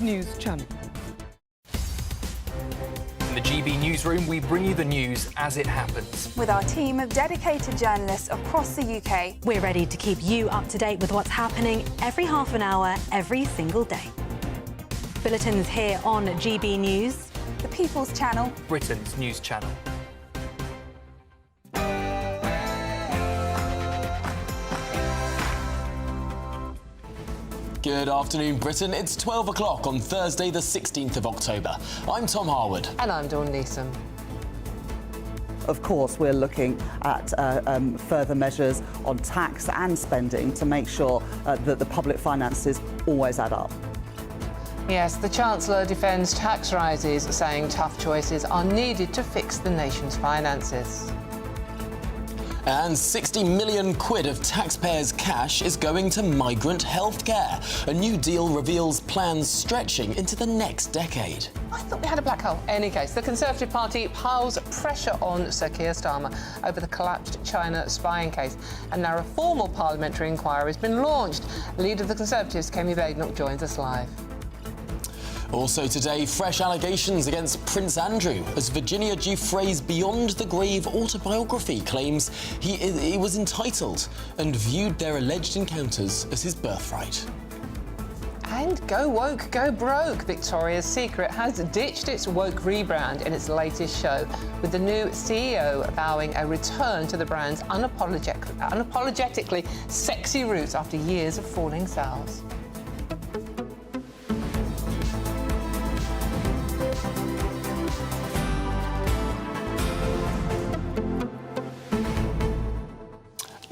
News Channel. In the GB newsroom, we bring you the news as it happens. With our team of dedicated journalists across the UK. We're ready to keep you up to date with what's happening every half an hour, every single day. Bulletins here on GB News. The People's Channel. Britain's news channel. Good afternoon, Britain. It's 12 o'clock on Thursday, the 16th of October. I'm Tom Harwood. And I'm Dawn Neeson. Of course, we're looking at further measures on tax and spending to make sure that the public finances always add up. Yes, the Chancellor defends tax rises, saying tough choices are needed to fix the nation's finances. And 60 million quid of taxpayers' cash is going to migrant healthcare. A new deal reveals plans stretching into the next decade. I thought we had a black hole. In any case, the Conservative Party piles pressure on Sir Keir Starmer over the collapsed China spying case. And now a formal parliamentary inquiry has been launched. Leader of the Conservatives, Kemi Badenoch, joins us live. Also today, fresh allegations against Prince Andrew as Virginia Giuffre's Beyond the Grave autobiography claims he was entitled and viewed their alleged encounters as his birthright. And go woke, go broke. Victoria's Secret has ditched its woke rebrand in its latest show, with the new CEO vowing a return to the brand's unapologetically sexy roots after years of falling sales.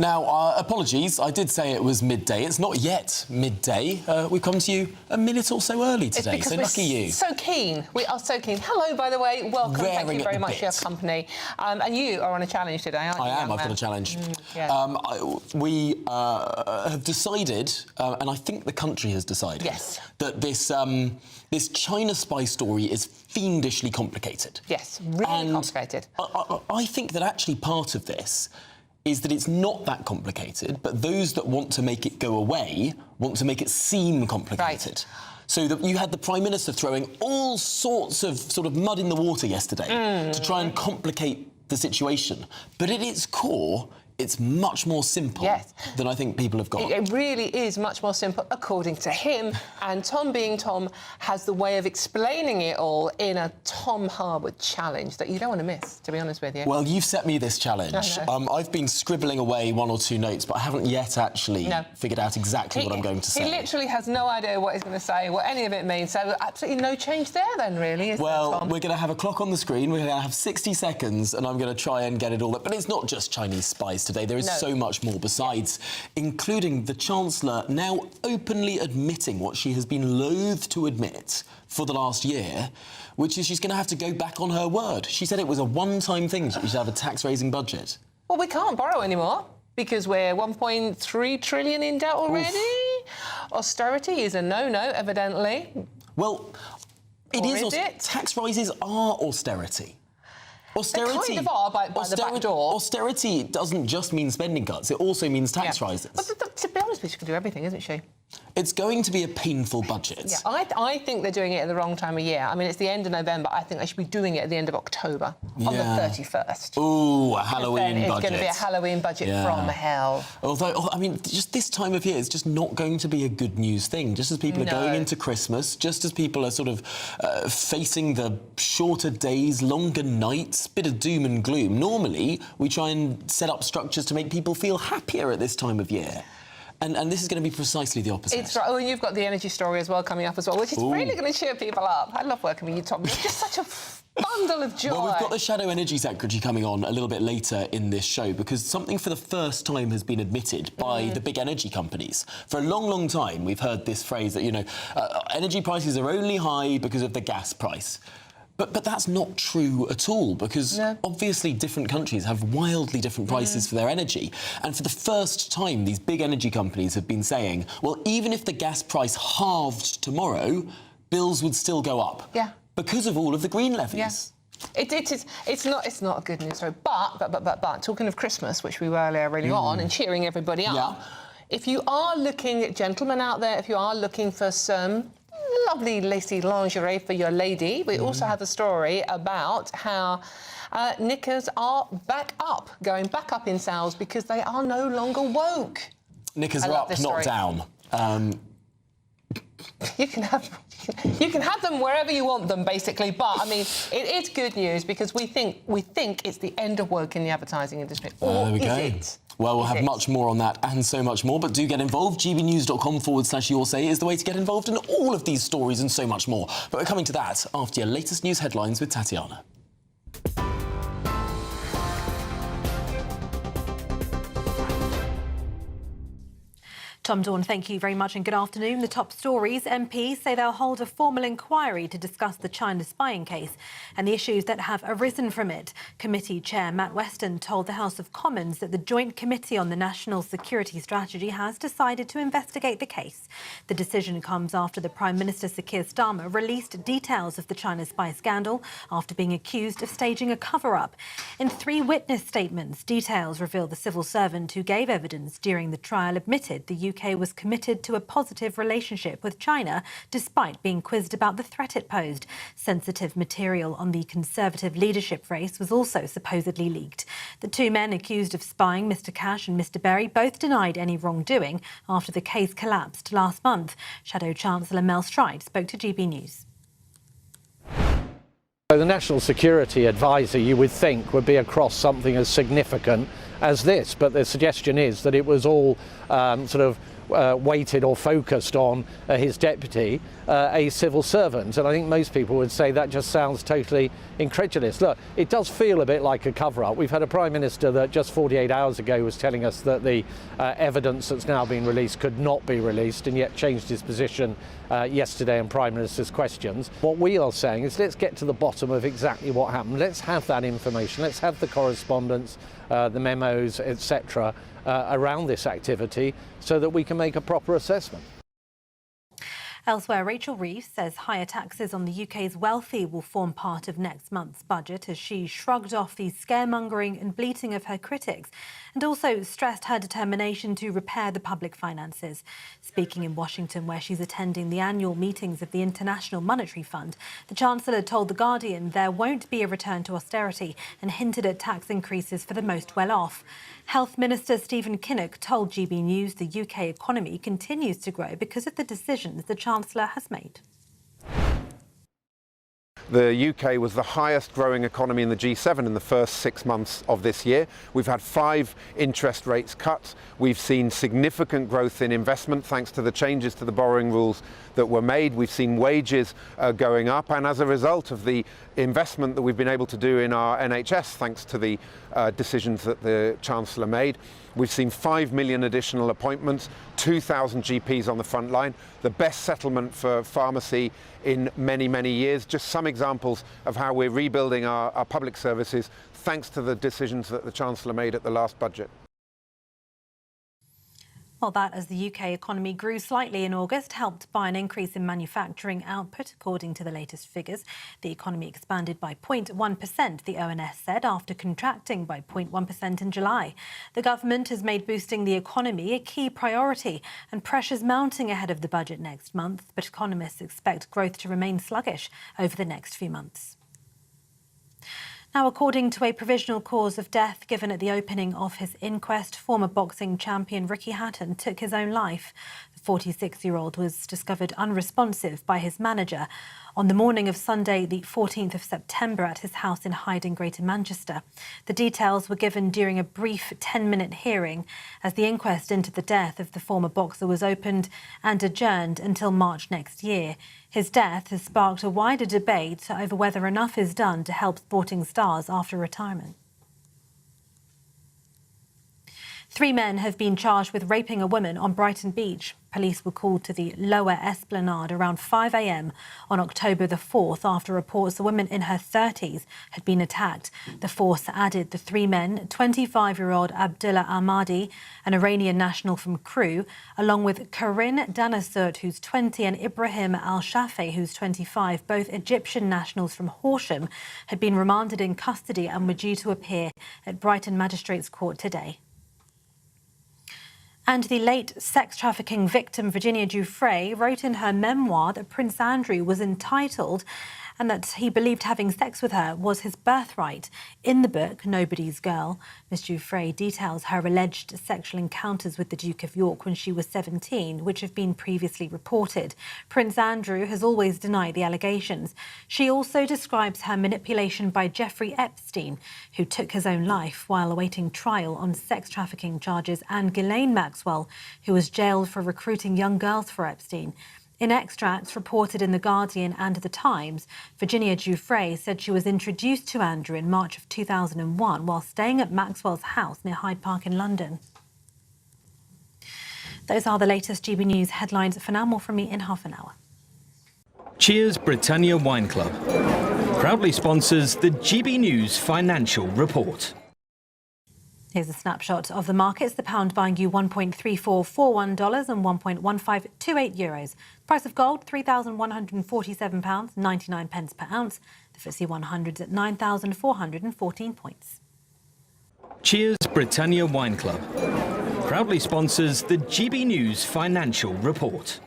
Now, apologies, I did say it was midday. It's not yet midday. We've come to you a minute or so early today, so lucky you. So keen. We are so keen. Hello, by the way. Welcome. Thank you very much for your company. And you are on a challenge today, aren't you? I am. I've got a challenge. We have decided, and I think the country has decided, yes, that this China spy story is fiendishly complicated. Yes, really complicated. I think that actually part of this is that it's not that complicated, but those that want to make it go away want to make it seem complicated. Right. So that you had the Prime Minister throwing all sorts of sort of mud in the water yesterday to try and complicate the situation. But at its core, it's much more simple than I think people have got. It really is much more simple, according to him. And Tom, being Tom, has the way of explaining it all in a Tom Harwood challenge that you don't want to miss, to be honest with you. Well, you've set me this challenge. I've been scribbling away one or two notes, but I haven't yet actually figured out exactly what I'm going to say. He literally has no idea what he's going to say, what any of it means, so absolutely no change there then, really, is there, Tom? We're going to have a clock on the screen, we're going to have 60 seconds, and I'm going to try and get it all up. But it's not just Chinese spies today. There is so much more besides, including the Chancellor now openly admitting what she has been loath to admit for the last year, which is she's going to have to go back on her word. She said it was a one-time thing, that we should have a tax-raising budget. Well, we can't borrow anymore because we're 1.3 trillion in debt already. Oof. Austerity is a no-no, evidently. Well, it is. Tax rises are austerity. Austerity, they kind of are by the back door. Austerity doesn't just mean spending cuts, it also means tax rises. But to be honest, she can do everything, isn't she? It's going to be a painful budget. Yeah, I think they're doing it at the wrong time of year. I mean, it's the end of November. I think they should be doing it at the end of October, on the 31st. Ooh, a Halloween budget. It's going to be a Halloween budget from hell. Although, I mean, just this time of year is just not going to be a good news thing. Just as people are going into Christmas, just as people are sort of facing the shorter days, longer nights, bit of doom and gloom. Normally, we try and set up structures to make people feel happier at this time of year. And this is going to be precisely the opposite. It's right. Oh, and you've got the energy story as well coming up as well, which is really going to cheer people up. I love working with you, Tom. You're just such a bundle of joy. Well, we've got the Shadow Energy Secretary coming on a little bit later in this show because something for the first time has been admitted by the big energy companies. For a long, long time, we've heard this phrase that, you know, energy prices are only high because of the gas price. But that's not true at all, because obviously different countries have wildly different prices for their energy. And for the first time, these big energy companies have been saying, well, even if the gas price halved tomorrow, bills would still go up. Yeah. Because of all of the green levies. Yeah. It's not a good news story. But talking of Christmas, which we were earlier on, and cheering everybody up, if you are looking, gentlemen out there, if you are looking for some lovely lacy lingerie for your lady. We also have a story about how knickers are going back up in sales because they are no longer woke. Knickers are up, not down. You can have them wherever you want them, basically. But I mean, it's good news because we think it's the end of woke in the advertising industry. Or there we go. is it? Well, we'll have much more on that and so much more, but do get involved. gbnews.com/your say is the way to get involved in all of these stories and so much more. But we're coming to that after your latest news headlines with Tatiana. Tom Dawn, thank you very much and good afternoon. The top stories. MPs say they'll hold a formal inquiry to discuss the China spying case and the issues that have arisen from it. Committee Chair Matt Weston told the House of Commons that the Joint Committee on the National Security Strategy has decided to investigate the case. The decision comes after the Prime Minister Sir Keir Starmer released details of the China spy scandal after being accused of staging a cover-up. In 3 witness statements, details reveal the civil servant who gave evidence during the trial admitted the UK was committed to a positive relationship with China despite being quizzed about the threat it posed. Sensitive material on the Conservative leadership race was also supposedly leaked. The 2 men accused of spying, Mr Cash and Mr Berry, both denied any wrongdoing after the case collapsed last month. Shadow Chancellor Mel Stride spoke to GB News. The National Security Advisor, you would think, would be across something as significant as this, but the suggestion is that it was all weighted or focused on his deputy, a civil servant. And I think most people would say that just sounds totally incredulous. Look, it does feel a bit like a cover-up. We've had a Prime Minister that just 48 hours ago was telling us that the evidence that's now been released could not be released, and yet changed his position yesterday on Prime Minister's questions. What we are saying is let's get to the bottom of exactly what happened. Let's have that information. Let's have the correspondence, the memos, etc. Around this activity so that we can make a proper assessment. Elsewhere, Rachel Reeves says higher taxes on the UK's wealthy will form part of next month's budget as she shrugged off the scaremongering and bleating of her critics and also stressed her determination to repair the public finances. Speaking in Washington, where she's attending the annual meetings of the International Monetary Fund, the Chancellor told The Guardian there won't be a return to austerity and hinted at tax increases for the most well-off. Health Minister Stephen Kinnock told GB News the UK economy continues to grow because of the decisions the Chancellor has made. The UK was the highest growing economy in the G7 in the first 6 months of this year. We've had 5 interest rates cut. We've seen significant growth in investment thanks to the changes to the borrowing rules that were made. We've seen wages going up, and as a result of the investment that we've been able to do in our NHS thanks to the decisions that the Chancellor made, we've seen 5 million additional appointments, 2,000 GPs on the front line, the best settlement for pharmacy in many, many years. Just some examples of how we're rebuilding our public services thanks to the decisions that the Chancellor made at the last budget. Well, that as the UK economy grew slightly in August, helped by an increase in manufacturing output, according to the latest figures. The economy expanded by 0.1%, the ONS said, after contracting by 0.1% in July. The government has made boosting the economy a key priority and pressures mounting ahead of the budget next month, but economists expect growth to remain sluggish over the next few months. Now, according to a provisional cause of death given at the opening of his inquest, former boxing champion Ricky Hatton took his own life. The 46-year-old was discovered unresponsive by his manager on the morning of Sunday, the 14th of September, at his house in Hyde in Greater Manchester. The details were given during a brief 10-minute hearing as the inquest into the death of the former boxer was opened and adjourned until March next year. His death has sparked a wider debate over whether enough is done to help sporting stars after retirement. 3 men have been charged with raping a woman on Brighton Beach. Police were called to the Lower Esplanade around 5 a.m. on October the 4th after reports a woman in her 30s had been attacked. The force added the 3 men, 25-year-old Abdullah Ahmadi, an Iranian national from Crewe, along with Karin Danasurt, who's 20, and Ibrahim Al-Shafei, who's 25, both Egyptian nationals from Horsham, had been remanded in custody and were due to appear at Brighton Magistrates Court today. And the late sex trafficking victim Virginia Giuffre wrote in her memoir that Prince Andrew was entitled and that he believed having sex with her was his birthright. In the book, Nobody's Girl, Miss Giuffre details her alleged sexual encounters with the Duke of York when she was 17, which have been previously reported. Prince Andrew has always denied the allegations. She also describes her manipulation by Jeffrey Epstein, who took his own life while awaiting trial on sex trafficking charges, and Ghislaine Maxwell, who was jailed for recruiting young girls for Epstein. In extracts reported in The Guardian and The Times, Virginia Giuffre said she was introduced to Andrew in March of 2001 while staying at Maxwell's house near Hyde Park in London. Those are the latest GB News headlines. For now, more from me in half an hour. Cheers Britannia Wine Club proudly sponsors the GB News Financial Report. Here's a snapshot of the markets. The pound buying you $1.3441 and €1.1528. Price of gold, £3,147.99 per ounce. The FTSE 100's at 9,414 points. Cheers Britannia Wine Club proudly sponsors the GB News Financial Report.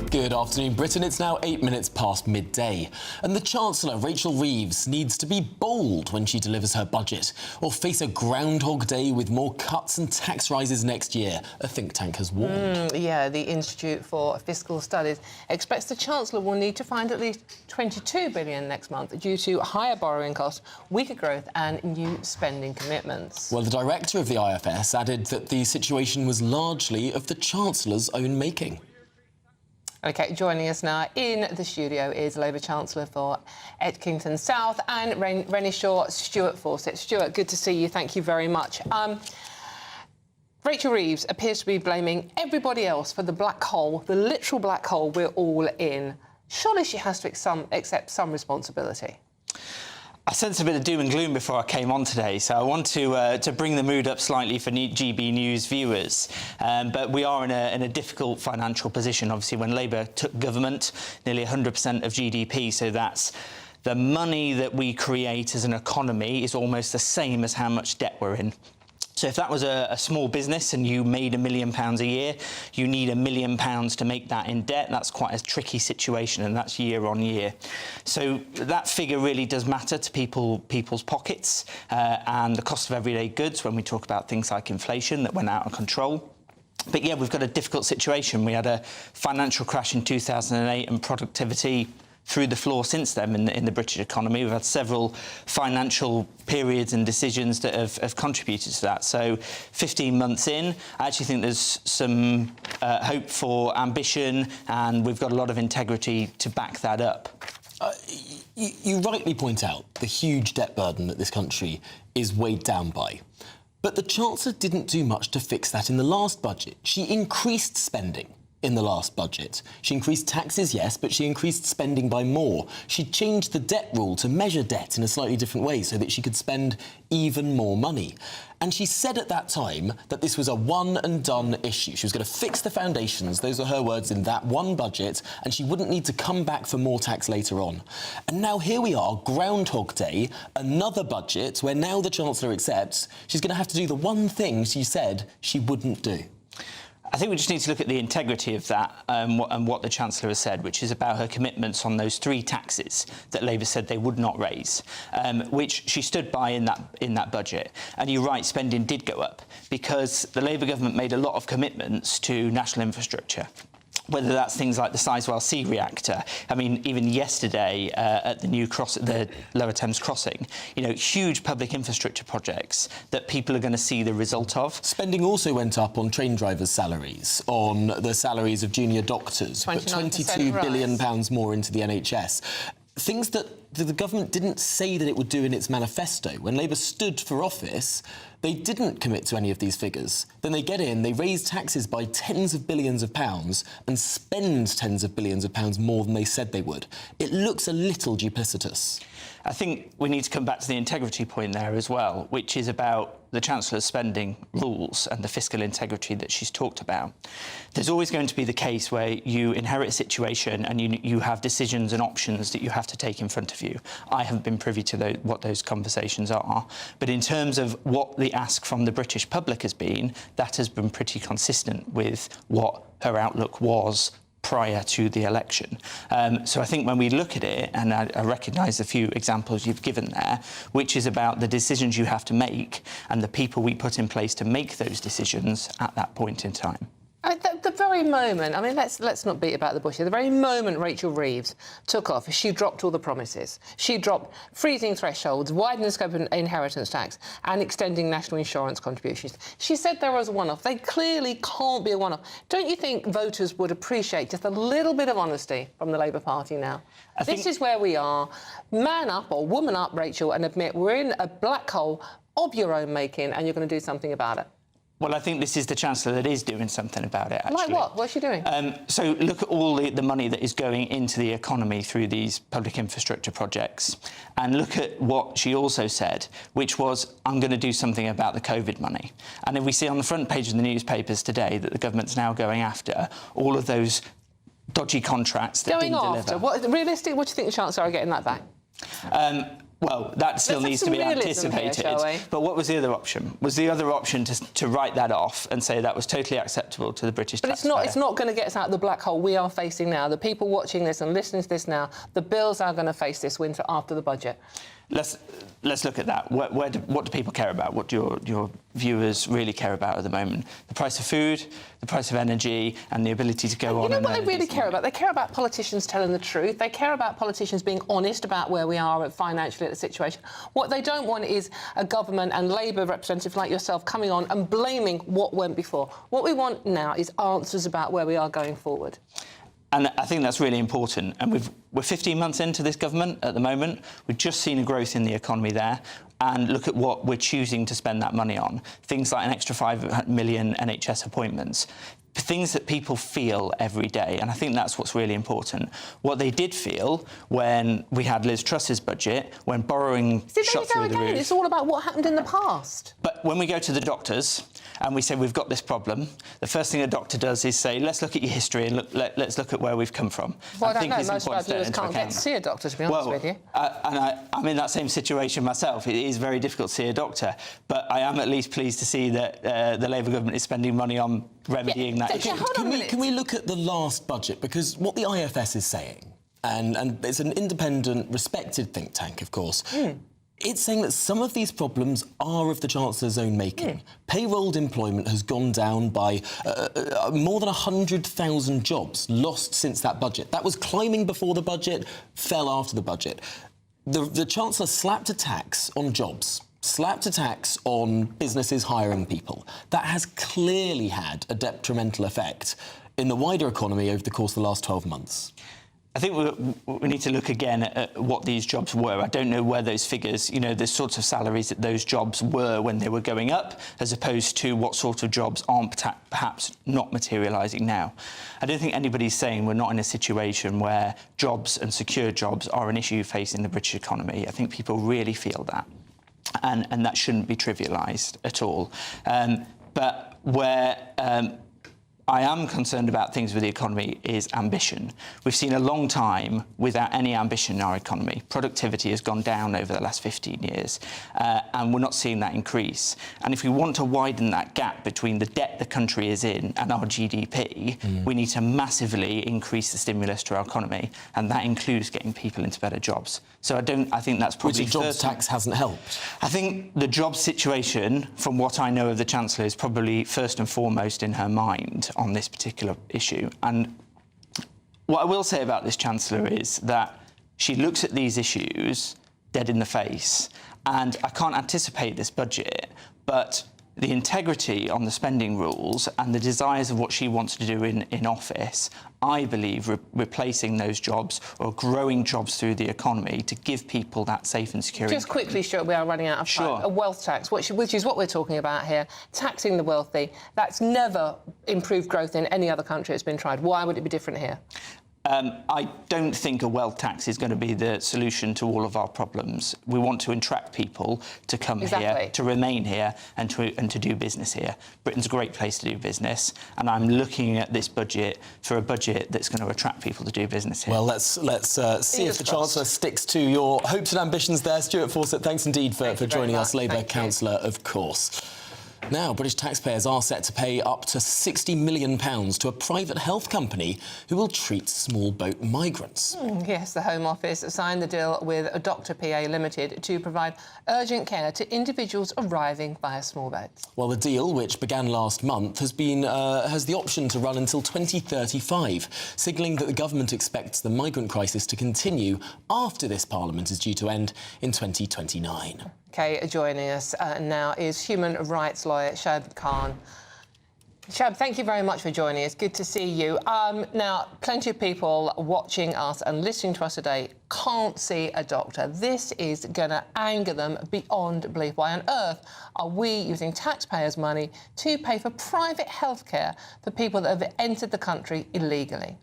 Good afternoon, Britain. It's now 8 minutes past midday. And the Chancellor, Rachel Reeves, needs to be bold when she delivers her budget or face a Groundhog Day with more cuts and tax rises next year, a think tank has warned. Yeah, the Institute for Fiscal Studies expects the Chancellor will need to find at least $22 billion next month due to higher borrowing costs, weaker growth and new spending commitments. Well, the director of the IFS added that the situation was largely of the Chancellor's own making. OK, joining us now in the studio is Labour Chancellor for Edkington South and Renishaw, Stuart Fawcett. Stuart, good to see you. Thank you very much. Rachel Reeves appears to be blaming everybody else for the black hole, the literal black hole we're all in. Surely she has to accept some responsibility. I sense a bit of doom and gloom before I came on today, so I want to bring the mood up slightly for GB News viewers. But we are in a difficult financial position. Obviously, when Labour took government, nearly 100% of GDP, so that's the money that we create as an economy is almost the same as how much debt we're in. So if that was a small business and you made £1 million a year, you need £1 million to make that in debt. That's quite a tricky situation, and that's year on year. So that figure really does matter to people's pockets and the cost of everyday goods when we talk about things like inflation that went out of control. But yeah, we've got a difficult situation. We had a financial crash in 2008 and productivity through the floor since then in the British economy. We've had several financial periods and decisions that have contributed to that. So 15 months in, I actually think there's some hope for ambition, and we've got a lot of integrity to back that up. You rightly point out the huge debt burden that this country is weighed down by. But the Chancellor didn't do much to fix that in the last budget. She increased spending in the last budget. She increased taxes, yes, but she increased spending by more. She changed the debt rule to measure debt in a slightly different way so that she could spend even more money. And she said at that time that this was a one-and-done issue. She was going to fix the foundations, those are her words, in that one budget, and she wouldn't need to come back for more tax later on. And now here we are, Groundhog Day, another budget where now the Chancellor accepts she's going to have to do the one thing she said she wouldn't do. I think we just need to look at the integrity of that and what the Chancellor has said, which is about her commitments on those 3 taxes that Labour said they would not raise, which she stood by in that budget. And you're right, spending did go up because the Labour government made a lot of commitments to national infrastructure, whether that's things like the Sizewell C reactor. I mean, even yesterday at the Lower Thames crossing, huge public infrastructure projects that people are going to see the result of. Spending also went up on train drivers' salaries, on the salaries of junior doctors, but £22 billion more into the NHS. Things that the government didn't say that it would do in its manifesto. When Labour stood for office, they didn't commit to any of these figures. Then they get in, they raise taxes by tens of billions of pounds and spend tens of billions of pounds more than they said they would. It looks a little duplicitous. I think we need to come back to the integrity point there as well, which is about the Chancellor's spending rules and the fiscal integrity that she's talked about. There's always going to be the case where you inherit a situation and you have decisions and options that you have to take in front of you. I haven't been privy to what those conversations are. But in terms of what the ask from the British public has been, that has been pretty consistent with what her outlook was prior to the election. So I think when we look at it, and I recognise a few examples you've given there, which is about the decisions you have to make and the people we put in place to make those decisions at that point in time. The very moment, I mean, let's not beat about the bush. The very moment Rachel Reeves took off, she dropped all the promises. She dropped freezing thresholds, widening the scope of inheritance tax and extending national insurance contributions. She said there was a one-off. They clearly can't be a one-off. Don't you think voters would appreciate just a little bit of honesty from the Labour Party now? This is where we are. Man up or woman up, Rachel, and admit we're in a black hole of your own making and you're going to do something about it. Well, I think this is the Chancellor that is doing something about it, actually. Like what? What's she doing? So look at all the money that is going into the economy through these public infrastructure projects, and look at what she also said, which was, I'm going to do something about the COVID money. And if we see on the front page of the newspapers today that the government's now going after all of those dodgy contracts that didn't deliver. Realistically, what do you think the chances are of getting that back? Well, that still needs to be anticipated. Here, but what was the other option? Was the other option to write that off and say that was totally acceptable to the British taxpayer? But it's not going to get us out of the black hole we are facing now. The people watching this and listening to this now, the bills are going to face this winter after the budget. Let's look at that. What do people care about? What do your viewers really care about at the moment? The price of food, the price of energy, and the ability to go on. You know what they really care about? They care about politicians telling the truth. They care about politicians being honest about where we are financially at the situation. What they don't want is a government and Labour representative like yourself coming on and blaming what went before. What we want now is answers about where we are going forward. And I think that's really important. And we're 15 months into this government at the moment. We've just seen a growth in the economy there. And look at what we're choosing to spend that money on. Things like an extra 5 million NHS appointments. Things that people feel every day, and I think that's what's really important. What they did feel when we had Liz Truss's budget, when borrowing shot through the roof. It's all about what happened in the past. But when we go to the doctors and we say we've got this problem, the first thing a doctor does is say, let's look at your history and let's look at where we've come from. Well, I don't know. Most of our viewers can't get to see a doctor, to be honest with you. I'm in that same situation myself. It is very difficult to see a doctor, but I am at least pleased to see that the Labour government is spending money on remedying that issue. Can we look at the last budget? Because what the IFS is saying, and it's an independent, respected think tank, of course, it's saying that some of these problems are of the Chancellor's own making. Payrolled employment has gone down by more than 100,000 jobs lost since that budget. That was climbing before the budget, fell after the budget. The Chancellor slapped a tax on jobs. Slapped a tax on businesses hiring people. That has clearly had a detrimental effect in the wider economy over the course of the last 12 months. I think we need to look again at what these jobs were. I don't know where those figures, the sorts of salaries that those jobs were when they were going up, as opposed to what sort of jobs aren't perhaps not materialising now. I don't think anybody's saying we're not in a situation where jobs and secure jobs are an issue facing the British economy. I think people really feel that. And that shouldn't be trivialised at all. But where I am concerned about things with the economy is ambition. We've seen a long time without any ambition in our economy. Productivity has gone down over the last 15 years, and we're not seeing that increase. And if we want to widen that gap between the debt the country is in and our GDP, we need to massively increase the stimulus to our economy, and that includes getting people into better jobs. So I think that's probably... Which the jobs tax hasn't helped. I think the job situation, from what I know of the Chancellor, is probably first and foremost in her mind on this particular issue. And what I will say about this Chancellor is that she looks at these issues dead in the face. And I can't anticipate this budget, but the integrity on the spending rules and the desires of what she wants to do in office, I believe replacing those jobs or growing jobs through the economy to give people that safe and secure Just income. quickly, Stuart, we are running out of time. Sure. A wealth tax, which is what we're talking about here, taxing the wealthy. That's never improved growth in any other country that's been tried. Why would it be different here? I don't think a wealth tax is going to be the solution to all of our problems. We want to attract people to come here, to remain here, and to do business here. Britain's a great place to do business, and I'm looking at this budget for a budget that's going to attract people to do business here. Well, let's see if the Chancellor sticks to your hopes and ambitions there. Stuart Fawcett, thanks indeed for joining us, Labour councillor, of course. Now, British taxpayers are set to pay up to £60 million to a private health company who will treat small boat migrants. Yes, the Home Office signed the deal with Dr PA Limited to provide urgent care to individuals arriving via small boats. Well, the deal, which began last month, has the option to run until 2035, signalling that the government expects the migrant crisis to continue after this Parliament is due to end in 2029. OK, joining us now is human rights lawyer Shab Khan. Shab, thank you very much for joining us. Good to see you. Now, plenty of people watching us and listening to us today can't see a doctor. This is going to anger them beyond belief. Why on earth are we using taxpayers' money to pay for private healthcare for people that have entered the country illegally?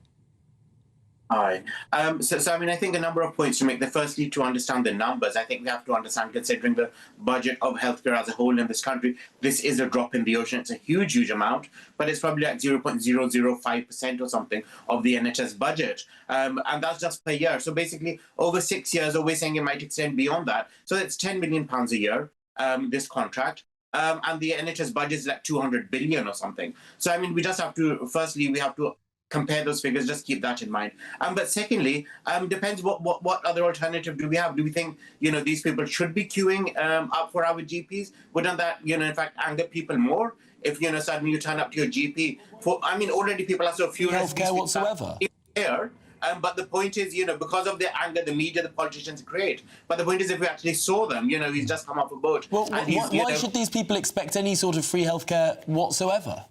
Hi. So, I mean, I think a number of points to make. The firstly, to understand the numbers, I think we have to understand, considering the budget of healthcare as a whole in this country, this is a drop in the ocean. It's a huge, huge amount, but it's probably like 0.005% or something of the NHS budget. And that's just per year. So basically, over 6 years, or we're saying it might extend beyond that. So it's £10 million a year, this contract. And the NHS budget is like 200 billion or something. So, I mean, we just have to, firstly, we have to compare those figures, just keep that in mind. But secondly, depends what other alternative do we have? Do we think, these people should be queuing up for our GPs? Wouldn't that, in fact, anger people more? If, suddenly you turn up to your GP already people are so furious. Healthcare whatsoever. But the point is, because of their anger, the media, the politicians create. But the point is, if we actually saw them, he's just come off a boat. Well, why should these people expect any sort of free healthcare whatsoever?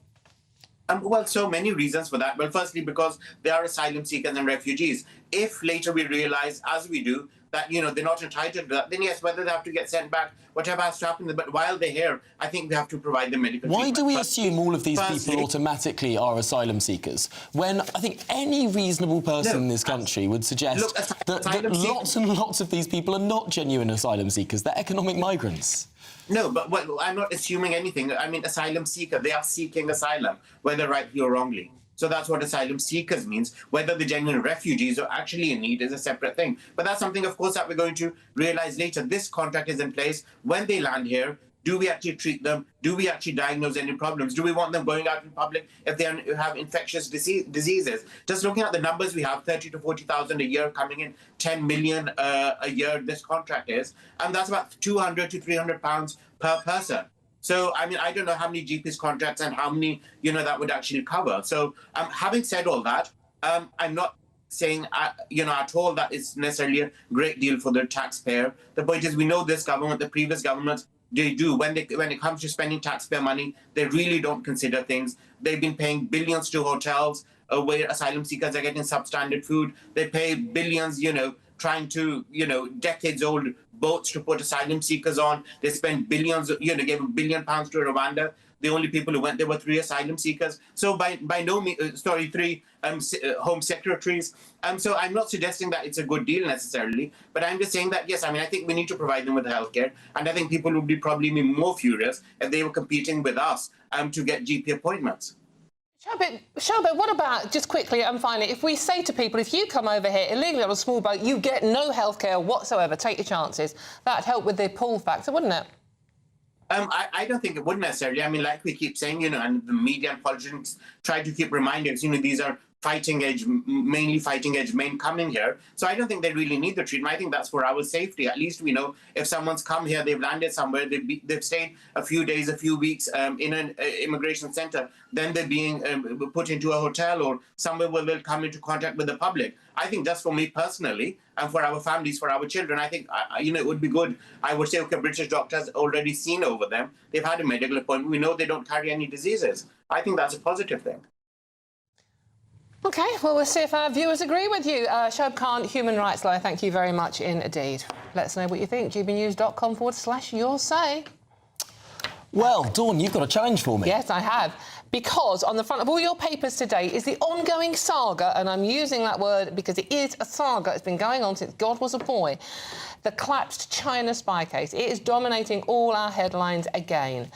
Well, so many reasons for that. Well, firstly, because they are asylum seekers and refugees. If later we realise, as we do, that, they're not entitled to that, then yes, whether they have to get sent back, whatever has to happen. But while they're here, I think we have to provide them medical treatment. Why do we assume all of these people automatically are asylum seekers, when I think any reasonable person in this country would suggest that lots and lots of these people are not genuine asylum seekers, they're economic migrants? No, but I'm not assuming anything. I mean, asylum seeker, they are seeking asylum, whether rightly or wrongly. So that's what asylum seekers means. Whether the genuine refugees are actually in need is a separate thing. But that's something, of course, that we're going to realise later. This contract is in place. When they land here, do we actually treat them? Do we actually diagnose any problems? Do we want them going out in public if they have infectious diseases? Just looking at the numbers we have, 30 to 40,000 a year coming in, 10 million a year this contract is, and that's about 200 to 300 pounds per person. So, I mean, I don't know how many GPs contracts and how many, that would actually cover. So, having said all that, I'm not saying, at all that it's necessarily a great deal for the taxpayer. The point is, we know this government, the previous governments, they do. When it comes to spending taxpayer money, they really don't consider things. They've been paying billions to hotels where asylum seekers are getting substandard food. They pay billions, trying to, decades-old boats to put asylum seekers on. They spent billions, gave £1 billion to Rwanda. The only people who went there were 3 asylum seekers. So by no means, 3 home secretaries. So I'm not suggesting that it's a good deal necessarily, but I'm just saying that, yes, I think we need to provide them with healthcare. And I think people would probably be more furious if they were competing with us to get GP appointments. Shobit, what about, just quickly and finally, if we say to people, if you come over here illegally on a small boat, you get no healthcare whatsoever, take your chances, that'd help with the pull factor, wouldn't it? I don't think it would necessarily. I mean, like we keep saying, and the media and politicians try to keep reminding us, these are mainly fighting edge men coming here. So I don't think they really need the treatment. I think that's for our safety. At least we know if someone's come here, they've landed somewhere, they've stayed a few days, a few weeks in an immigration center, then they're being put into a hotel or somewhere where they'll come into contact with the public. I think just for me personally and for our families, for our children, I think, it would be good. I would say, okay, British doctors already seen over them. They've had a medical appointment. We know they don't carry any diseases. I think that's a positive thing. OK, well, we'll see if our viewers agree with you. Shoaib Khan, human rights lawyer, thank you very much indeed. Let us know what you think. gbnews.com/your say. Well, Dawn, you've got a challenge for me. Yes, I have. Because on the front of all your papers today is the ongoing saga, and I'm using that word because it is a saga. It's been going on since God was a boy. The collapsed China spy case. It is dominating all our headlines again.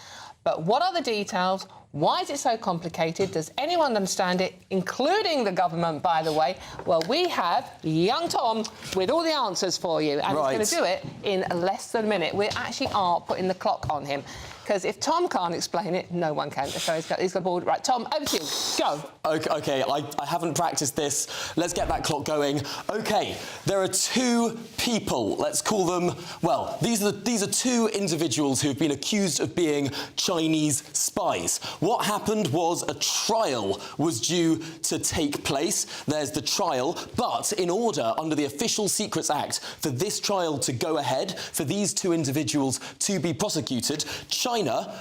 But what are the details? Why is it so complicated? Does anyone understand it, including the government, by the way? Well, we have young Tom with all the answers for you, and he's going to do it in less than a minute. We actually are putting the clock on him, because if Tom can't explain it, no one can. So he's got the board. Right, Tom, over to you. Go. OK, I haven't practiced this. Let's get that clock going. OK, there are two people. Let's call them, well, these are two individuals who have been accused of being Chinese spies. What happened was a trial was due to take place. There's the trial, but in order, under the Official Secrets Act, for this trial to go ahead, for these two individuals to be prosecuted, China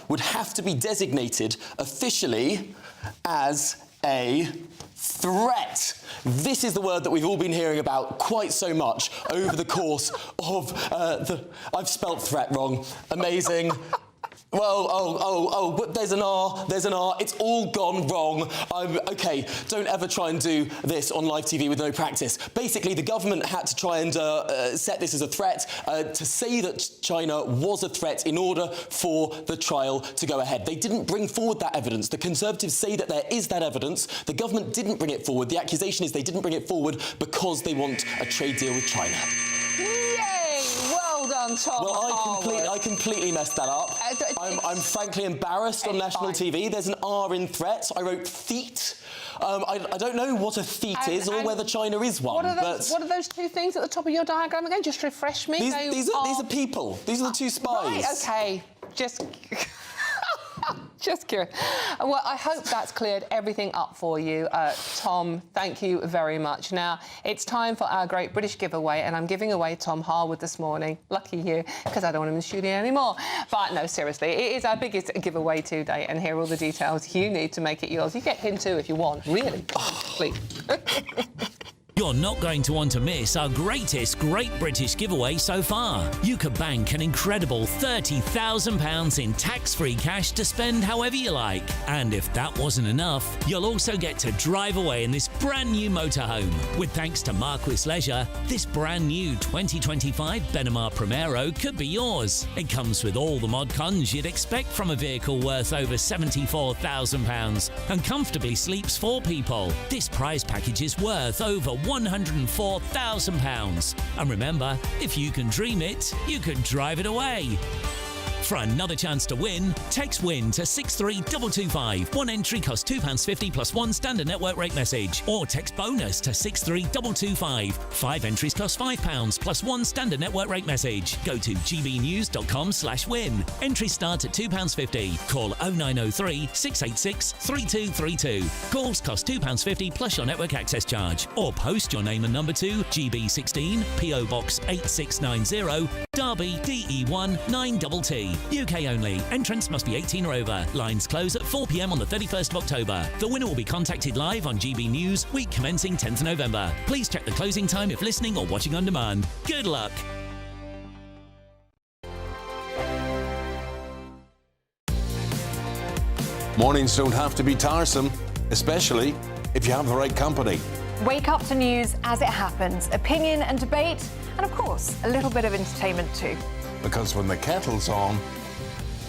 would have to be designated officially as a threat. This is the word that we've all been hearing about quite so much over the course of I've spelt threat wrong. Amazing. Well, but there's an R, it's all gone wrong. OK, don't ever try and do this on live TV with no practice. Basically, the government had to try and set this as a threat, to say that China was a threat in order for the trial to go ahead. They didn't bring forward that evidence. The Conservatives say that there is that evidence. The government didn't bring it forward. The accusation is they didn't bring it forward because they want a trade deal with China. Yay! Well done, Tom. Well, I completely messed that up. I'm frankly embarrassed on national TV. There's an R in threat. I wrote theet. I don't know what a theet is or whether China is one. What are those two things at the top of your diagram again? Just refresh me. These are people. These are the two spies. Right, OK. Just curious. Well, I hope that's cleared everything up for you, Tom. Thank you very much. Now, it's time for our Great British giveaway, and I'm giving away Tom Harwood this morning. Lucky you, because I don't want him in the studio anymore. But no, seriously, it is our biggest giveaway to date, and here are all the details you need to make it yours. You get him too if you want, really. Please. You're not going to want to miss our greatest Great British giveaway so far. You could bank an incredible £30,000 in tax-free cash to spend however you like. And if that wasn't enough, you'll also get to drive away in this brand new motorhome. With thanks to Marquis Leisure, this brand new 2025 Benamar Primero could be yours. It comes with all the mod cons you'd expect from a vehicle worth over £74,000 and comfortably sleeps 4 people. This prize package is worth over £104,000. And remember, if you can dream it, you can drive it away. For another chance to win, text WIN to 63225. One entry costs £2.50 plus one standard network rate message. Or text BONUS to 63225. 5 entries cost £5 plus one standard network rate message. Go to gbnews.com/win. Entries start at £2.50. Call 0903 686 3232. Calls cost £2.50 plus your network access charge. Or post your name and number to GB16 PO Box 8690 Derby DE1 9TT. UK only. Entrants must be 18 or over. Lines close at 4 p.m. on the 31st of October. The winner will be contacted live on GB News, week commencing 10th November. Please check the closing time if listening or watching on demand. Good luck. Mornings don't have to be tiresome, especially if you have the right company. Wake up to news as it happens, opinion and debate, and of course, a little bit of entertainment too. Because when the kettle's on,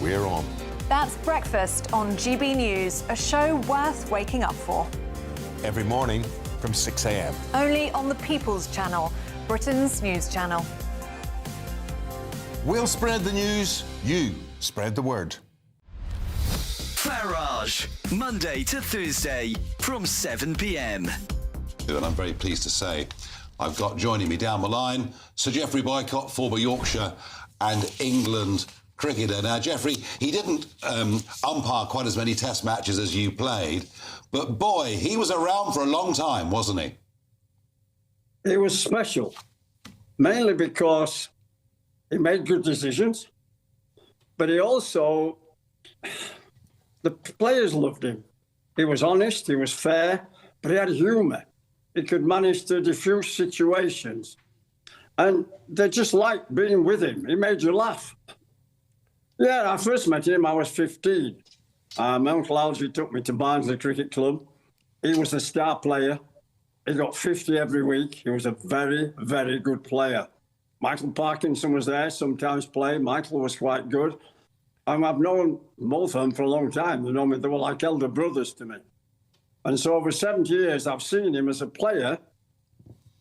we're on. That's Breakfast on GB News, a show worth waking up for. Every morning from 6 a.m. Only on the People's Channel, Britain's news channel. We'll spread the news, you spread the word. Barrage, Monday to Thursday from 7 p.m. And I'm very pleased to say I've got joining me down the line Sir Geoffrey Boycott, former Yorkshire and England cricketer. Now, Geoffrey, he didn't umpire quite as many test matches as you played, but boy, he was around for a long time, wasn't he? He was special, mainly because he made good decisions, but he also, the players loved him. He was honest, he was fair, but he had humour. He could manage to diffuse situations. And they just liked being with him. He made you laugh. Yeah, I first met him, I was 15. My Uncle Algie took me to Barnsley Cricket Club. He was a star player. He got 50 every week. He was a very, very good player. Michael Parkinson was there, sometimes played. Michael was quite good. And I've known both of them for a long time. They were like elder brothers to me. And so over 70 years, I've seen him as a player.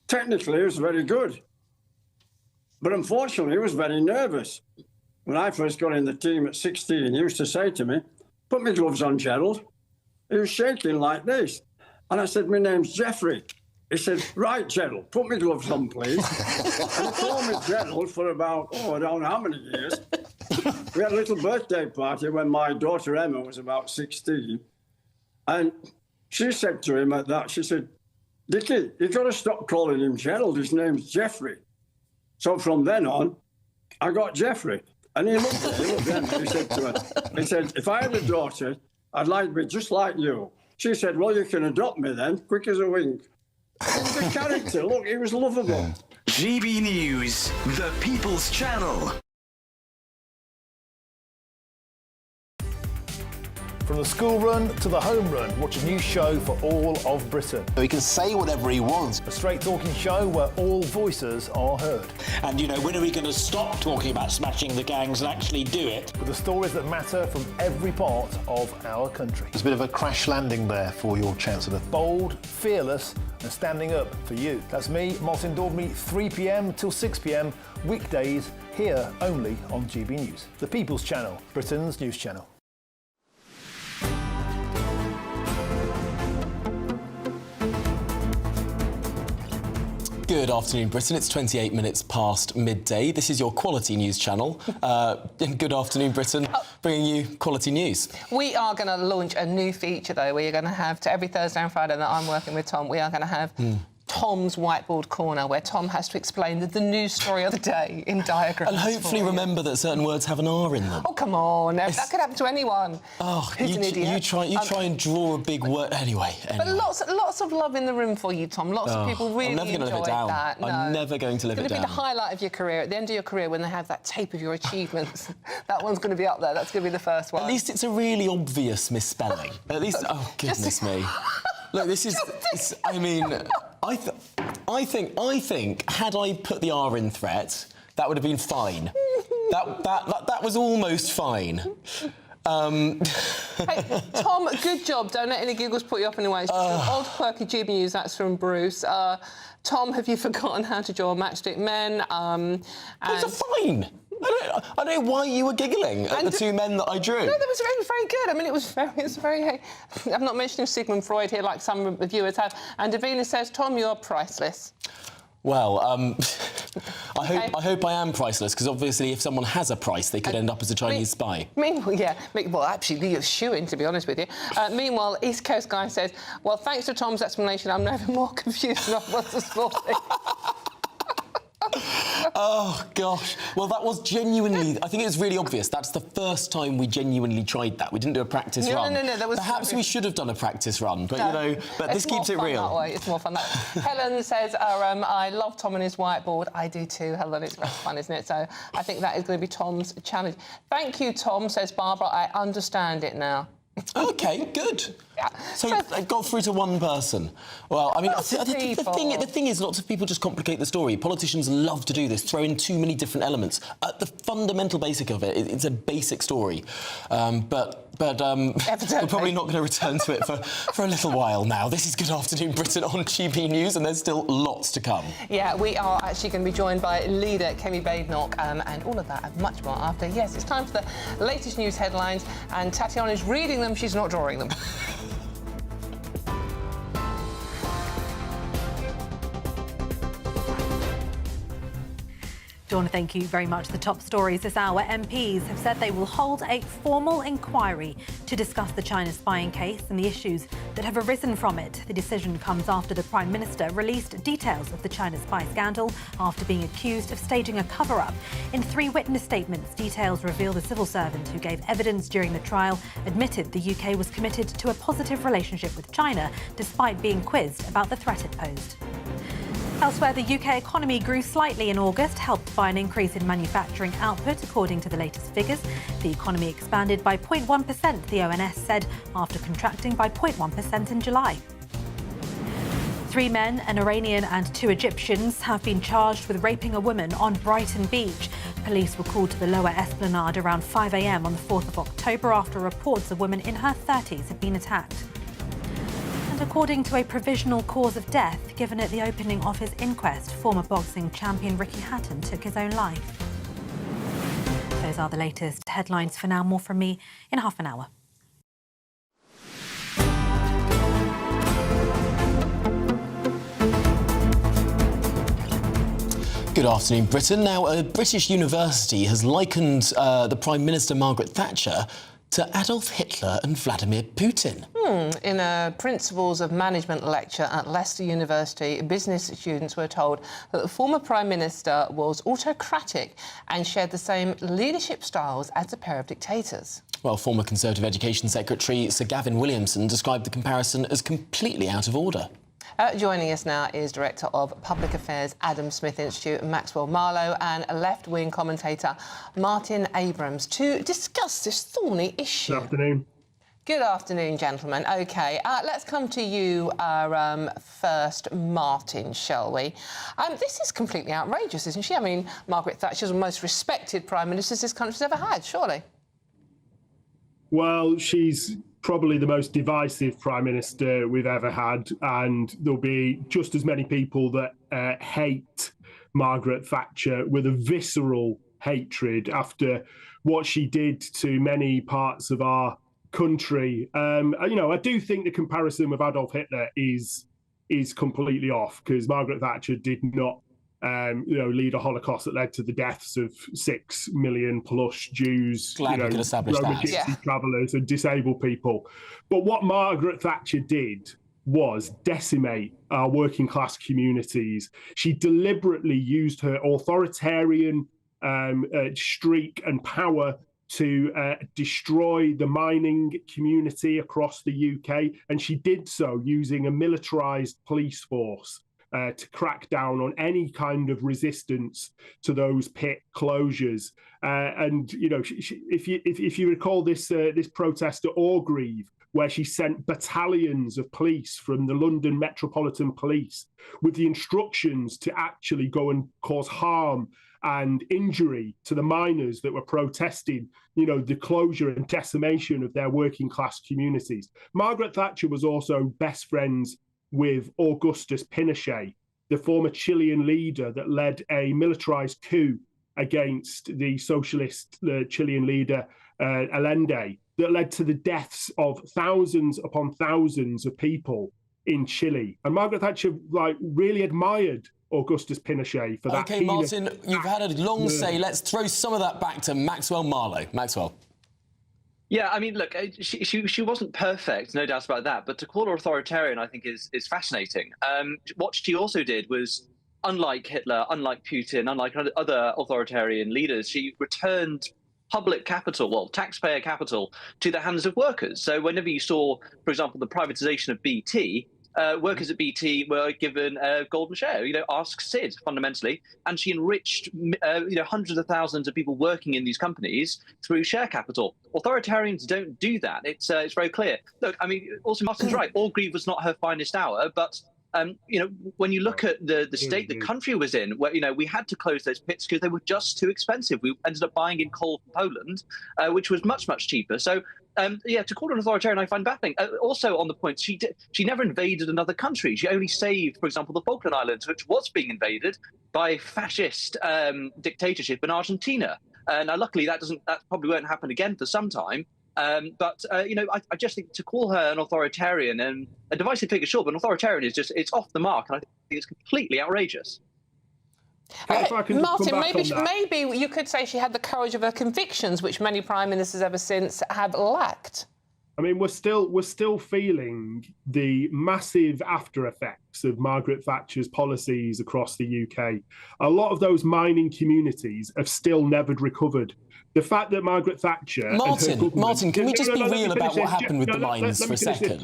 Technically, he was very good. But unfortunately, he was very nervous. When I first got in the team at 16, he used to say to me, "Put my gloves on, Gerald." He was shaking like this. And I said, "My name's Geoffrey." He said, "Right, Gerald, put my gloves on, please." And he called me Gerald for about, I don't know how many years. We had a little birthday party when my daughter Emma was about 16. And she said to him at that, she said, "Dickie, you've got to stop calling him Gerald. His name's Geoffrey." So from then on, I got Geoffrey. And he loved it. He loved Emma. He said to her, he said, "If I had a daughter, I'd like to be just like you." She said, "Well, you can adopt me then, quick as a wink." He was a character. Look, he was lovable. GB News, the People's Channel. From the school run to the home run, watch a new show for all of Britain. He can say whatever he wants. A straight-talking show where all voices are heard. And, when are we going to stop talking about smashing the gangs and actually do it? With the stories that matter from every part of our country. There's a bit of a crash landing there for your Chancellor. Bold, fearless and standing up for you. That's me, Martin Daubney, 3 p.m. till 6 p.m, weekdays, here only on GB News. The People's Channel, Britain's news channel. Good afternoon, Britain. It's 28 minutes past midday. This is your quality news channel. Good afternoon, Britain, bringing you quality news. We are going to launch a new feature, though. We are going to have, every Thursday and Friday that I'm working with Tom, we are going to have Tom's Whiteboard Corner, where Tom has to explain the news story of the day in diagrams. And hopefully remember that certain words have an R in them. Oh, come on. That could happen to anyone. Oh, Who's an idiot? You try and draw a big word. Anyway. But lots of love in the room for you, Tom. Lots of people really enjoyed that. No. I'm never going to live it down. It's going to be the highlight of your career. At the end of your career, when they have that tape of your achievements, that one's going to be up there. That's going to be the first one. At least it's a really obvious misspelling. At least, oh, goodness me. Look, this is... I mean... I think, had I put the R in threat, that would have been fine. That was almost fine. Hey, Tom, good job. Don't let any giggles put you up anyway. It's just an odd, quirky GB News. That's from Bruce. Tom, have you forgotten how to draw matchstick men? Those are fine. I don't know why you were giggling at the two men that I drew. No, that was very, very good. I mean, it was very... I'm not mentioning Sigmund Freud here like some viewers have. And Davina says, Tom, you're priceless. Well, I hope I am priceless, because obviously if someone has a price, they could end up as a Chinese spy. Well, actually, you're shoo-in, to be honest with you. Meanwhile, East Coast Guy says, well, thanks to Tom's explanation, I'm never more confused than I was this morning. Oh, gosh. Well, that was genuinely... I think it was really obvious. That's the first time we genuinely tried that. We didn't do a practice run. No, that was... Perhaps we should have done a practice run, but, but this keeps it real. That way. It's more fun that way. Helen says, I love Tom and his whiteboard. I do too, Helen. It's very fun, isn't it? So I think that is going to be Tom's challenge. Thank you, Tom, says Barbara. I understand it now. OK, good. Yeah. So it got through to one person. Well, I mean, the thing is, lots of people just complicate the story. Politicians love to do this, throw in too many different elements. At the fundamental basic of it, it's a basic story. But but we're probably not going to return to it for a little while now. This is Good Afternoon Britain on GB News, and there's still lots to come. Yeah, we are actually going to be joined by leader Kemi Badenoch, and all of that and much more after. Yes, it's time for the latest news headlines, and Tatiana is reading them, she's not drawing them. Dawn, thank you very much. The top stories this hour. MPs have said they will hold a formal inquiry to discuss the China spying case and the issues that have arisen from it. The decision comes after the Prime Minister released details of the China spy scandal after being accused of staging a cover-up. In 3 witness statements, details reveal the civil servant who gave evidence during the trial admitted the UK was committed to a positive relationship with China despite being quizzed about the threat it posed. Elsewhere, the UK economy grew slightly in August, helped by an increase in manufacturing output, according to the latest figures. The economy expanded by 0.1%, the ONS said, after contracting by 0.1% in July. 3 men, an Iranian and 2 Egyptians, have been charged with raping a woman on Brighton Beach. Police were called to the lower esplanade around 5 a.m. on the 4th of October after reports a woman in her 30s had been attacked. And according to a provisional cause of death given at the opening of his inquest, former boxing champion Ricky Hatton took his own life. Those are the latest headlines for now. More from me in half an hour. Good afternoon, Britain. Now, a British university has likened the Prime Minister Margaret Thatcher to Adolf Hitler and Vladimir Putin. In a Principles of Management lecture at Leicester University, business students were told that the former Prime Minister was autocratic and shared the same leadership styles as a pair of dictators. Well, former Conservative Education Secretary Sir Gavin Williamson described the comparison as completely out of order. Joining us now is Director of Public Affairs, Adam Smith Institute, Maxwell Marlowe, and left-wing commentator Martin Abrams to discuss this thorny issue. Good afternoon. Good afternoon, gentlemen. OK, let's come to you first, Martin, shall we? This is completely outrageous, isn't she? I mean, Margaret Thatcher's the most respected Prime Minister this country's ever had, surely. Well, she's probably the most divisive Prime Minister we've ever had, and there'll be just as many people that hate Margaret Thatcher with a visceral hatred after what she did to many parts of our country. I do think the comparison with Adolf Hitler is completely off, because Margaret Thatcher did not lead a Holocaust that led to the deaths of 6 million plus Jews, Glad we could establish Roma that. Gypsy travellers and disabled people. But what Margaret Thatcher did was decimate our working class communities. She deliberately used her authoritarian streak and power to destroy the mining community across the UK, and she did so using a militarised police force to crack down on any kind of resistance to those pit closures. If you recall this protest at Orgreave, where she sent battalions of police from the London Metropolitan Police with the instructions to actually go and cause harm and injury to the miners that were protesting, the closure and decimation of their working class communities. Margaret Thatcher was also best friends with Augustus Pinochet, the former Chilean leader that led a militarized coup against the socialist Chilean leader Allende, that led to the deaths of thousands upon thousands of people in Chile. And Margaret Thatcher really admired Augustus Pinochet for that. OK, Martin, you've had a long say. Let's throw some of that back to Maxwell Marlowe. Maxwell. Yeah, I mean, look, she wasn't perfect, no doubt about that. But to call her authoritarian, I think, is fascinating. What she also did was, unlike Hitler, unlike Putin, unlike other authoritarian leaders, she returned public capital, well, taxpayer capital, to the hands of workers. So whenever you saw, for example, the privatization of BT, workers at BT were given a golden share. Ask Sid, fundamentally. And she enriched, hundreds of thousands of people working in these companies through share capital. Authoritarians don't do that. It's very clear. Look, I mean, also Martin's right. Orgreave was not her finest hour, but When you look at the state the country was in, where we had to close those pits because they were just too expensive. We ended up buying in coal from Poland, which was much cheaper. So to call her an authoritarian, I find baffling. Also, on the point, she never invaded another country. She only saved, for example, the Falkland Islands, which was being invaded by fascist dictatorship in Argentina. Now, luckily, that probably won't happen again for some time. I just think to call her an authoritarian, and a divisive figure, sure, but an authoritarian it's off the mark, and I think it's completely outrageous. Martin, maybe you could say she had the courage of her convictions, which many prime ministers ever since have lacked. I mean, we're still feeling the massive after effects of Margaret Thatcher's policies across the UK. A lot of those mining communities have still never recovered. The fact that Margaret Thatcher... Martin, can we just be real about what happened with the mines for a second?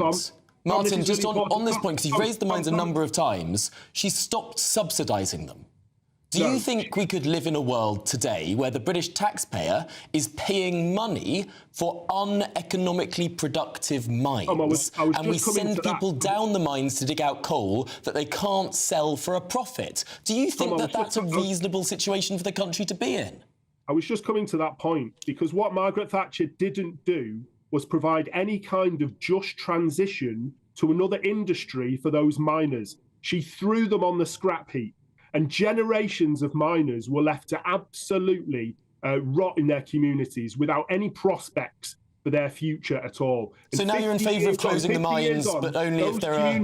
Martin, just on this point, because you've raised the mines a number of times, she stopped subsidising them. Do you think we could live in a world today where the British taxpayer is paying money for uneconomically productive mines, and we send people down the mines to dig out coal that they can't sell for a profit? Do you think that's a reasonable situation for the country to be in? I was just coming to that point, because what Margaret Thatcher didn't do was provide any kind of just transition to another industry for those miners. She threw them on the scrap heap. And generations of miners were left to absolutely rot in their communities without any prospects for their future at all. So now you're in favour of closing the mines, but only if there are...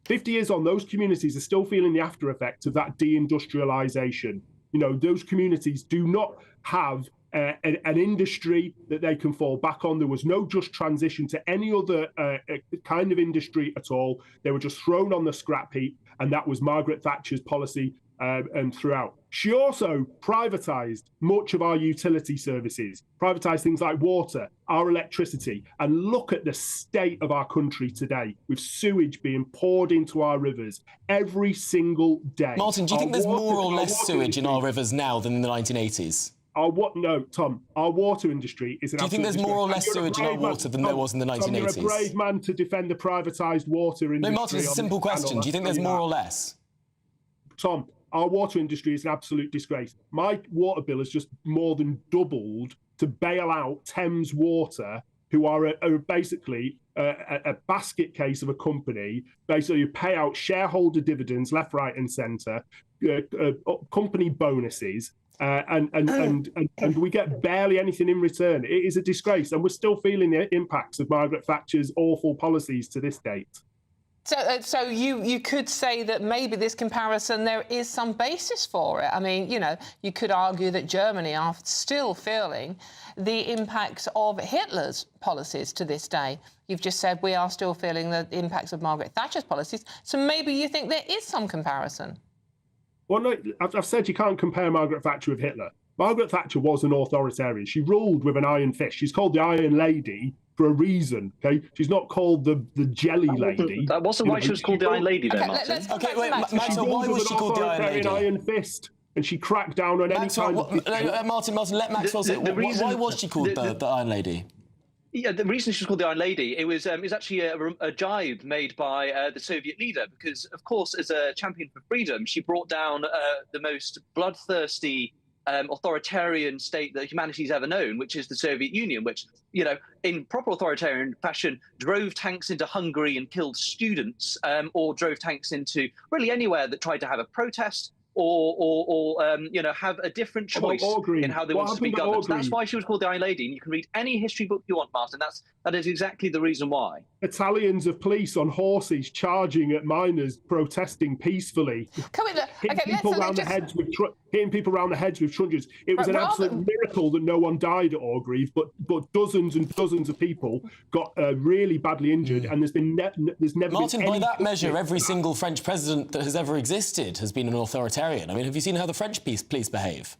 50 years on, those communities are still feeling the after effects of that deindustrialisation. Those communities do not have an industry that they can fall back on. There was no just transition to any other kind of industry at all. They were just thrown on the scrap heap, and that was Margaret Thatcher's policy and throughout. She also privatised much of our utility services, privatised things like water, our electricity, and look at the state of our country today, with sewage being poured into our rivers every single day. Martin, do you think there's more or less sewage in our rivers now than in the 1980s? No, Tom, our water industry is an... Do you think there's more or less sewage in our water than there was in the 1980s? Tom, you're a brave man to defend the privatised water industry. No, Martin, it's a simple question. Do you think there's more or less? Tom, our water industry is an absolute disgrace. My water bill has just more than doubled to bail out Thames Water, who are basically a basket case of a company. Basically, you pay out shareholder dividends left, right and centre, company bonuses, and we get barely anything in return. It is a disgrace, and we're still feeling the impacts of Margaret Thatcher's awful policies to this date. So you could say that maybe this comparison, there is some basis for it. I mean, you could argue that Germany are still feeling the impacts of Hitler's policies to this day. You've just said we are still feeling the impacts of Margaret Thatcher's policies. So maybe you think there is some comparison. Well, no, I've said you can't compare Margaret Thatcher with Hitler. Margaret Thatcher was an authoritarian. She ruled with an iron fist. She's called the Iron Lady for a reason, OK? She's not called the Jelly Lady. That wasn't why she was called the Iron Lady, then, Martin. OK, wait, Maxwell, why was she called the Iron Lady? Iron fist, and she cracked down on any kind of... Martin, let Maxwell say, why was she called the Iron Lady? Yeah, the reason she was called the Iron Lady, it was actually a jibe made by the Soviet leader, because, of course, as a champion for freedom, she brought down the most bloodthirsty authoritarian state that humanity's ever known, which is the Soviet Union, which, in proper authoritarian fashion, drove tanks into Hungary and killed students, or drove tanks into really anywhere that tried to have a protest or have a different choice in how they wanted to be governed. So that's why she was called the Iron Lady, and you can read any history book you want, Martin. That is exactly the reason why. Battalions of police on horses charging at miners protesting peacefully, hitting people around the heads with truncheons. It was an absolute miracle that no one died at Orgreave, but dozens and dozens of people got really badly injured, and there's never Martin, been by that measure, every single French president that has ever existed has been an authoritarian. I mean, have you seen how the French police behave?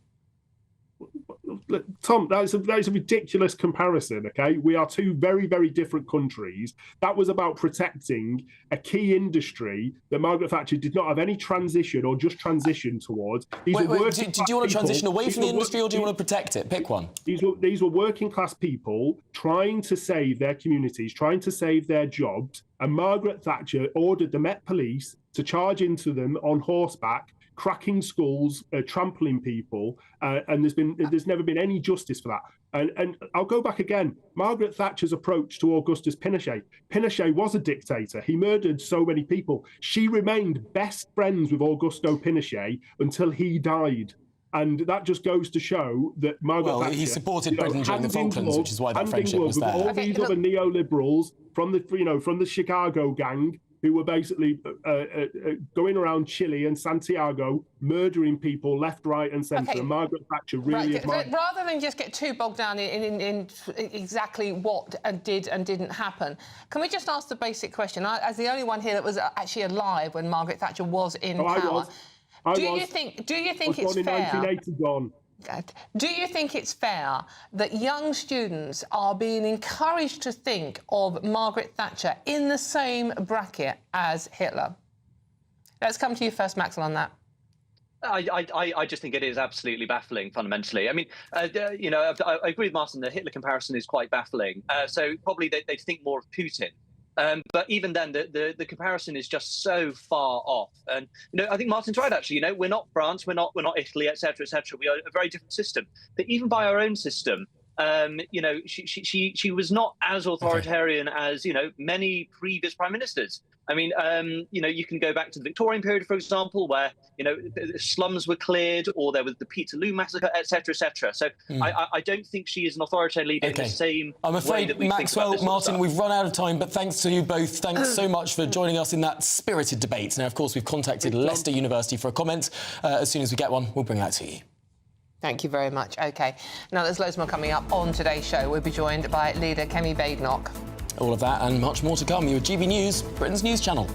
Tom, that is a ridiculous comparison, okay? We are two very, very different countries. That was about protecting a key industry that Margaret Thatcher did not have any transition or just transition towards. Did you want to transition away from the industry, or do you want to protect it? Pick one. These were working class people trying to save their communities, trying to save their jobs, and Margaret Thatcher ordered the Met Police to charge into them on horseback, cracking skulls, trampling people, and there's never been any justice for that. And I'll go back again. Margaret Thatcher's approach to Augustus Pinochet. Pinochet was a dictator. He murdered so many people. She remained best friends with Augusto Pinochet until he died. And that just goes to show that Margaret Thatcher, he supported Britain during the Falklands, which is why that friendship was there. All these other neoliberals from the Chicago gang, who were basically going around Chile and Santiago, murdering people left, right and centre. And Margaret Thatcher really admired. Rather than just get too bogged down in exactly what did and didn't happen, can we just ask the basic question? As the only one here that was actually alive when Margaret Thatcher was in power, do you think it's fair? Do you think it's fair that young students are being encouraged to think of Margaret Thatcher in the same bracket as Hitler? Let's come to you first, Maxwell, on that. I just think it is absolutely baffling, fundamentally. I mean, I agree with Martin, the Hitler comparison is quite baffling. So probably they think more of Putin. But even then, the comparison is just so far off. And I think Martin's right. Actually, we're not France, we're not Italy, etc., etc. We are a very different system. But even by our own system, she was not as authoritarian as many previous prime ministers. I mean, you can go back to the Victorian period, for example, where slums were cleared, or there was the Peterloo massacre, etc., etc. So I don't think she is an authoritarian leader in the same I'm afraid, way that we Maxwell, think about Martin, we've run out of time, but thanks to you both. Thanks so much for joining us in that spirited debate. Now, of course, we've contacted Leicester University for a comment. As soon as we get one, we'll bring that to you. Thank you very much. OK. Now, there's loads more coming up on today's show. We'll be joined by leader Kemi Badenoch. All of that and much more to come. You're with GB News, Britain's news channel.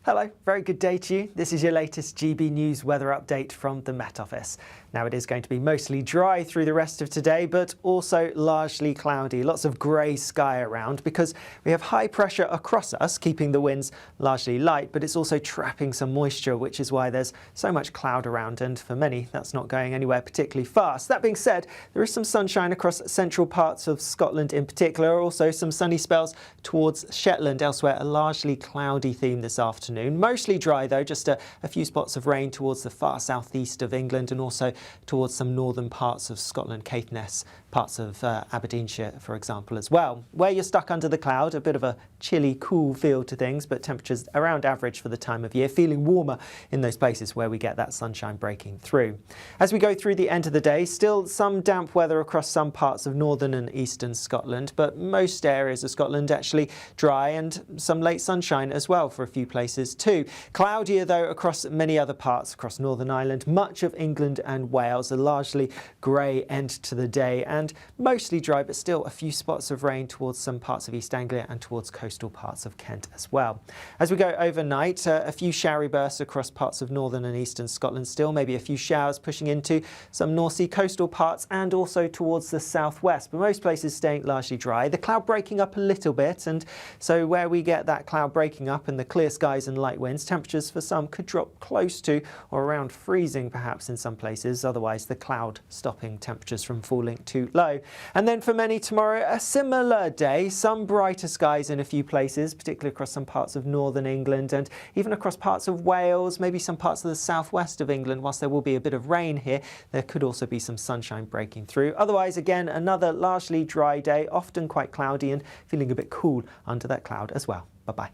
Hello, very good day to you. This is your latest GB News weather update from the Met Office. Now, it is going to be mostly dry through the rest of today, but also largely cloudy. Lots of grey sky around because we have high pressure across us, keeping the winds largely light, but it's also trapping some moisture, which is why there's so much cloud around. And for many, that's not going anywhere particularly fast. That being said, there is some sunshine across central parts of Scotland in particular, also some sunny spells towards Shetland. Elsewhere, a largely cloudy theme this afternoon. Mostly dry, though, just a few spots of rain towards the far southeast of England and also towards some northern parts of Scotland, Caithness, parts of Aberdeenshire, for example, as well. Where you're stuck under the cloud, a bit of a chilly, cool feel to things, but temperatures around average for the time of year, feeling warmer in those places where we get that sunshine breaking through. As we go through the end of the day, still some damp weather across some parts of northern and eastern Scotland, but most areas of Scotland actually dry and some late sunshine as well for a few places too. Cloudier, though, across many other parts across Northern Ireland. Much of England and Wales, a largely grey end to the day and mostly dry, but still a few spots of rain towards some parts of East Anglia and towards coastal parts of Kent as well. As we go overnight, a few showery bursts across parts of northern and eastern Scotland still, maybe a few showers pushing into some North Sea coastal parts and also towards the southwest, but most places staying largely dry. The cloud breaking up a little bit, and so where we get that cloud breaking up and the clear skies and light winds, temperatures for some could drop close to or around freezing perhaps in some places, otherwise the cloud stopping temperatures from falling too low. And then for many tomorrow, a similar day, some brighter skies in a few places, particularly across some parts of northern England and even across parts of Wales, maybe some parts of the southwest of England. Whilst there will be a bit of rain here, there could also be some sunshine breaking through. Otherwise, again, another largely dry day, often quite cloudy and feeling a bit cool under that cloud as well. Bye-bye.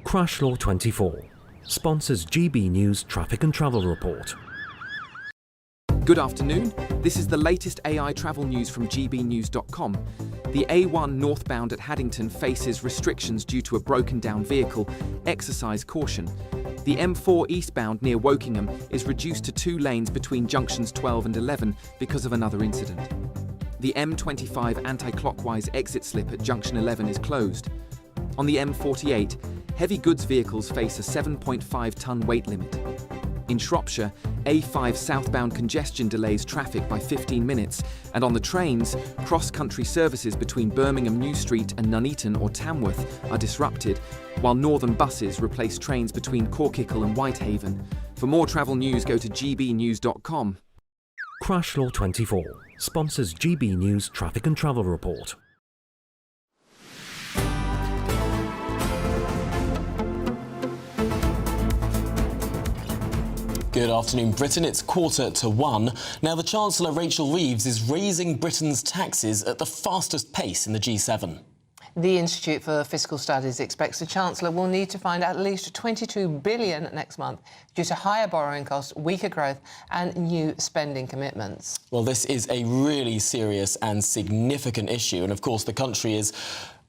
Crash Law 24 sponsors GB News Traffic and Travel Report. Good afternoon. This is the latest AI travel news from GBnews.com. The A1 northbound at Haddington faces restrictions due to a broken down vehicle. Exercise caution. The M4 eastbound near Wokingham is reduced to 2 lanes between junctions 12 and 11 because of another incident. The M25 anti-clockwise exit slip at junction 11 is closed. On the M48, heavy goods vehicles face a 7.5-tonne weight limit. In Shropshire, A5 southbound congestion delays traffic by 15 minutes, and on the trains, cross-country services between Birmingham New Street and Nuneaton or Tamworth are disrupted, while northern buses replace trains between Corkicle and Whitehaven. For more travel news, go to gbnews.com. Crash Law 24 sponsors GB News Traffic and Travel Report. Good afternoon, Britain. It's 1:45. Now, the Chancellor, Rachel Reeves, is raising Britain's taxes at the fastest pace in the G7. The Institute for Fiscal Studies expects the Chancellor will need to find at least $22 billion next month due to higher borrowing costs, weaker growth and new spending commitments. Well, this is a really serious and significant issue, and of course the country is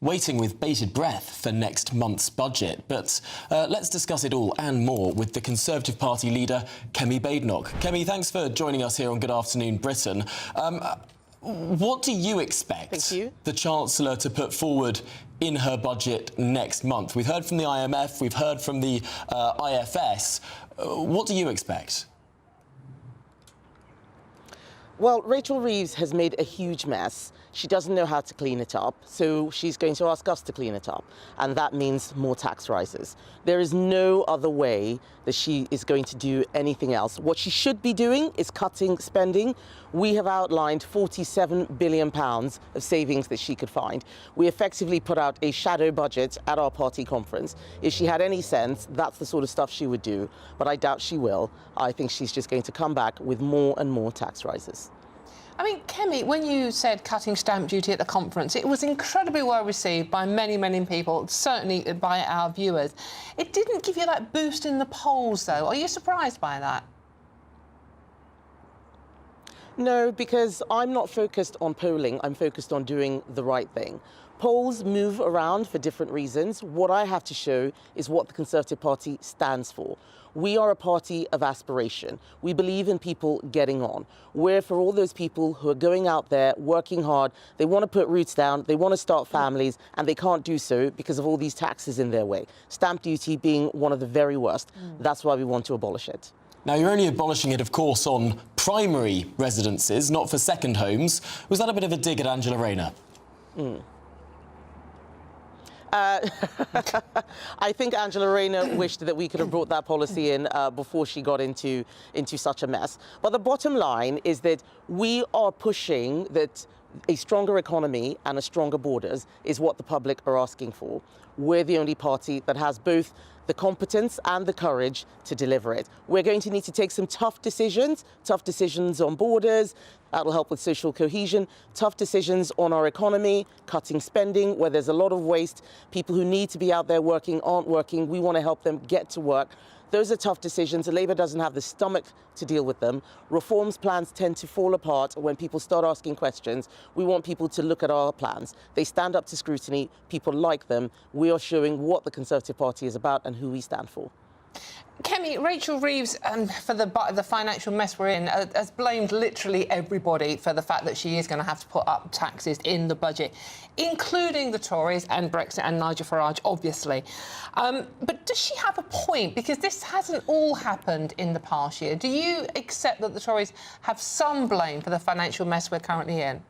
waiting with bated breath for next month's budget. But let's discuss it all and more with the Conservative Party leader, Kemi Badenoch. Kemi, thanks for joining us here on Good Afternoon Britain. What do you expect the Chancellor to put forward in her budget next month? We've heard from the IMF, we've heard from the IFS. What do you expect? Well, Rachel Reeves has made a huge mess. She doesn't know how to clean it up, so she's going to ask us to clean it up, and that means more tax rises. There is no other way that she is going to do anything else. What she should be doing is cutting spending. We have outlined £47 billion of savings that she could find. We effectively put out a shadow budget at our party conference. If she had any sense, that's the sort of stuff she would do, but I doubt she will. I think she's just going to come back with more and more tax rises. I mean, Kemi, when you said cutting stamp duty at the conference, it was incredibly well received by many, many people, certainly by our viewers. It didn't give you that boost in the polls, though. Are you surprised by that? No, because I'm not focused on polling. I'm focused on doing the right thing. Polls move around for different reasons. What I have to show is what the Conservative Party stands for. We are a party of aspiration. We believe in people getting on. We're for all those people who are going out there, working hard. They want to put roots down, they want to start families, and they can't do so because of all these taxes in their way. Stamp duty being one of the very worst. That's why we want to abolish it. Now, you're only abolishing it, of course, on primary residences, not for second homes. Was that a bit of a dig at Angela Rayner? I think Angela Rayner wished that we could have brought that policy in before she got into such a mess. But the bottom line is that we are pushing that a stronger economy and a stronger borders is what the public are asking for. We're the only party that has both the competence and the courage to deliver it. We're going to need to take some tough decisions on borders. That'll help with social cohesion, tough decisions on our economy, cutting spending where there's a lot of waste. People who need to be out there working aren't working. We want to help them get to work. Those are tough decisions. Labour doesn't have the stomach to deal with them. Reforms plans tend to fall apart when people start asking questions. We want people to look at our plans. They stand up to scrutiny. People like them. We are showing what the Conservative Party is about and who we stand for. Kemi, Rachel Reeves, for the financial mess we're in, has blamed literally everybody for the fact that she is going to have to put up taxes in the budget, including the Tories and Brexit and Nigel Farage, obviously. But does she have a point? Because this hasn't all happened in the past year. Do you accept that the Tories have some blame for the financial mess we're currently in?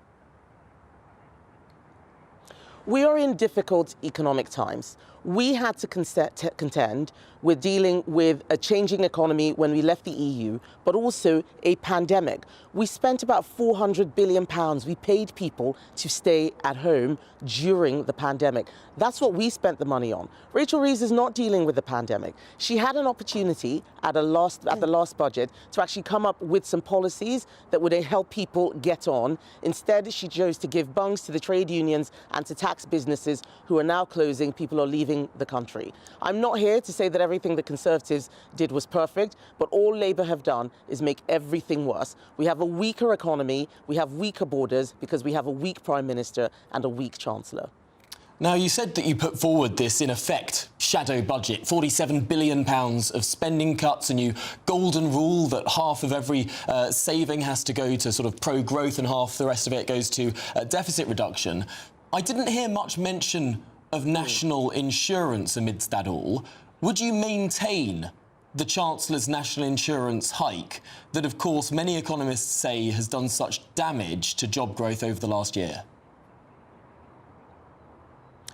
We are in difficult economic times. We had to contend with dealing with a changing economy when we left the EU, but also a pandemic. We spent about £400 billion. We paid people to stay at home during the pandemic. That's what we spent the money on. Rachel Reeves is not dealing with the pandemic. She had an opportunity at the last budget to actually come up with some policies that would help people get on. Instead, she chose to give bungs to the trade unions and to tax businesses who are now closing. People are leaving the country. I'm not here to say that everything the Conservatives did was perfect, but all Labour have done is make everything worse. We have a weaker economy, we have weaker borders because we have a weak Prime Minister and a weak Chancellor. Now, you said that you put forward this, in effect, shadow budget, £47 billion of spending cuts, and you golden rule that half of every saving has to go to sort of pro-growth and half the rest of it goes to deficit reduction. I didn't hear much mention of national insurance amidst that all, would you maintain the Chancellor's national insurance hike that, of course, many economists say has done such damage to job growth over the last year?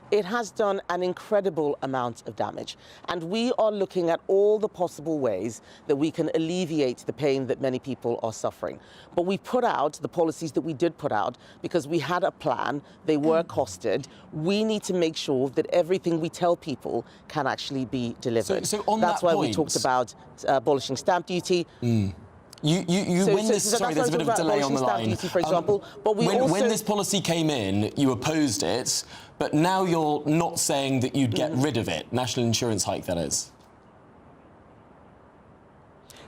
It has done an incredible amount of damage. And we are looking at all the possible ways that we can alleviate the pain that many people are suffering. But we put out the policies that we did put out because we had a plan. They were costed. We need to make sure that everything we tell people can actually be delivered. So on That's that why point, we talked about abolishing stamp duty. Sorry, there's a bit of a delay on the line. Duty, for example, but when this policy came in, you opposed it, but now you're not saying that you'd get rid of it. National insurance hike, that is.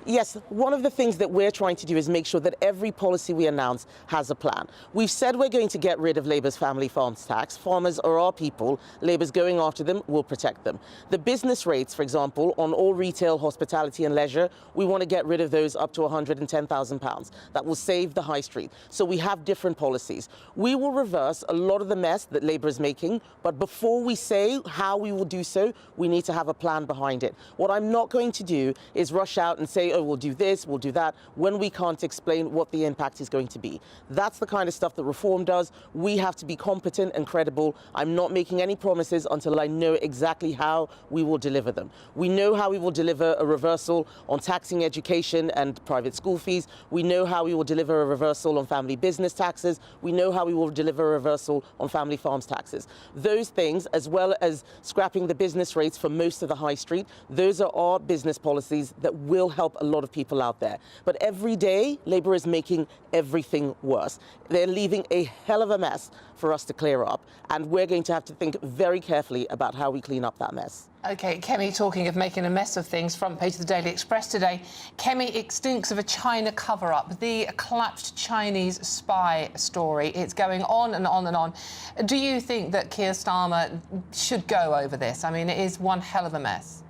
Yes, one of the things that we're trying to do is make sure that every policy we announce has a plan. We've said we're going to get rid of Labour's family farms tax. Farmers are our people. Labour's going after them. We'll protect them. The business rates, for example, on all retail, hospitality and leisure, we want to get rid of those up to £110,000. That will save the high street. So we have different policies. We will reverse a lot of the mess that Labour is making, but before we say how we will do so, we need to have a plan behind it. What I'm not going to do is rush out and say, oh, we'll do this, we'll do that, when we can't explain what the impact is going to be. That's the kind of stuff that reform does. We have to be competent and credible. I'm not making any promises until I know exactly how we will deliver them. We know how we will deliver a reversal on taxing education and private school fees. We know how we will deliver a reversal on family business taxes. We know how we will deliver a reversal on family farms taxes. Those things, as well as scrapping the business rates for most of the high street, those are our business policies that will help a lot of people out there. But every day, Labour is making everything worse. They're leaving a hell of a mess for us to clear up, and we're going to have to think very carefully about how we clean up that mess. OK, Kemi, talking of making a mess of things, front page of the Daily Express today. Kemi, it stinks of a China cover-up, the collapsed Chinese spy story. It's going on and on and on. Do you think that Keir Starmer should go over this? I mean, it is one hell of a mess.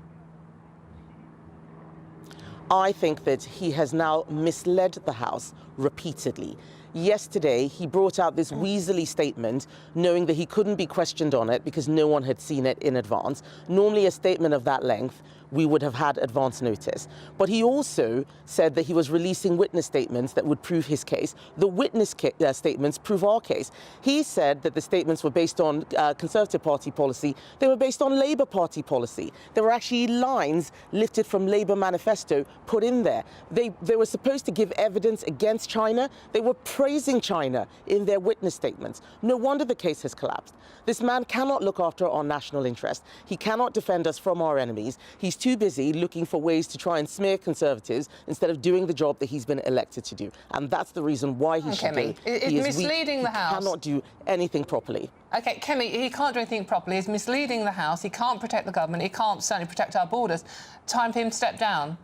I think that he has now misled the House repeatedly. Yesterday, he brought out this weaselly statement, knowing that he couldn't be questioned on it because no one had seen it in advance. Normally, a statement of that length, we would have had advance notice. But he also said that he was releasing witness statements that would prove his case. The witness statements prove our case. He said that the statements were based on Conservative Party policy. They were based on Labour Party policy. There were actually lines lifted from Labour manifesto put in there. They were supposed to give evidence against China. They were praising China in their witness statements. No wonder the case has collapsed. This man cannot look after our national interest. He cannot defend us from our enemies. He's too busy looking for ways to try and smear Conservatives instead of doing the job that he's been elected to do. And that's the reason why he should go. He is misleading the House. He cannot do anything properly. OK, Kemi, he can't do anything properly. He's misleading the House. He can't protect the government. He can't certainly protect our borders. Time for him to step down.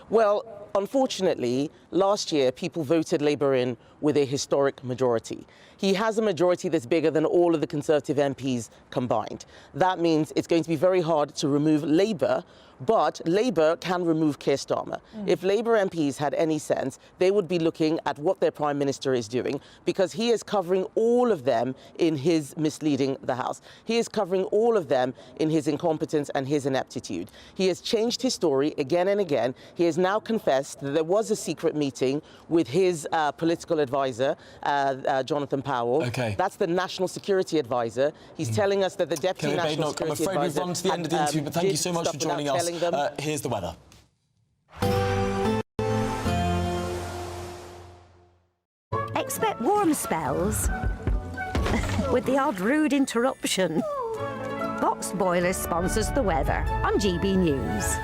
Well, unfortunately, last year, people voted Labour in with a historic majority. He has a majority that's bigger than all of the Conservative MPs combined. That means it's going to be very hard to remove Labour, but Labour can remove Keir Starmer. If Labour MPs had any sense, they would be looking at what their Prime Minister is doing, because he is covering all of them in his misleading the House. He is covering all of them in his incompetence and his ineptitude. He has changed his story again and again. He has now confessed that there was a secret meeting with his political advisor, Jonathan Powell. Okay. That's the National Security Advisor. He's telling us that the Deputy National Security Advisor... I'm afraid we've run to the end of the interview, but thank you so much for joining us. Here's the weather. Expect warm spells with the odd rude interruption. Boxed Boilers sponsors the weather on GB News.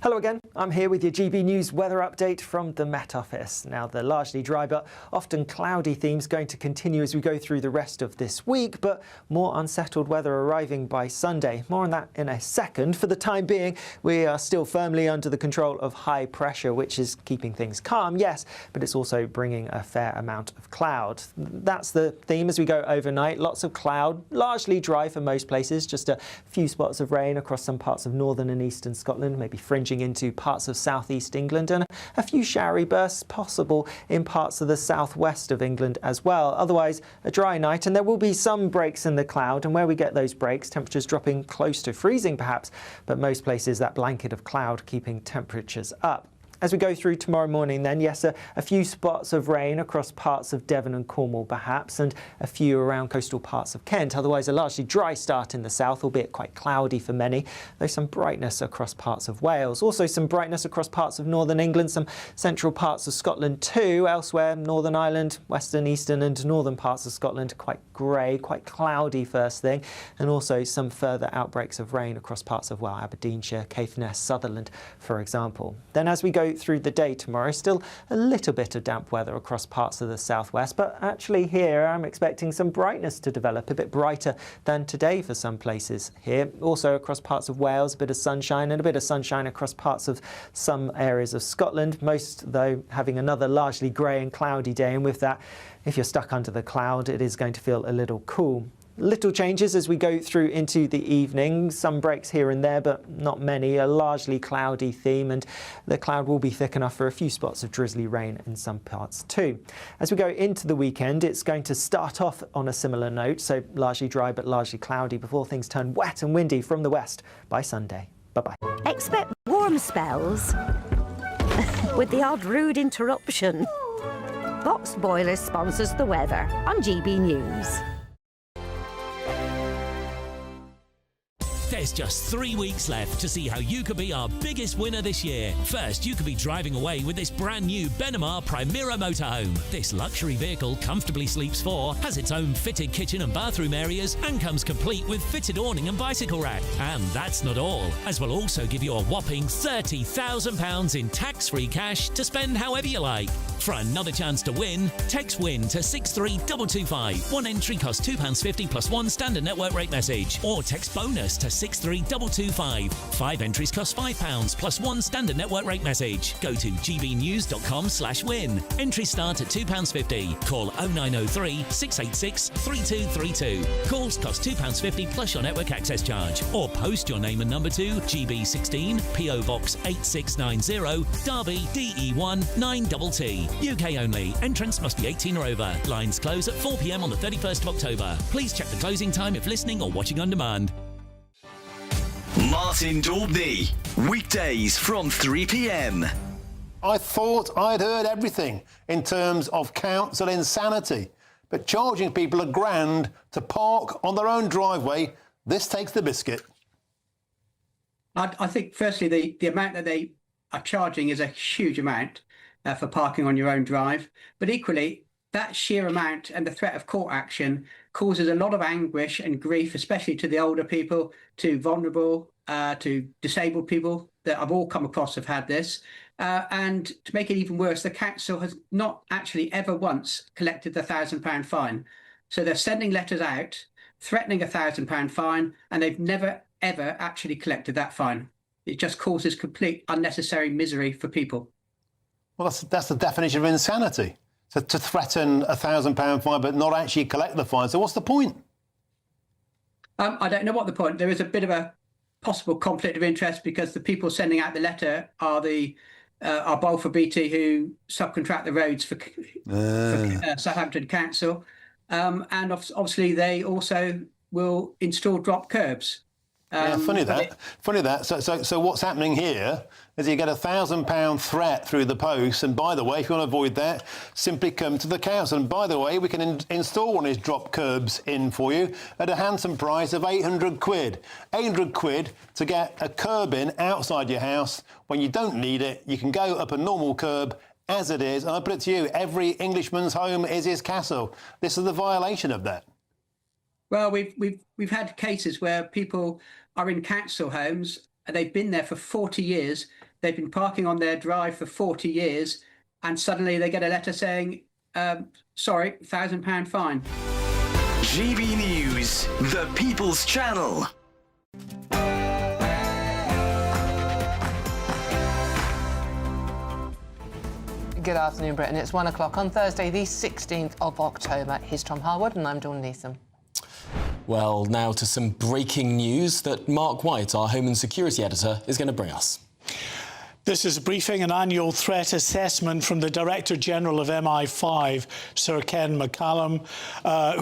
Hello again, I'm here with your GB News weather update from the Met Office. Now, the largely dry but often cloudy theme's going to continue as we go through the rest of this week, but more unsettled weather arriving by Sunday. More on that in a second. For the time being, we are still firmly under the control of high pressure, which is keeping things calm, yes, but it's also bringing a fair amount of cloud. That's the theme as we go overnight. Lots of cloud, largely dry for most places, just a few spots of rain across some parts of northern and eastern Scotland, maybe fringe plunging into parts of southeast England, and a few showery bursts possible in parts of the southwest of England as well. Otherwise, a dry night, and there will be some breaks in the cloud, and where we get those breaks, temperatures dropping close to freezing perhaps, but most places that blanket of cloud keeping temperatures up. As we go through tomorrow morning then, yes, a few spots of rain across parts of Devon and Cornwall perhaps, and a few around coastal parts of Kent. Otherwise, a largely dry start in the south, albeit quite cloudy for many, though some brightness across parts of Wales. Also some brightness across parts of northern England, some central parts of Scotland too. Elsewhere, Northern Ireland, western, eastern and northern parts of Scotland, quite grey, quite cloudy first thing, and also some further outbreaks of rain across parts of, well, Aberdeenshire, Caithness, Sutherland, for example. Then as we go through the day tomorrow, still a little bit of damp weather across parts of the southwest, but actually here I'm expecting some brightness to develop, a bit brighter than today for some places here. Also across parts of Wales, a bit of sunshine, and a bit of sunshine across parts of some areas of Scotland, most though having another largely grey and cloudy day, and with that, if you're stuck under the cloud, it is going to feel a little cool. Little changes as we go through into the evening. Some breaks here and there, but not many. A largely cloudy theme, and the cloud will be thick enough for a few spots of drizzly rain in some parts too. As we go into the weekend, it's going to start off on a similar note, so largely dry but largely cloudy before things turn wet and windy from the west by Sunday. Bye-bye. Expect warm spells with the odd rude interruption. Box Boilers sponsors the weather on GB News. There's just 3 weeks left to see how you could be our biggest winner this year. First, you could be driving away with this brand new Benamar Primera motorhome. This luxury vehicle comfortably sleeps 4, has its own fitted kitchen and bathroom areas, and comes complete with fitted awning and bicycle rack. And that's not all, as we'll also give you a whopping £30,000 in tax-free cash to spend however you like. For another chance to win, text WIN to 63225. One entry costs £2.50 plus one standard network rate message, or text BONUS to 63225. 5 entries cost £5 plus one standard network rate message. Go to gbnews.com/win. Entries start at £2.50. Call 0903 686 3232. Calls cost £2.50 plus your network access charge. Or post your name and number to GB16 PO Box 8690 Derby DE1 9TT. UK only. Entrance must be 18 or over. Lines close at 4 p.m. on the 31st of October. Please check the closing time if listening or watching on demand. Martin Daubney, weekdays from 3 p.m. I thought I'd heard everything in terms of council insanity, but charging people £1,000 to park on their own driveway, this takes the biscuit. I think, firstly, the amount that they are charging is a huge amount for parking on your own drive, but equally, that sheer amount and the threat of court action causes a lot of anguish and grief, especially to the older people, to vulnerable, to disabled people that I've all come across have had this. And to make it even worse, the council has not actually ever once collected the £1,000 fine. So they're sending letters out, threatening a £1,000 fine, and they've never, ever actually collected that fine. It just causes complete unnecessary misery for people. Well, that's the definition of insanity. So to threaten a £1,000 fine but not actually collect the fine. So what's the point? I don't know what the point. There is a bit of a possible conflict of interest because the people sending out the letter are Balfour Beatty, who subcontract the roads for Southampton Council, and obviously they also will install drop curbs. Funny that. So what's happening here is you get a £1,000 threat through the post, and by the way, if you want to avoid that, simply come to the council. And by the way, we can install one of these drop curbs in for you at a handsome price of £800. £800 to get a curb in outside your house when you don't need it. You can go up a normal curb as it is, and I put it to you, every Englishman's home is his castle. This is the violation of that. Well, we've had cases where people are in council homes and they've been there for 40 years. They've been parking on their drive for 40 years, and suddenly they get a letter saying, sorry, £1,000 fine. GB News, the People's Channel. Good afternoon, Britain. It's 1 o'clock on Thursday, the 16th of October. Here's Tom Harwood and I'm Dawn Neeson. Well, now to some breaking news that Mark White, our Home and Security Editor, is going to bring us. This is a briefing, an annual threat assessment from the Director General of MI5, Sir Ken McCallum,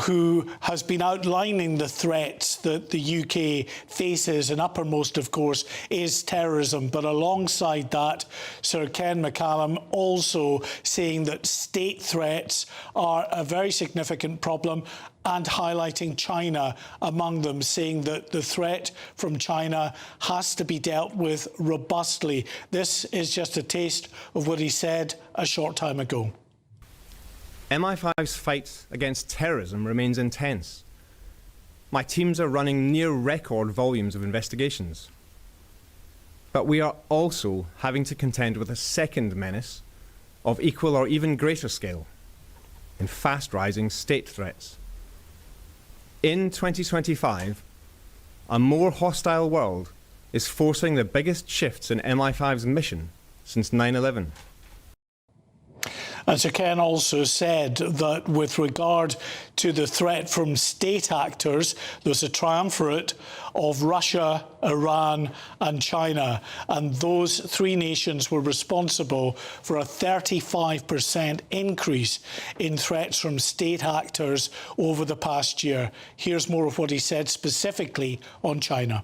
who has been outlining the threats that the UK faces, and uppermost, of course, is terrorism. But alongside that, Sir Ken McCallum also saying that state threats are a very significant problem, and highlighting China among them, saying that the threat from China has to be dealt with robustly. This is just a taste of what he said a short time ago. MI5's fight against terrorism remains intense. My teams are running near record volumes of investigations. But we are also having to contend with a second menace of equal or even greater scale in fast-rising state threats. In 2025, a more hostile world is forcing the biggest shifts in MI5's mission since 9/11. And Sir Ken also said that with regard to the threat from state actors, there's a triumvirate of Russia, Iran and China. And those three nations were responsible for a 35% increase in threats from state actors over the past year. Here's more of what he said specifically on China.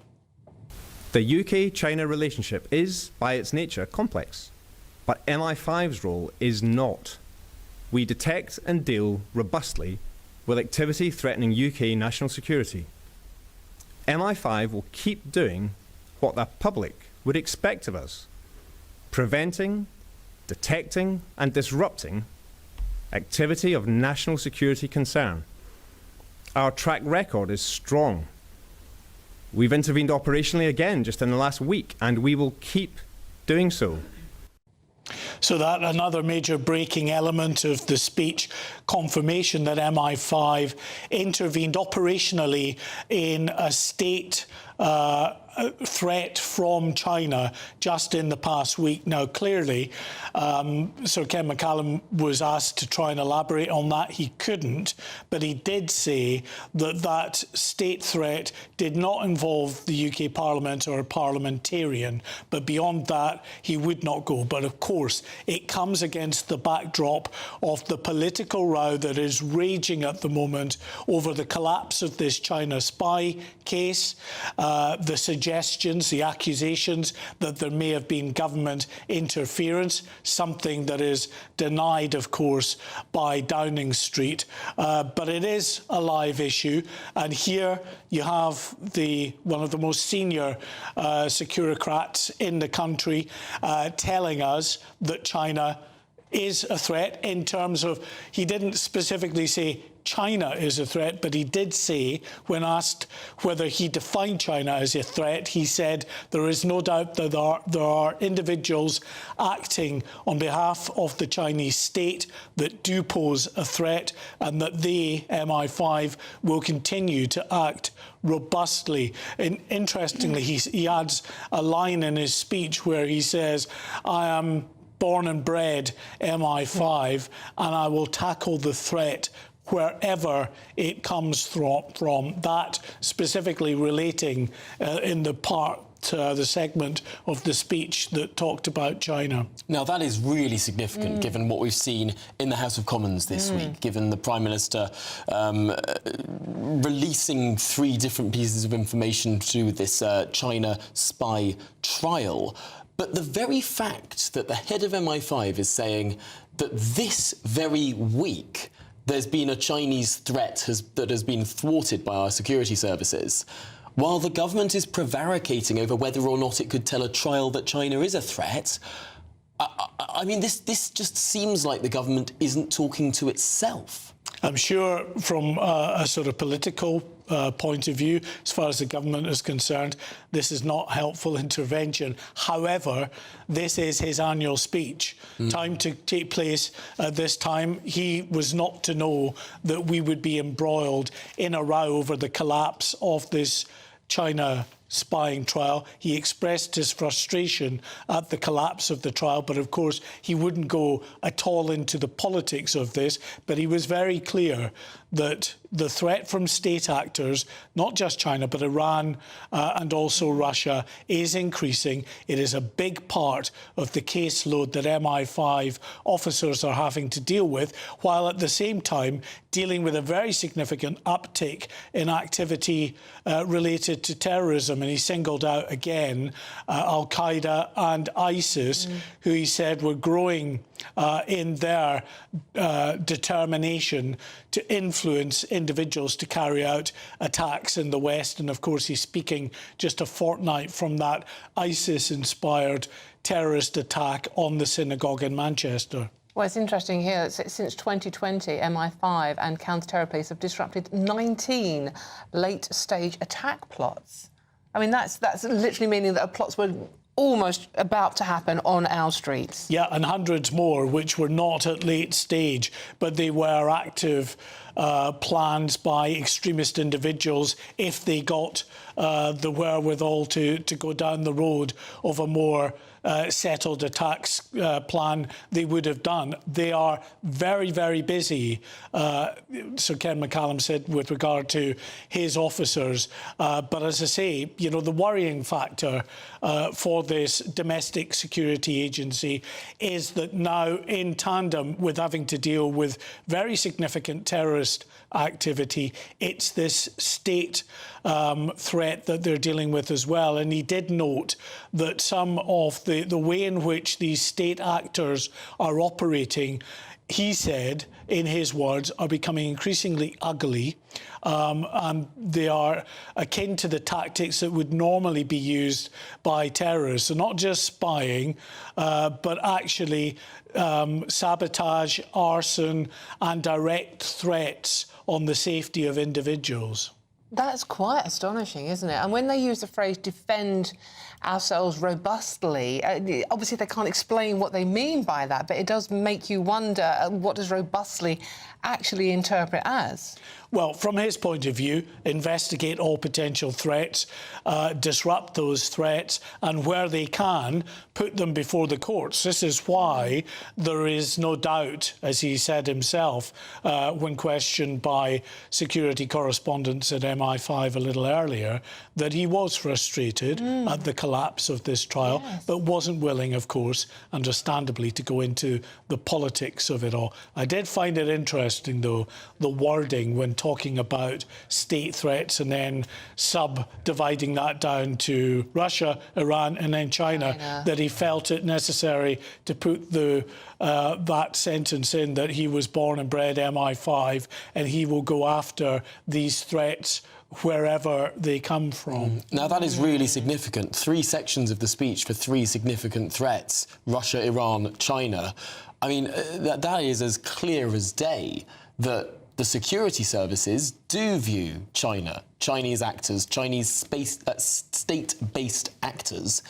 The UK-China relationship is, by its nature, complex. But MI5's role is not. We detect and deal robustly with activity threatening UK national security. MI5 will keep doing what the public would expect of us: preventing, detecting and disrupting activity of national security concern. Our track record is strong. We've intervened operationally again just in the last week, and we will keep doing so. So that another major breaking element of the speech, confirmation that MI5 intervened operationally in a state threat from China just in the past week. Now, clearly, Sir Ken McCallum was asked to try and elaborate on that. He couldn't, but he did say that that state threat did not involve the UK Parliament or a parliamentarian, but beyond that, he would not go. But of course, it comes against the backdrop of the political row that is raging at the moment over the collapse of this China spy case, the suggestions, the accusations that there may have been government interference, something that is denied, of course, by Downing Street. But it is a live issue. And here you have one of the most senior securocrats in the country telling us that China is a threat in terms of, he didn't specifically say China is a threat, but he did say, when asked whether he defined China as a threat, he said there is no doubt that there are individuals acting on behalf of the Chinese state that do pose a threat, and that they, MI5, will continue to act robustly. And interestingly, he adds a line in his speech where he says, I am born and bred MI5, and I will tackle the threat wherever it comes from. That specifically relating in the segment of the speech that talked about China. Now, that is really significant, given what we've seen in the House of Commons this week, given the Prime Minister releasing 3 different pieces of information to do with this China spy trial. But the very fact that the head of MI5 is saying that this very week there's been a Chinese threat that has been thwarted by our security services, while the government is prevaricating over whether or not it could tell a trial that China is a threat, I mean, this just seems like the government isn't talking to itself. I'm sure from a sort of political point of view, as far as the government is concerned, this is not helpful intervention. However, this is his annual speech. Time to take place at this time. He was not to know that we would be embroiled in a row over the collapse of this China spying trial. He expressed his frustration at the collapse of the trial, but of course he wouldn't go at all into the politics of this. But he was very clear that the threat from state actors, not just China, but Iran and also Russia, is increasing. It is a big part of the caseload that MI5 officers are having to deal with, while at the same time dealing with a very significant uptick in activity related to terrorism. And he singled out again Al-Qaeda and ISIS, who he said were growing in their determination to influence individuals to carry out attacks in the West. And of course, he's speaking just a fortnight from that ISIS-inspired terrorist attack on the synagogue in Manchester. Well, it's interesting here that since 2020, MI5 and counter-terror police have disrupted 19 late-stage attack plots. I mean, that's literally meaning that plots were almost about to happen on our streets. Yeah, and hundreds more which were not at late stage, but they were active plans by extremist individuals if they got the wherewithal to go down the road of a more settled attacks plan, they would have done. They are very, very busy, Sir Ken McCallum said, with regard to his officers. But as I say, you know, the worrying factor for this domestic security agency is that now, in tandem with having to deal with very significant terrorist activity, it's this state threat that they're dealing with as well. And he did note that some of the way in which these state actors are operating, he said, in his words, are becoming increasingly ugly, and they are akin to the tactics that would normally be used by terrorists. So not just spying, but actually sabotage, arson, and direct threats on the safety of individuals. That's quite astonishing, isn't it? And when they use the phrase defend ourselves robustly, obviously they can't explain what they mean by that, but it does make you wonder, what does robustly actually interpret as? Well, from his point of view, investigate all potential threats, disrupt those threats, and where they can, put them before the courts. This is why there is no doubt, as he said himself, when questioned by security correspondents at MI5 a little earlier, that he was frustrated at the collapse of this trial, but wasn't willing, of course, understandably, to go into the politics of it all. I did find it interesting, though, the wording when talking about state threats and then subdividing that down to Russia, Iran and then China, that he felt it necessary to put that sentence in that he was born and bred MI5 and he will go after these threats wherever they come from. Now, that is really significant. 3 sections of the speech for 3 significant threats: Russia, Iran, China. I mean, that is as clear as day that the security services do view China, Chinese actors, Chinese state-based actors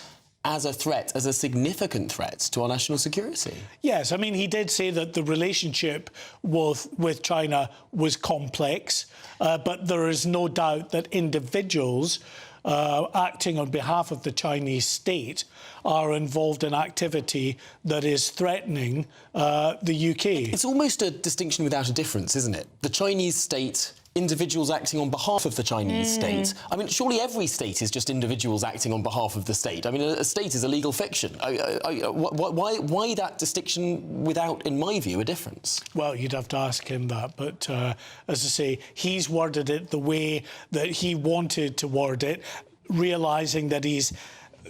as a threat, as a significant threat to our national security. Yes, I mean, he did say that the relationship with China was complex, but there is no doubt that individuals acting on behalf of the Chinese state are involved in activity that is threatening the UK. It's almost a distinction without a difference, isn't it? The Chinese state, individuals acting on behalf of the Chinese state. I mean, surely every state is just individuals acting on behalf of the state. I mean, a state is a legal fiction. Why that distinction without, in my view, a difference? Well, you'd have to ask him that. But as I say, he's worded it the way that he wanted to word it, realising that he's,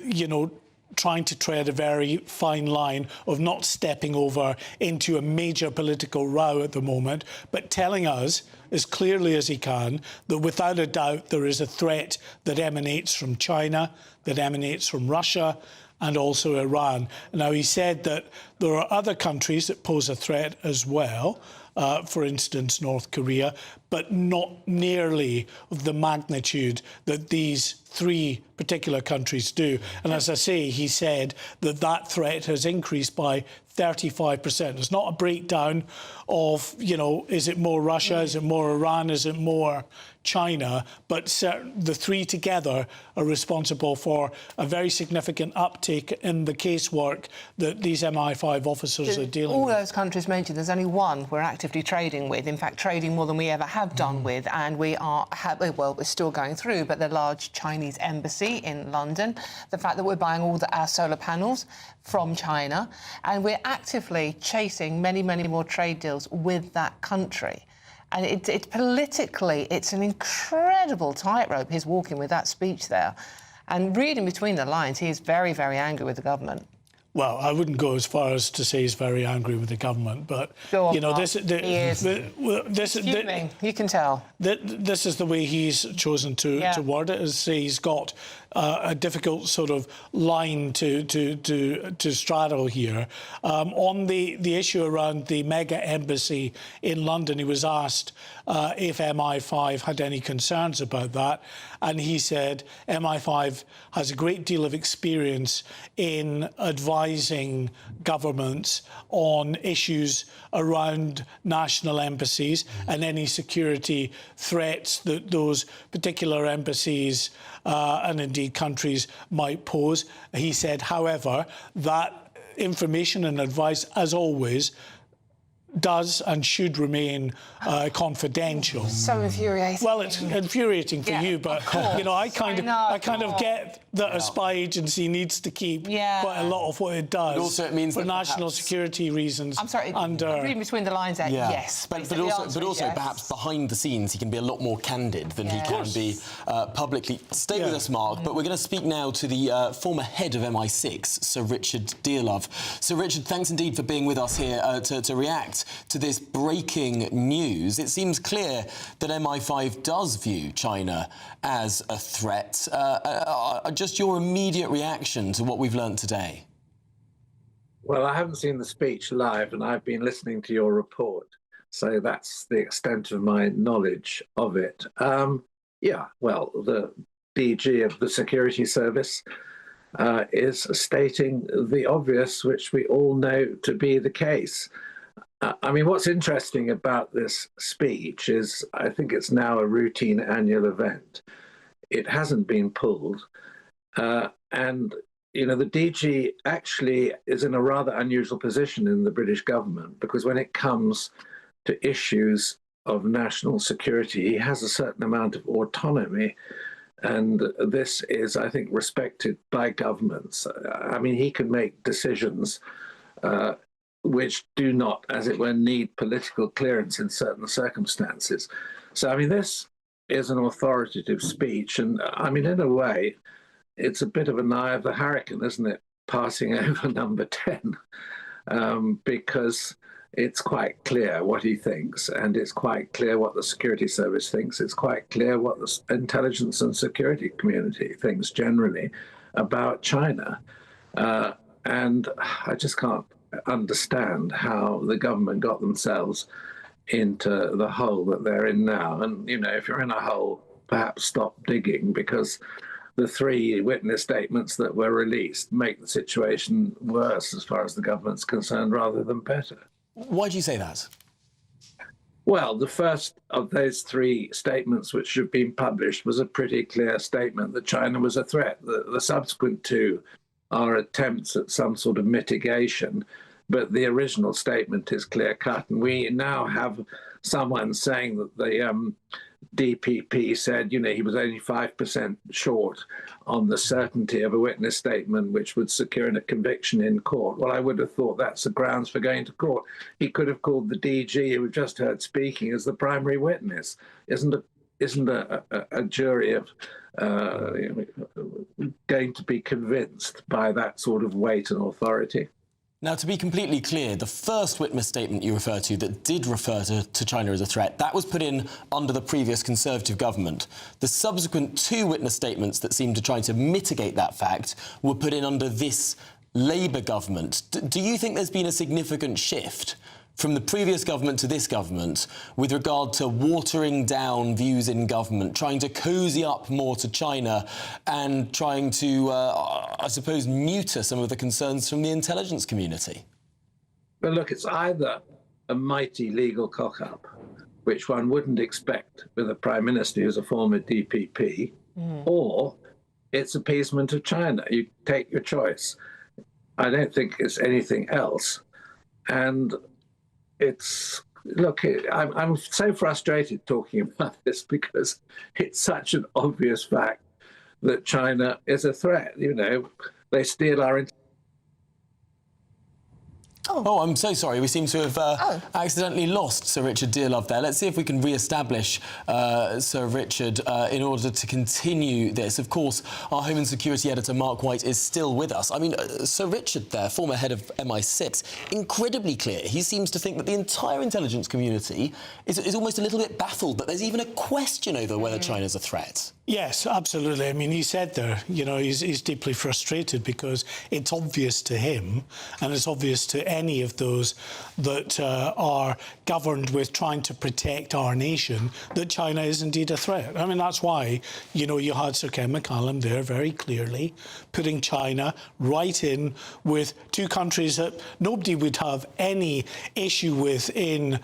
you know, trying to tread a very fine line of not stepping over into a major political row at the moment, but telling us as clearly as he can that without a doubt there is a threat that emanates from China, that emanates from Russia and also Iran. Now, he said that there are other countries that pose a threat as well, for instance, North Korea, but not nearly of the magnitude that these three particular countries do. And as I say, he said that that threat has increased by 35%. It's not a breakdown of, you know, is it more Russia, is it more Iran, is it more China, but the three together are responsible for a very significant uptake in the casework that these MI5 officers are dealing all with. Those countries mentioned, there's only one we're actively trading with, in fact trading more than we ever have done with, and we are, well, we're still going through, but the large Chinese embassy in London, the fact that we're buying all our solar panels from China, and we're actively chasing many, many more trade deals with that country. And it politically, it's an incredible tightrope he's walking with that speech there. And reading between the lines, he is very, very angry with the government. Well, I wouldn't go as far as to say he's very angry with the government, but you know, he is. Excuse me, you can tell. This is the way he's chosen to word it. Is he's got a difficult sort of line to straddle here. On the issue around the mega embassy in London, he was asked if MI5 had any concerns about that, and he said MI5 has a great deal of experience in advising governments on issues around national embassies and any security threats that those particular embassies and indeed countries might pose. He said, however, that information and advice, as always, does and should remain confidential. So infuriating. Well, it's infuriating for you, but you know, I kind of get that a spy agency needs to keep quite a lot of what it does. But also, it means for that national security reasons. I'm sorry, under reading between the lines there, yes. But also perhaps behind the scenes he can be a lot more candid than he can be publicly. Stay with us, Mark, but we're going to speak now to the former head of MI6, Sir Richard Dearlove. Sir Richard, thanks indeed for being with us here to react to this breaking news. It seems clear that MI5 does view China as a threat. Just your immediate reaction to what we've learnt today. Well, I haven't seen the speech live, and I've been listening to your report, so that's the extent of my knowledge of it. Yeah, well, the DG of the Security Service is stating the obvious, which we all know to be the case. I mean, what's interesting about this speech is I think it's now a routine annual event. It hasn't been pulled. And, you know, the DG actually is in a rather unusual position in the British government, because when it comes to issues of national security, he has a certain amount of autonomy. And this is, I think, respected by governments. I mean, he can make decisions which do not, as it were, need political clearance in certain circumstances. So, I mean, this is an authoritative speech. And, I mean, in a way, it's a bit of an eye of the hurricane, isn't it, passing over number 10, because it's quite clear what he thinks, and it's quite clear what the security service thinks. It's quite clear what the intelligence and security community thinks generally about China. And I just can't understand how the government got themselves into the hole that they're in now. And, you know, if you're in a hole, perhaps stop digging, because the three witness statements that were released make the situation worse as far as the government's concerned rather than better. Why do you say that? Well, the first of those three statements which have been published was a pretty clear statement that China was a threat. The subsequent two are attempts at some sort of mitigation, but the original statement is clear-cut. And we now have someone saying that the DPP said, you know, he was only 5% short on the certainty of a witness statement which would secure a conviction in court. Well, I would have thought that's the grounds for going to court. He could have called the DG, who we've just heard speaking, as the primary witness. Isn't a jury of going to be convinced by that sort of weight and authority? Now, to be completely clear, the first witness statement you refer to that did refer to China as a threat, that was put in under the previous Conservative government. The subsequent two witness statements that seemed to try to mitigate that fact were put in under this Labour government. Do you think there's been a significant shift from the previous government to this government with regard to watering down views in government, trying to cozy up more to China and trying to, I suppose, neuter some of the concerns from the intelligence community? Well, look, it's either a mighty legal cock-up, which one wouldn't expect with a prime minister who's a former DPP, or it's appeasement of China. You take your choice. I don't think it's anything else. And it's, look, I'm so frustrated talking about this because it's such an obvious fact that China is a threat. You know, they steal our Oh, I'm so sorry. We seem to have accidentally lost Sir Richard Dearlove there. Let's see if we can re-establish Sir Richard in order to continue this. Of course, our Home and Security Editor, Mark White, is still with us. I mean, Sir Richard there, former head of MI6, incredibly clear. He seems to think that the entire intelligence community is almost a little bit baffled that there's even a question over whether China's a threat. Yes, absolutely. I mean, he said there, you know, he's deeply frustrated because it's obvious to him, and it's obvious to any of those that are governed with trying to protect our nation, that China is indeed a threat. I mean, that's why, you know, you had Sir Ken McCallum there very clearly putting China right in with two countries that nobody would have any issue with in,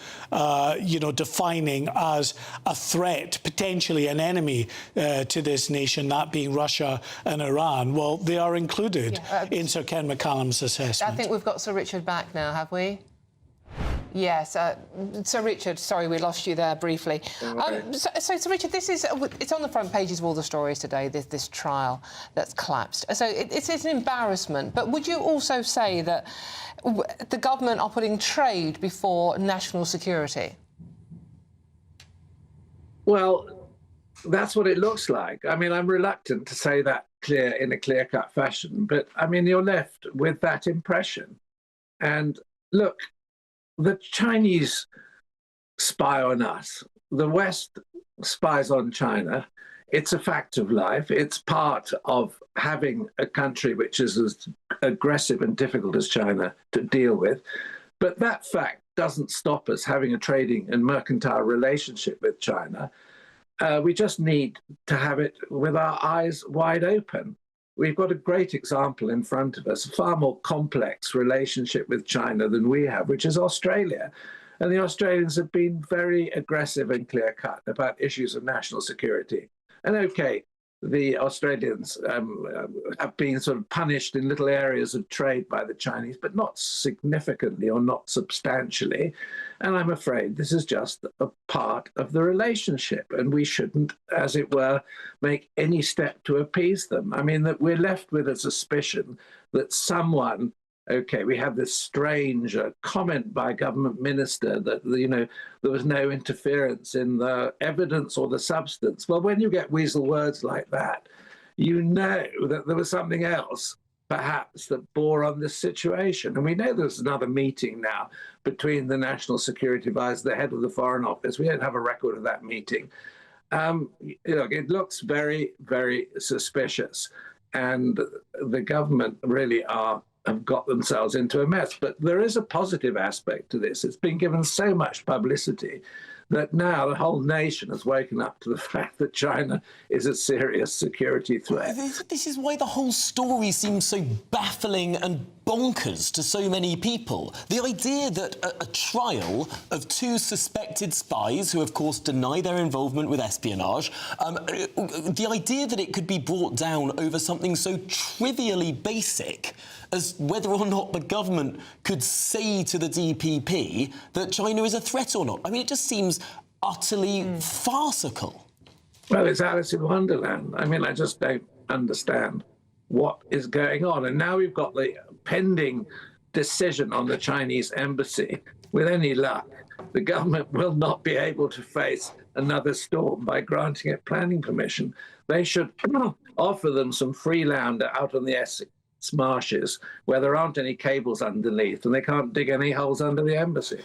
you know, defining as a threat, potentially an enemy to this nation, that being Russia and Iran. Well, they are included in Sir Ken McCallum's assessment. I think we've got Sir Richard back now, have we? Yes, Sir Richard, sorry we lost you there briefly. So Sir Richard, this is, it's on the front pages of all the stories today, this trial that's collapsed. So it's an embarrassment, but would you also say that the government are putting trade before national security? Well, that's what it looks like. I mean, I'm reluctant to say that in a clear-cut fashion, but I mean, you're left with that impression. And look, the Chinese spy on us. The West spies on China. It's a fact of life. It's part of having a country which is as aggressive and difficult as China to deal with. But that fact doesn't stop us having a trading and mercantile relationship with China. We just need to have it with our eyes wide open. We've got a great example in front of us, a far more complex relationship with China than we have, which is Australia. And the Australians have been very aggressive and clear-cut about issues of national security. And okay, the Australians have been sort of punished in little areas of trade by the Chinese, but not significantly or not substantially. And I'm afraid this is just a part of the relationship, and we shouldn't, as it were, make any step to appease them. I mean, that we're left with a suspicion that someone, okay, we have this strange comment by a government minister that, you know, there was no interference in the evidence or the substance. Well, when you get weasel words like that, you know that there was something else, perhaps, that bore on this situation. And we know there's another meeting now between the National Security Advisor, the head of the Foreign Office. We don't have a record of that meeting. Look, it looks very, very suspicious. And the government really have got themselves into a mess. But there is a positive aspect to this. It's been given so much publicity that now the whole nation has woken up to the fact that China is a serious security threat. This is why the whole story seems so baffling and bonkers to so many people. The idea that a trial of two suspected spies, who of course deny their involvement with espionage, the idea that it could be brought down over something so trivially basic as whether or not the government could say to the DPP that China is a threat or not. I mean, it just seems utterly farcical. Well, it's Alice in Wonderland. I mean, I just don't understand what is going on. And now we've got the pending decision on the Chinese embassy. With any luck, the government will not be able to face another storm by granting it planning permission. They should offer them some free land out on the Essex marshes where there aren't any cables underneath and they can't dig any holes under the embassy.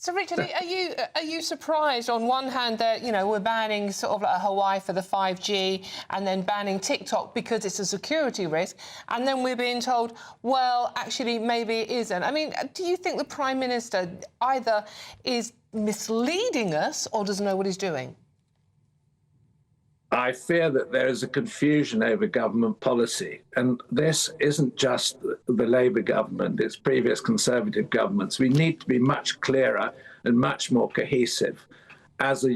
So, Richard, are you surprised on one hand that, you know, we're banning sort of like Hawaii for the 5G and then banning TikTok because it's a security risk, and then we're being told, well, actually, maybe it isn't? I mean, do you think the Prime Minister either is misleading us or doesn't know what he's doing? I fear that there is a confusion over government policy. And this isn't just the Labour government, it's previous Conservative governments. We need to be much clearer and much more cohesive as a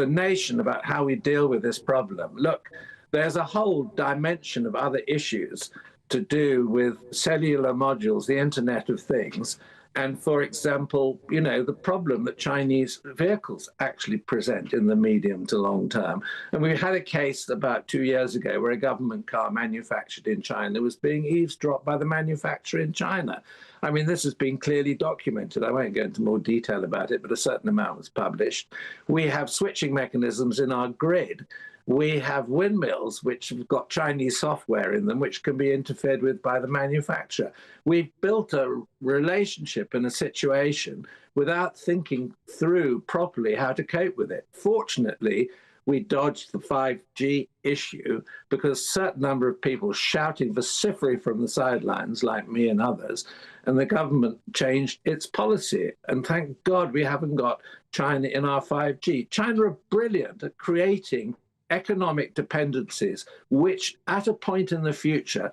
nation about how we deal with this problem. Look, there's a whole dimension of other issues to do with cellular modules, the Internet of Things, and, for example, you know, the problem that Chinese vehicles actually present in the medium to long term. And we had a case about 2 years ago where a government car manufactured in China was being eavesdropped by the manufacturer in China. I mean, this has been clearly documented. I won't go into more detail about it, but a certain amount was published. We have switching mechanisms in our grid. We have windmills which have got Chinese software in them, which can be interfered with by the manufacturer. We've built a relationship and a situation without thinking through properly how to cope with it. Fortunately, we dodged the 5G issue because a certain number of people shouting vociferously from the sidelines, like me and others, and the government changed its policy. And thank God we haven't got China in our 5G. China are brilliant at creating economic dependencies, which at a point in the future,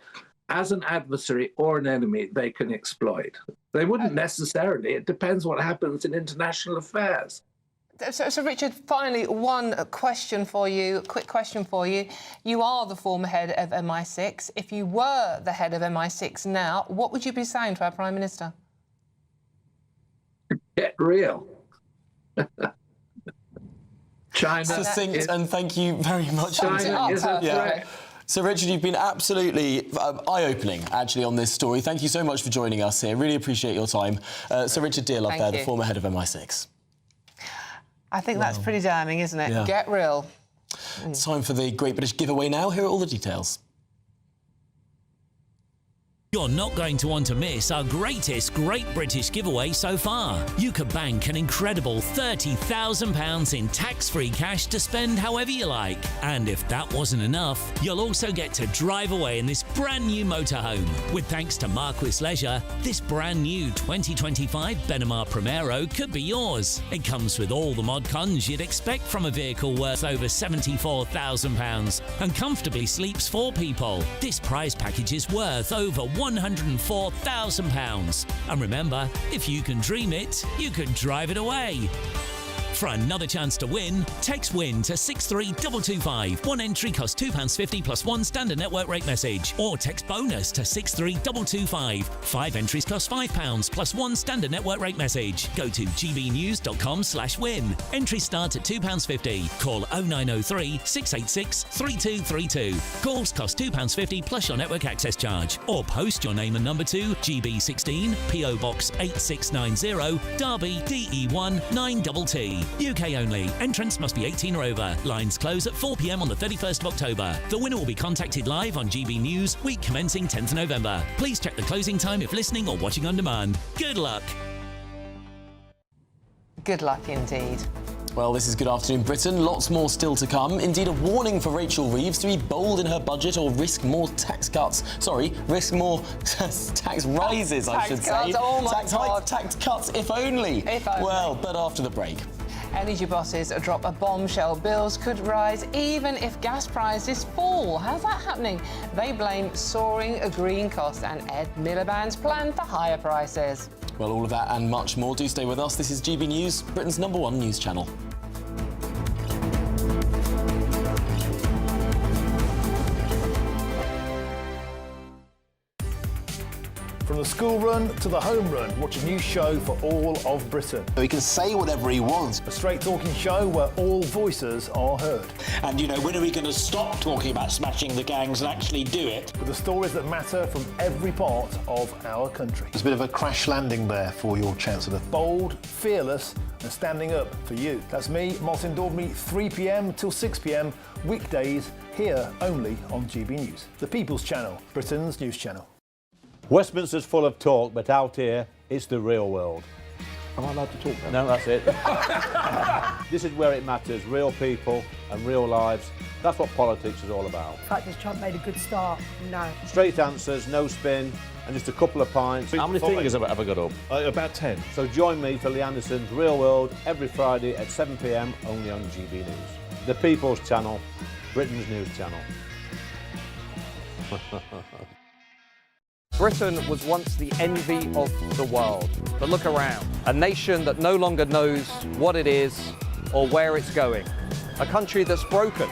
as an adversary or an enemy, they can exploit. They wouldn't necessarily. It depends what happens in international affairs. So, Richard, finally, one question for you, quick question for you. You are the former head of MI6. If you were the head of MI6 now, what would you be saying to our Prime Minister? Get real. China succinct, and thank you very much. China is a threat. So, Richard, you've been absolutely eye-opening, actually, on this story. Thank you so much for joining us here. Really appreciate your time. So, Richard Dearlove there, the former head of MI6. I think that's pretty damning, isn't it? Yeah. Get real. It's time for the Great British Giveaway now. Here are all the details. You're not going to want to miss our greatest Great British giveaway so far. You could bank an incredible £30,000 in tax-free cash to spend however you like. And if that wasn't enough, you'll also get to drive away in this brand new motorhome. With thanks to Marquis Leisure, this brand new 2025 Benimar Primero could be yours. It comes with all the mod cons you'd expect from a vehicle worth over £74,000 and comfortably sleeps 4 people. This prize package is worth over £104,000. And remember, if you can dream it, you can drive it away. For another chance to win, text WIN to 63225. One entry costs £2.50 plus one standard network rate message. Or text BONUS to 63225. 5 entries cost £5 plus one standard network rate message. Go to gbnews.com/win. Entries start at £2.50. Call 0903 686 3232. Calls cost £2.50 plus your network access charge. Or post your name and number to GB16 PO Box 8690 Derby DE1 9TT. UK only. Entrants must be 18 or over. Lines close at 4 p.m. on the 31st of October. The winner will be contacted live on GB News, week commencing 10th November. Please check the closing time if listening or watching on demand. Good luck. Good luck indeed. Well, this is Good Afternoon Britain. Lots more still to come. Indeed, a warning for Rachel Reeves to be bold in her budget or risk more tax cuts. Sorry, risk more tax rises, I should say. Oh my God. Tax cuts, if only. If only. Well, but after the break. Energy bosses drop a bombshell. Bills could rise even if gas prices fall. How's that happening? They blame soaring green costs and Ed Miliband's plan for higher prices. Well, all of that and much more. Do stay with us. This is GB News, Britain's #1 news channel. From the school run to the home run, watch a new show for all of Britain. He can say whatever he wants. A straight-talking show where all voices are heard. And, you know, when are we going to stop talking about smashing the gangs and actually do it? With the stories that matter from every part of our country. There's a bit of a crash landing there for your Chancellor. Bold, fearless and standing up for you. That's me, Martin Daubney, 3 p.m. till 6 p.m, weekdays, here only on GB News. The People's Channel, Britain's news channel. Westminster's full of talk, but out here, it's the real world. Am I allowed to talk now? No, that's it. This is where it matters, real people and real lives. That's what politics is all about. In fact, has Trump made a good start? No. Straight answers, no spin, and just a couple of pints. How many fingers have I got up? About 10. So join me for Lee Anderson's Real World every Friday at 7 p.m. only on GB News. The People's Channel, Britain's news channel. Britain was once the envy of the world. But look around. A nation that no longer knows what it is or where it's going. A country that's broken.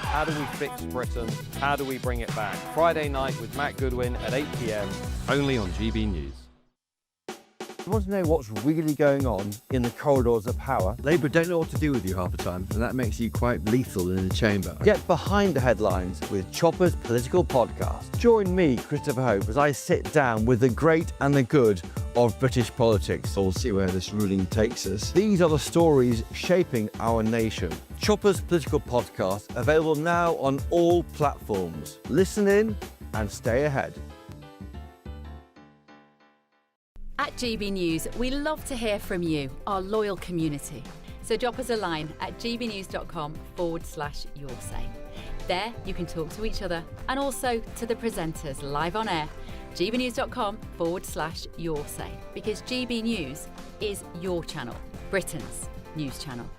How do we fix Britain? How do we bring it back? Friday night with Matt Goodwin at 8 p.m. only on GB News. You want to know what's really going on in the corridors of power? Labour don't know what to do with you half the time, and that makes you quite lethal in the chamber. Get behind the headlines with Chopper's Political Podcast. Join me, Christopher Hope, as I sit down with the great and the good of British politics. We'll see where this ruling takes us. These are the stories shaping our nation. Chopper's Political Podcast, available now on all platforms. Listen in and stay ahead. At GB News, we love to hear from you, our loyal community. So drop us a line at gbnews.com/yoursay. There you can talk to each other and also to the presenters live on air. gbnews.com/yoursay, because GB News is your channel, Britain's news channel.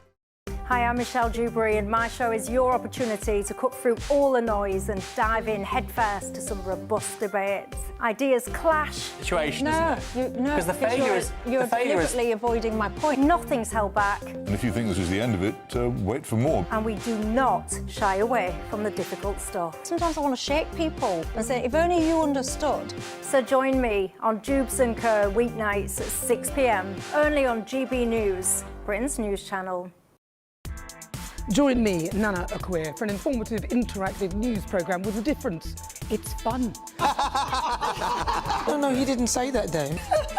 Hi, I'm Michelle Dewberry, and my show is your opportunity to cut through all the noise and dive in headfirst to some robust debates. Ideas clash. Situation, no, isn't it? No, because the failure is you're deliberately avoiding my point. Nothing's held back. And if you think this is the end of it, wait for more. And we do not shy away from the difficult stuff. Sometimes I want to shake people and say, if only you understood. So join me on Jubes & Co. weeknights at 6 p.m. only on GB News, Britain's news channel. Join me, Nana Akua, for an informative, interactive news programme with a difference. It's fun. No, he didn't say that, though.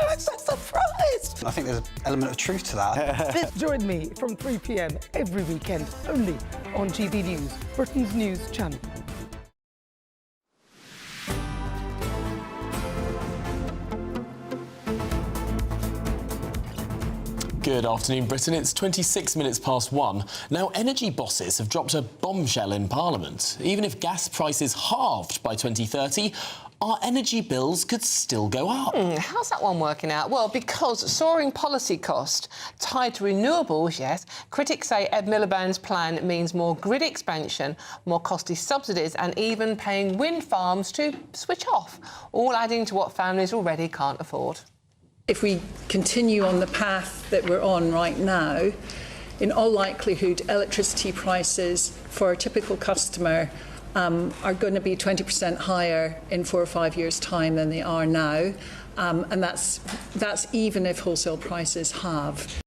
I'm so surprised. I think there's an element of truth to that. Join me from 3 p.m. every weekend, only on GB News, Britain's news channel. Good afternoon, Britain. It's 26 minutes past 1. Now, energy bosses have dropped a bombshell in Parliament. Even if gas prices halved by 2030, our energy bills could still go up. How's that one working out? Well, because soaring policy cost tied to renewables, yes, critics say Ed Miliband's plan means more grid expansion, more costly subsidies and even paying wind farms to switch off, all adding to what families already can't afford. If we continue on the path that we're on right now, in all likelihood, electricity prices for a typical customer are going to be 20% higher in 4 or 5 years' time than they are now, and that's even if wholesale prices halve.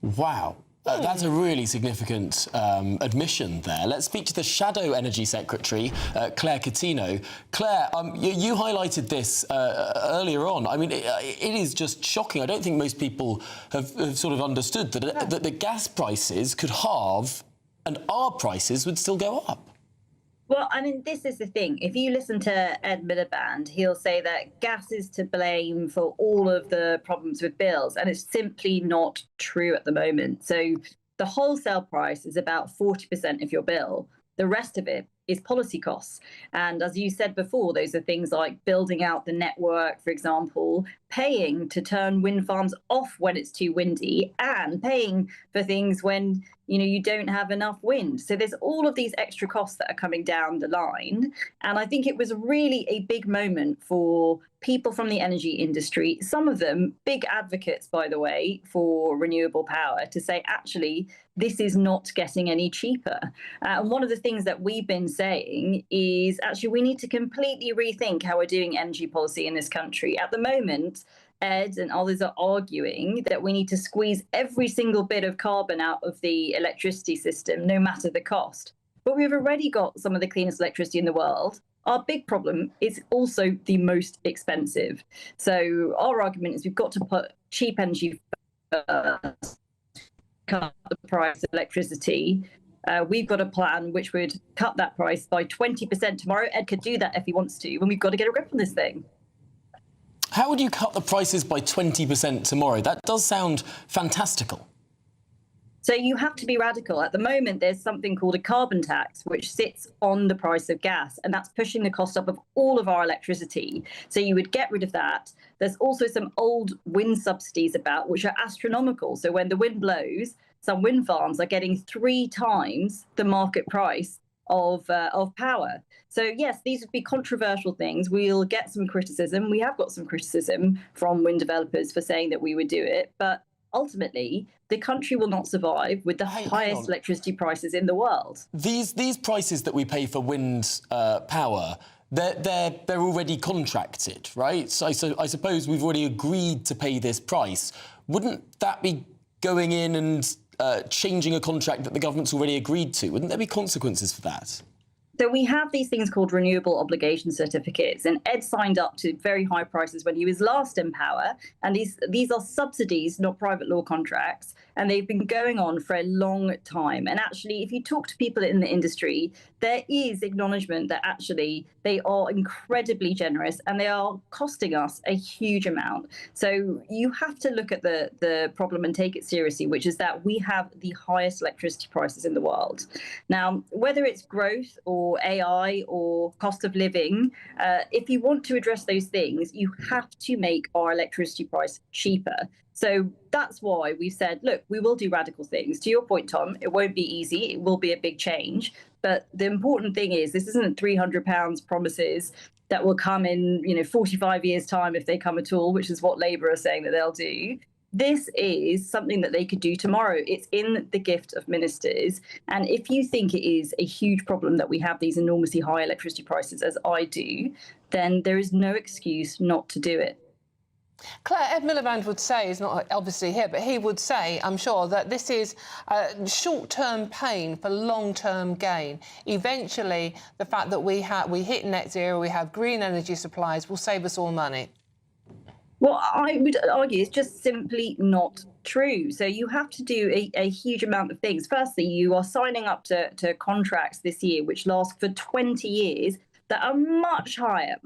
Wow. That's a really significant admission there. Let's speak to the Shadow Energy Secretary, Claire Coutinho. Claire, you highlighted this earlier on. I mean, it is just shocking. I don't think most people have sort of understood that the gas prices could halve and our prices would still go up. Well, I mean, this is the thing. If you listen to Ed Miliband, he'll say that gas is to blame for all of the problems with bills, and it's simply not true at the moment. So the wholesale price is about 40% of your bill. The rest of it is policy costs. And as you said before, those are things like building out the network, for example, paying to turn wind farms off when it's too windy, and paying for things when you don't have enough wind. So there's all of these extra costs that are coming down the line. And I think it was really a big moment for people from the energy industry, some of them big advocates, by the way, for renewable power, to say, actually, this is not getting any cheaper. And one of the things that we've been saying is actually we need to completely rethink how we're doing energy policy in this country. At the moment, Ed and others are arguing that we need to squeeze every single bit of carbon out of the electricity system, no matter the cost. But we've already got some of the cleanest electricity in the world. Our big problem is also the most expensive. So our argument is we've got to put cheap energy first, cut the price of electricity. We've got a plan which would cut that price by 20% tomorrow. Ed could do that if he wants to, and we've got to get a grip on this thing. How would you cut the prices by 20% tomorrow? That does sound fantastical. So you have to be radical. At the moment, there's something called a carbon tax, which sits on the price of gas, and that's pushing the cost up of all of our electricity. So you would get rid of that. There's also some old wind subsidies about, which are astronomical. So when the wind blows, some wind farms are getting 3 times the market price of power. So yes, these would be controversial things. We'll get some criticism. We have got some criticism from wind developers for saying that we would do it, but ultimately, the country will not survive with the highest electricity prices in the world. These prices that we pay for wind power, they're already contracted, right? So I suppose we've already agreed to pay this price. Wouldn't that be going in and changing a contract that the government's already agreed to? Wouldn't there be consequences for that? So we have these things called renewable obligation certificates, and Ed signed up to very high prices when he was last in power. And these are subsidies, not private law contracts, and they've been going on for a long time. And actually, if you talk to people in the industry, there is acknowledgement that actually they are incredibly generous and they are costing us a huge amount. So you have to look at the problem and take it seriously, which is that we have the highest electricity prices in the world. Now, whether it's growth or AI or cost of living, if you want to address those things, you have to make our electricity price cheaper. So that's why we've said, look, we will do radical things. To your point, Tom, it won't be easy. It will be a big change. But the important thing is this isn't £300 promises that will come in 45 years' time, if they come at all, which is what Labour are saying that they'll do. This is something that they could do tomorrow. It's in the gift of ministers. And if you think it is a huge problem that we have these enormously high electricity prices, as I do, then there is no excuse not to do it. Claire, Ed Miliband would say, he's not obviously here, but he would say, I'm sure, that this is short-term pain for long-term gain. Eventually, the fact that we hit net zero, we have green energy supplies, will save us all money. Well, I would argue it's just simply not true. So you have to do a huge amount of things. Firstly, you are signing up to contracts this year which last for 20 years that are much higher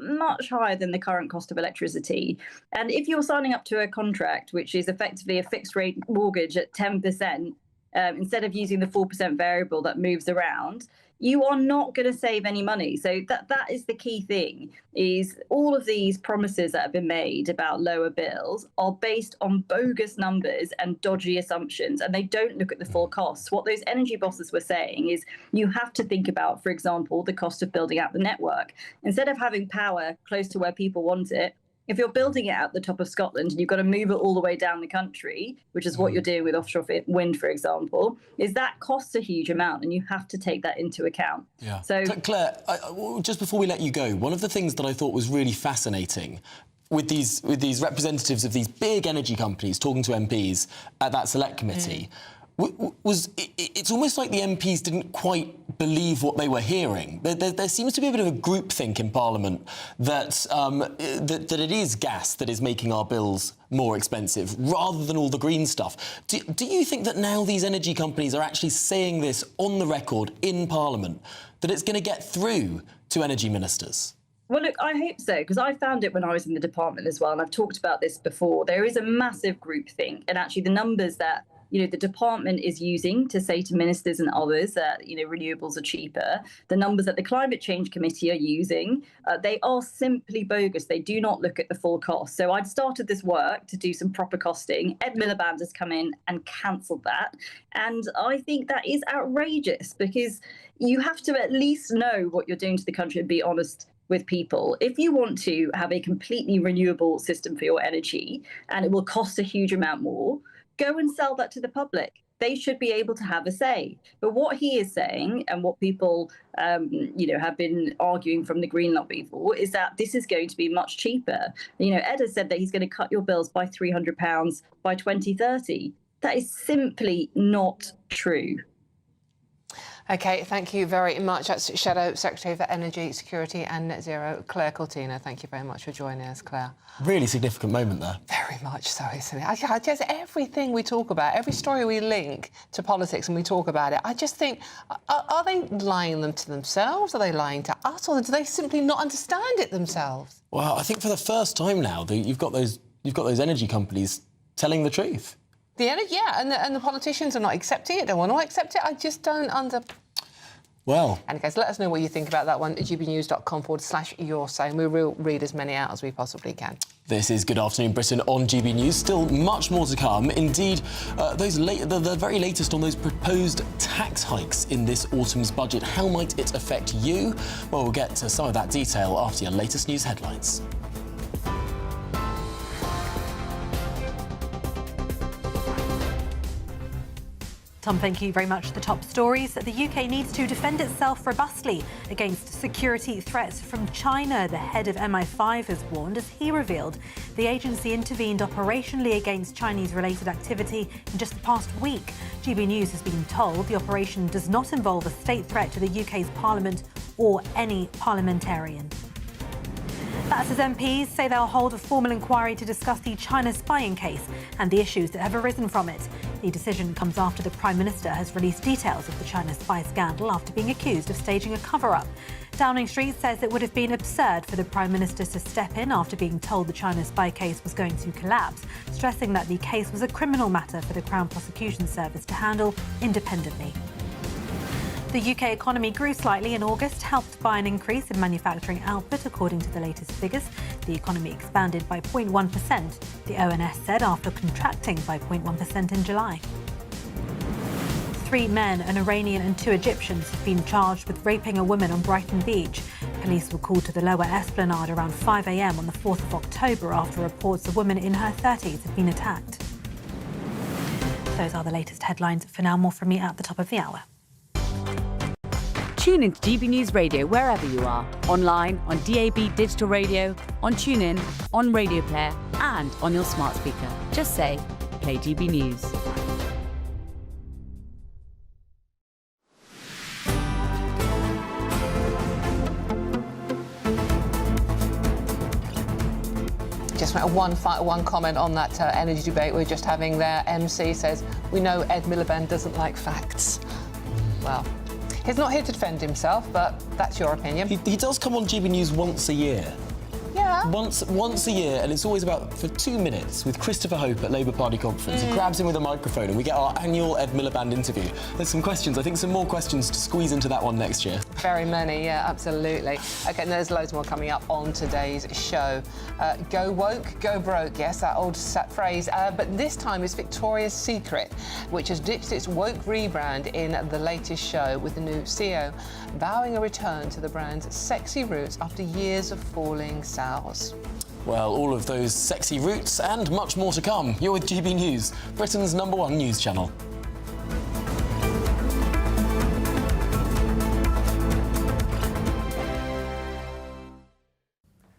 than the current cost of electricity. And if you're signing up to a contract which is effectively a fixed rate mortgage at 10%, instead of using the 4% variable that moves around, you are not going to save any money. So that is the key thing, is all of these promises that have been made about lower bills are based on bogus numbers and dodgy assumptions, and they don't look at the full costs. What those energy bosses were saying is you have to think about, for example, the cost of building out the network. Instead of having power close to where people want it, if you're building it at the top of Scotland and you've got to move it all the way down the country, which is what you're doing with offshore wind, for example, is that costs a huge amount, and you have to take that into account. Yeah. So, Claire, just before we let you go, one of the things that I thought was really fascinating with these representatives of these big energy companies talking to MPs at that select committee was it's almost like the MPs didn't quite believe what they were hearing. There seems to be a bit of a groupthink in Parliament that it is gas that is making our bills more expensive rather than all the green stuff. Do you think that now these energy companies are actually saying this on the record in Parliament, that it's going to get through to energy ministers? well, look, I hope so, because I found it when I was in the department as well, and I've talked about this before. There is a massive groupthink, and actually the numbers that the department is using to say to ministers and others that, renewables are cheaper, the numbers that the Climate Change Committee are using, they are simply bogus. They do not look at the full cost. So I'd started this work to do some proper costing. Ed Miliband has come in and cancelled that. And I think that is outrageous, because you have to at least know what you're doing to the country and be honest with people. If you want to have a completely renewable system for your energy and it will cost a huge amount more, go and sell that to the public. They should be able to have a say. But what he is saying, and what people, have been arguing from the Green lobby for, is that this is going to be much cheaper. Ed has said that he's going to cut your bills by £300 by 2030. That is simply not true. OK, thank you very much. That's Shadow Secretary for Energy, Security and Net Zero, Claire Cortina. Thank you very much for joining us, Claire. Really significant moment there. Very much so, isn't it? I just, everything we talk about, every story we link to politics and we talk about it, I just think, are they lying them to themselves? Are they lying to us? Or do they simply not understand it themselves? Well, I think for the first time now, you've got those energy companies telling the truth. And the politicians are not accepting it. They want to accept it. I just don't Well. And guys, let us know what you think about that one at gbnews.com/you're saying. We will read as many out as we possibly can. This is Good Afternoon Britain on GB News. Still much more to come. Indeed, the very latest on those proposed tax hikes in this autumn's budget. How might it affect you? Well, we'll get to some of that detail after your latest news headlines. Tom, thank you very much. The top stories. The UK needs to defend itself robustly against security threats from China. The head of MI5 has warned, as he revealed the agency intervened operationally against Chinese-related activity in just the past week. GB News has been told the operation does not involve a state threat to the UK's Parliament or any parliamentarian. That's as MPs say they'll hold a formal inquiry to discuss the China spying case and the issues that have arisen from it. The decision comes after the Prime Minister has released details of the China spy scandal after being accused of staging a cover-up. Downing Street says it would have been absurd for the Prime Minister to step in after being told the China spy case was going to collapse, stressing that the case was a criminal matter for the Crown Prosecution Service to handle independently. The UK economy grew slightly in August, helped by an increase in manufacturing output, according to the latest figures. The economy expanded by 0.1%, the ONS said, after contracting by 0.1% in July. 3 men, an Iranian and 2 Egyptians, have been charged with raping a woman on Brighton Beach. Police were called to the Lower Esplanade around 5 a.m. on the 4th of October after reports a woman in her 30s had been attacked. Those are the latest headlines. For now, more from me at the top of the hour. Tune into GB News Radio wherever you are. Online, on DAB digital radio, on TuneIn, on Radio Player and on your smart speaker. Just say, play GB News. Just one comment on that energy debate we're just having there. MC says, we know Ed Miliband doesn't like facts. Well, he's not here to defend himself, but that's your opinion. He does come on GB News once a year. Yeah. Once a year, and it's always about for 2 minutes with Christopher Hope at Labour Party conference. He grabs him with a microphone and we get our annual Ed Miliband interview. There's some questions, I think some more questions to squeeze into that one next year. Very many, yeah, absolutely. OK, and there's loads more coming up on today's show. Go woke, go broke, yes, that old phrase. But this time it's Victoria's Secret, which has ditched its woke rebrand in the latest show, with the new CEO vowing a return to the brand's sexy roots after years of falling sours. Well, all of those sexy roots and much more to come. You're with GB News, Britain's #1 news channel.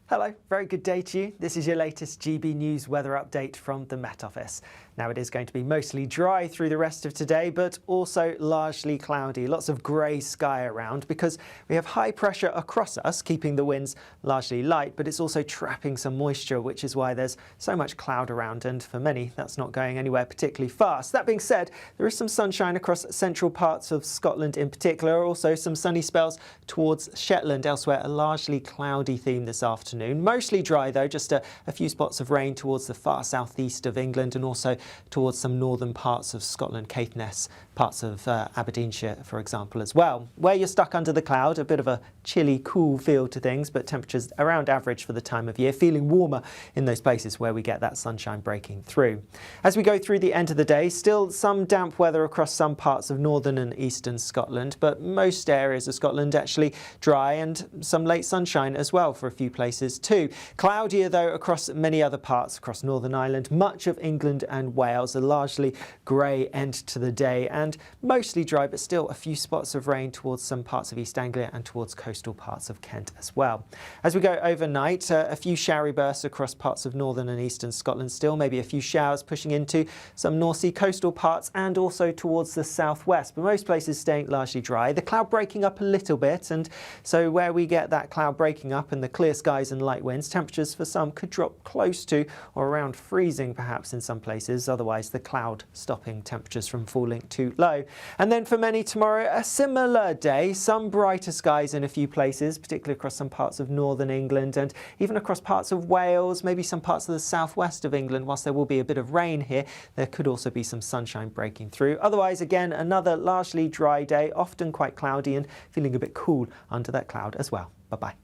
Hello, very good day to you. This is your latest GB News weather update from the Met Office. Now, it is going to be mostly dry through the rest of today, but also largely cloudy. Lots of grey sky around because we have high pressure across us, keeping the winds largely light, but it's also trapping some moisture, which is why there's so much cloud around. And for many, that's not going anywhere particularly fast. That being said, there is some sunshine across central parts of Scotland in particular. Also some sunny spells towards Shetland. Elsewhere, a largely cloudy theme this afternoon. Mostly dry, though, just a few spots of rain towards the far southeast of England and also towards some northern parts of Scotland, Caithness, parts of Aberdeenshire, for example, as well. Where you're stuck under the cloud, a bit of a chilly, cool feel to things, but temperatures around average for the time of year, feeling warmer in those places where we get that sunshine breaking through. As we go through the end of the day, still some damp weather across some parts of northern and eastern Scotland, but most areas of Scotland actually dry and some late sunshine as well for a few places places too. Cloudier though across many other parts across Northern Ireland. Much of England and Wales, a largely grey end to the day and mostly dry, but still a few spots of rain towards some parts of East Anglia and towards coastal parts of Kent as well. As we go overnight, a few showery bursts across parts of northern and eastern Scotland still, maybe a few showers pushing into some North Sea coastal parts and also towards the southwest, but most places staying largely dry. The cloud breaking up a little bit, and so where we get that cloud breaking up and the clear skies and light winds, temperatures for some could drop close to or around freezing perhaps in some places, otherwise the cloud stopping temperatures from falling too low. And then for many tomorrow, a similar day, some brighter skies in a few places, particularly across some parts of northern England and even across parts of Wales, maybe some parts of the southwest of England. Whilst there will be a bit of rain here, there could also be some sunshine breaking through. Otherwise, again, another largely dry day, often quite cloudy and feeling a bit cool under that cloud as well. Bye-bye.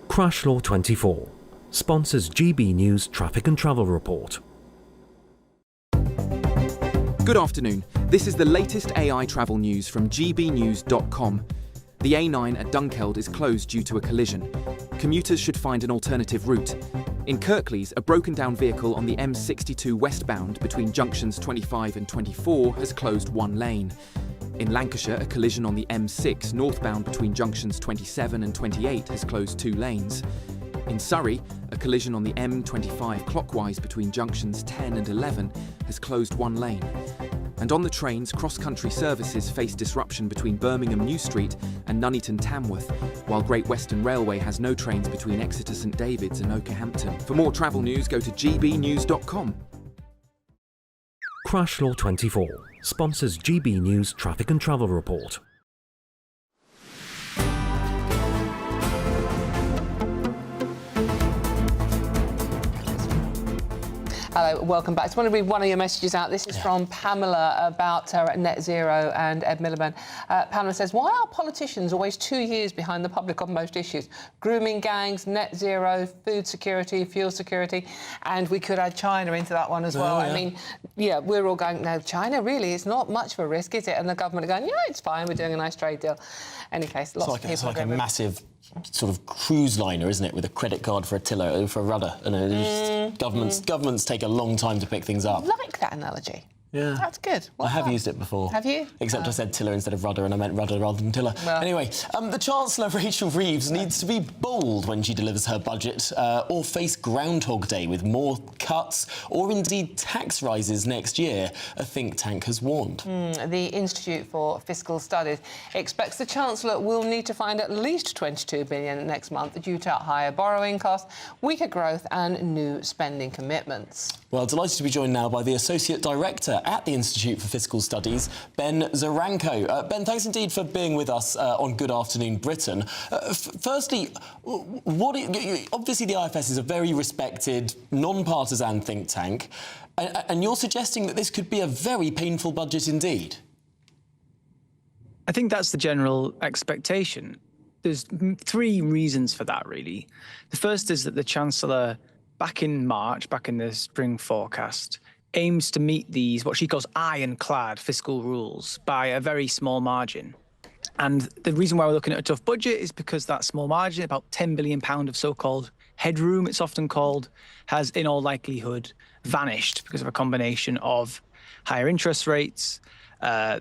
Crash Law 24 sponsors GB News Traffic and Travel Report. Good afternoon. This is the latest AI travel news from gbnews.com. The A9 at Dunkeld is closed due to a collision. Commuters should find an alternative route. In Kirklees, a broken down vehicle on the M62 westbound between junctions 25 and 24 has closed one lane. In Lancashire, a collision on the M6 northbound between junctions 27 and 28 has closed 2 lanes. In Surrey, a collision on the M25 clockwise between junctions 10 and 11 has closed 1 lane. And on the trains, cross-country services face disruption between Birmingham New Street and Nuneaton Tamworth, while Great Western Railway has no trains between Exeter St David's and Okehampton. For more travel news, go to gbnews.com. Crash Law 24 sponsors GB News Traffic and Travel Report. Hello, welcome back. I just want to read one of your messages out. This is from Pamela about net zero and Ed Miliband. Pamela says, why are politicians always 2 years behind the public on most issues? Grooming gangs, net zero, food security, fuel security, and we could add China into that one as well. Yeah. I mean, yeah, we're all going, no, China, really, it's not much of a risk, is it? And the government are going, yeah, it's fine, we're doing a nice trade deal. Any case, lots of people... It's like a massive sort of cruise liner, isn't it, with a credit card for a tiller, for a rudder. And governments take a long time to pick things up. I like that analogy. Yeah. That's good. I have used it before. Have you? Except I said tiller instead of rudder, and I meant rudder rather than tiller. Well. Anyway, the Chancellor, Rachel Reeves, needs to be bold when she delivers her budget, or face Groundhog Day with more cuts, or indeed tax rises next year, a think tank has warned. The Institute for Fiscal Studies expects the Chancellor will need to find at least $22 billion next month due to higher borrowing costs, weaker growth and new spending commitments. Well, delighted to be joined now by the Associate Director at the Institute for Fiscal Studies, Ben Zaranko. Ben, thanks indeed for being with us on Good Afternoon Britain. Firstly, obviously the IFS is a very respected, non-partisan think tank, and you're suggesting that this could be a very painful budget indeed. I think that's the general expectation. There's 3 reasons for that, really. The first is that the Chancellor, back in March, back in the spring forecast, aims to meet these, what she calls ironclad fiscal rules, by a very small margin. And the reason why we're looking at a tough budget is because that small margin, about £10 billion of so-called headroom, it's often called, has in all likelihood vanished because of a combination of higher interest rates,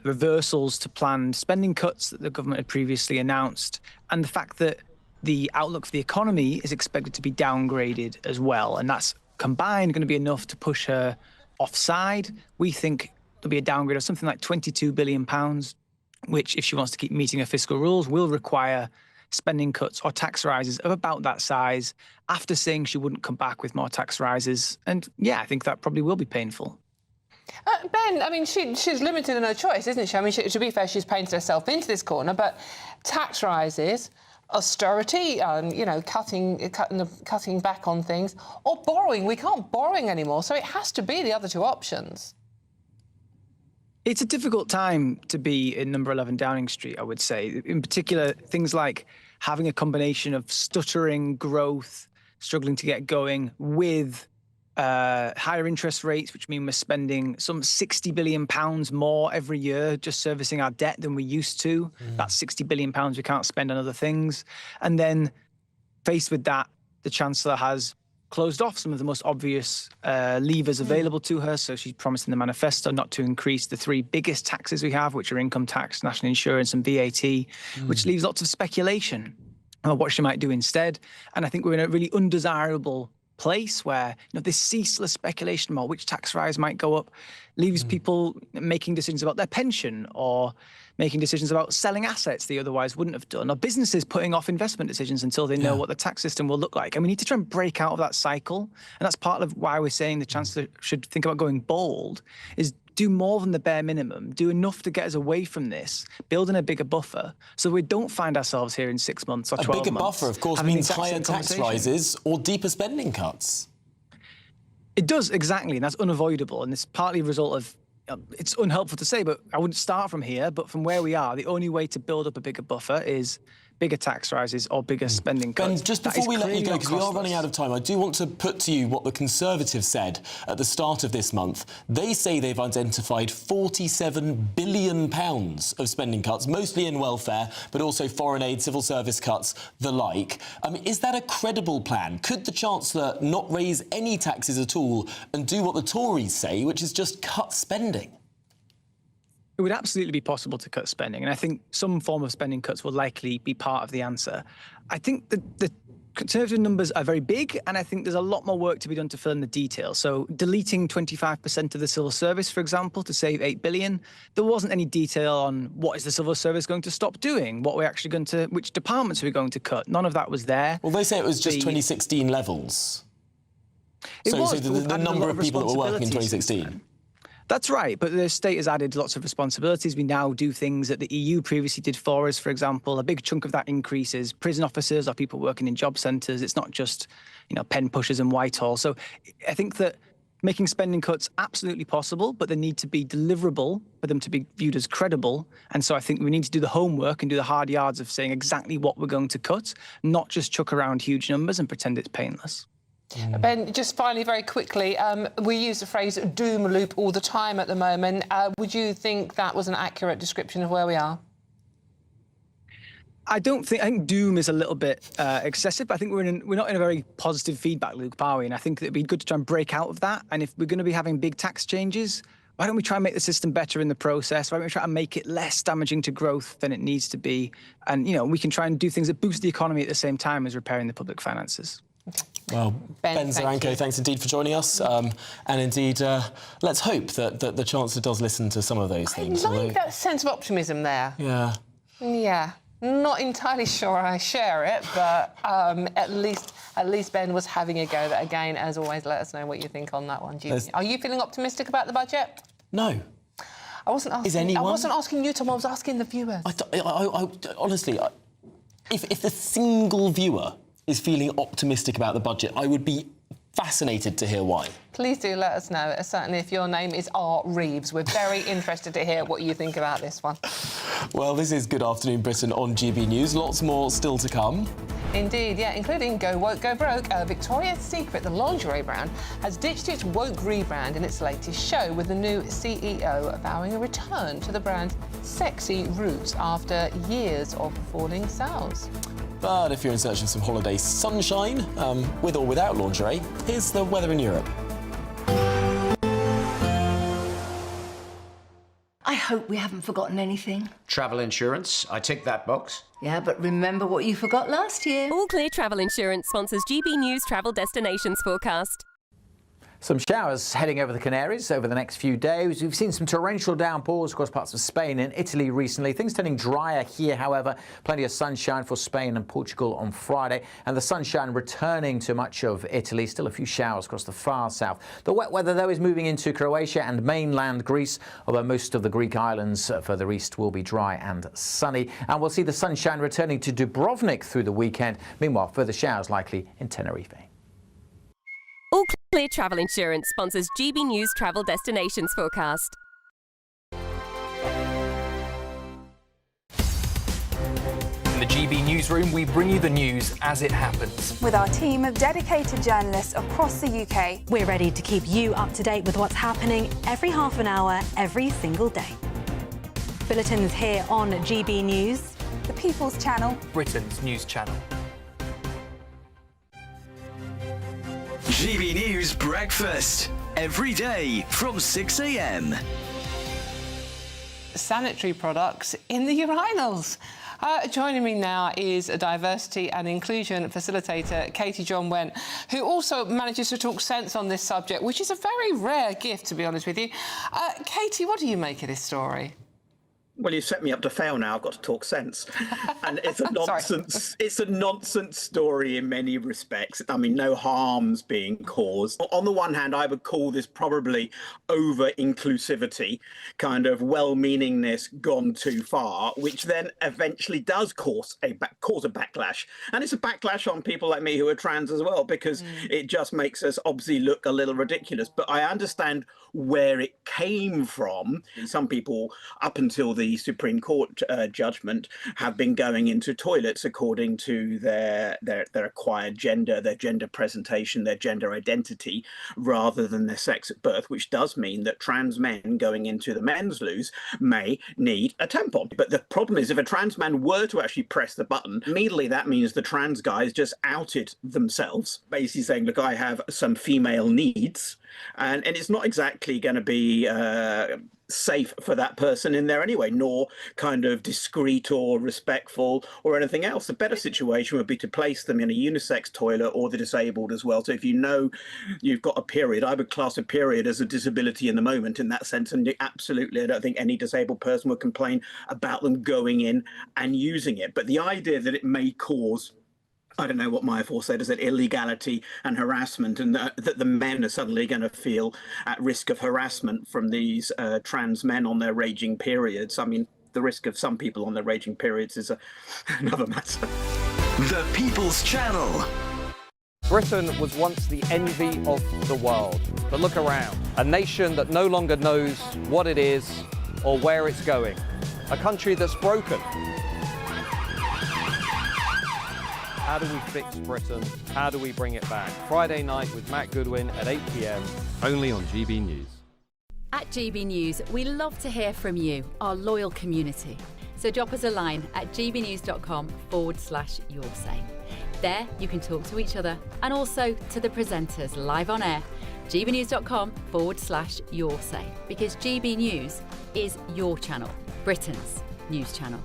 reversals to planned spending cuts that the government had previously announced, and the fact that the outlook for the economy is expected to be downgraded as well. And that's combined going to be enough to push her offside. We think there'll be a downgrade of something like £22 billion, which, if she wants to keep meeting her fiscal rules, will require spending cuts or tax rises of about that size, after saying she wouldn't come back with more tax rises. And yeah, I think that probably will be painful. Ben, I mean, she's limited in her choice, isn't she? I mean, to be fair, she's painted herself into this corner, but tax rises, austerity, you know, cutting back on things, or borrowing. We can't borrowing anymore, so it has to be the other 2 options. It's a difficult time to be in number 11 Downing Street, I would say. In particular, things like having a combination of stuttering growth, struggling to get going, with higher interest rates, which mean we're spending some £60 billion more every year just servicing our debt than we used to. That's £60 billion we can't spend on other things. And then faced with that, the Chancellor has closed off some of the most obvious levers available to her. So she's promised in the manifesto not to increase the three biggest taxes we have, which are income tax, national insurance and VAT, which leaves lots of speculation about what she might do instead. And I think we're in a really undesirable place where this ceaseless speculation about which tax rise might go up leaves people making decisions about their pension or making decisions about selling assets they otherwise wouldn't have done, or businesses putting off investment decisions until they know what the tax system will look like. And we need to try and break out of that cycle. And that's part of why we're saying the Chancellor should think about going bold, is do more than the bare minimum, do enough to get us away from this, building a bigger buffer so we don't find ourselves here in 6 months or 12 months. A bigger buffer, of course, means higher tax rises or deeper spending cuts. It does, exactly, and that's unavoidable. And it's partly a result of, it's unhelpful to say, but I wouldn't start from here, but from where we are, the only way to build up a bigger buffer is bigger tax rises or bigger spending cuts. Ben, just before we let you go, because we are running out of time, I do want to put to you what the Conservatives said at the start of this month. They say they've identified £47 billion of spending cuts, mostly in welfare, but also foreign aid, civil service cuts, the like. Is that a credible plan? Could the Chancellor not raise any taxes at all and do what the Tories say, which is just cut spending? It would absolutely be possible to cut spending, and I think some form of spending cuts will likely be part of the answer. I think the Conservative numbers are very big, and I think there's a lot more work to be done to fill in the details. So deleting 25% of the civil service, for example, to save £8 billion, there wasn't any detail on what is the civil service going to stop doing, what we're actually going to, which departments are we going to cut. None of that was there. Well, they say it was just 2016 levels. So the number of people that were working in 2016. That's right, but the state has added lots of responsibilities. We now do things that the EU previously did for us. For example, a big chunk of that increase is prison officers or people working in job centres. It's not just, pen pushers in Whitehall. So I think that making spending cuts absolutely possible, but they need to be deliverable for them to be viewed as credible. And so I think we need to do the homework and do the hard yards of saying exactly what we're going to cut, not just chuck around huge numbers and pretend it's painless. Ben, just finally, very quickly, we use the phrase doom loop all the time at the moment. Would you think that was an accurate description of where we are? I think doom is a little bit excessive. I think we're not in a very positive feedback loop, are we? And I think it'd be good to try and break out of that. And if we're going to be having big tax changes, why don't we try and make the system better in the process? Why don't we try and make it less damaging to growth than it needs to be? And, we can try and do things that boost the economy at the same time as repairing the public finances. Well, Ben Zaranko, thanks indeed for joining us. And indeed, let's hope that the Chancellor does listen to some of those things. I like that sense of optimism there. Yeah. Yeah. Not entirely sure I share it, but at least Ben was having a go. But again, as always, let us know what you think on that one. Are you feeling optimistic about the budget? No. I wasn't asking you, Tom. I was asking the viewers. Honestly, if a single viewer is feeling optimistic about the budget, I would be fascinated to hear why. Please do let us know, certainly if your name is R. Reeves. We're very interested to hear what you think about this one. Well, this is Good Afternoon Britain on GB News. Lots more still to come. Indeed, yeah, including Go Woke, Go Broke. Victoria's Secret, the lingerie brand, has ditched its woke rebrand in its latest show, with the new CEO vowing a return to the brand's sexy roots after years of falling sales. But if you're in search of some holiday sunshine, with or without lingerie, here's the weather in Europe. I hope we haven't forgotten anything. Travel insurance, I tick that box. Yeah, but remember what you forgot last year. All Clear Travel Insurance sponsors GB News Travel Destinations Forecast. Some showers heading over the Canaries over the next few days. We've seen some torrential downpours across parts of Spain and Italy recently. Things turning drier here, however. Plenty of sunshine for Spain and Portugal on Friday. And the sunshine returning to much of Italy. Still a few showers across the far south. The wet weather, though, is moving into Croatia and mainland Greece, although most of the Greek islands further east will be dry and sunny. And we'll see the sunshine returning to Dubrovnik through the weekend. Meanwhile, further showers likely in Tenerife. All Clear Travel Insurance sponsors GB News Travel Destinations Forecast. the GB newsroom, we bring you the news as it happens. With our team of dedicated journalists across the UK. We're ready to keep you up to date with what's happening every half an hour, every single day. Bulletins here on GB News, the People's Channel, Britain's news channel. GB News Breakfast, every day from 6 a.m. Sanitary products in the urinals. Joining me now is a diversity and inclusion facilitator, Katie John Went, who also manages to talk sense on this subject, which is a very rare gift, to be honest with you. Katie, what do you make of this story? Well, you set me up to fail now. I've got to talk sense. And it's a nonsense. It's a nonsense story in many respects. I mean, no harm's being caused. On the one hand, I would call this probably over-inclusivity, kind of well-meaningness gone too far, which then eventually does cause a backlash. And it's a backlash on people like me who are trans as well, because it just makes us obviously look a little ridiculous. But I understand where it came from. Some people, up until the Supreme Court judgment, have been going into toilets according to their acquired gender, their gender presentation, their gender identity, rather than their sex at birth, which does mean that trans men going into the men's loos may need a tampon. But the problem is, if a trans man were to actually press the button, immediately that means the trans guys just outed themselves, basically saying, look, I have some female needs, and it's not exactly going to be safe for that person in there anyway, nor kind of discreet or respectful or anything else. The better situation would be to place them in a unisex toilet, or the disabled as well. So if you know you've got a period, I would class a period as a disability in the moment in that sense, and absolutely I don't think any disabled person would complain about them going in and using it. But the idea that it may cause, I don't know what Maya said, is that illegality and harassment, and that the men are suddenly going to feel at risk of harassment from these trans men on their raging periods. I mean, the risk of some people on their raging periods is another matter. The People's Channel. Britain was once the envy of the world. But look around. A nation that no longer knows what it is or where it's going. A country that's broken. How do we fix Britain? How do we bring it back? Friday night with Matt Goodwin at 8 p.m. only on GB News. At GB News, we love to hear from you, our loyal community. So drop us a line at gbnews.com/your say. There you can talk to each other and also to the presenters live on air. gbnews.com/your say, because GB News is your channel, Britain's news channel.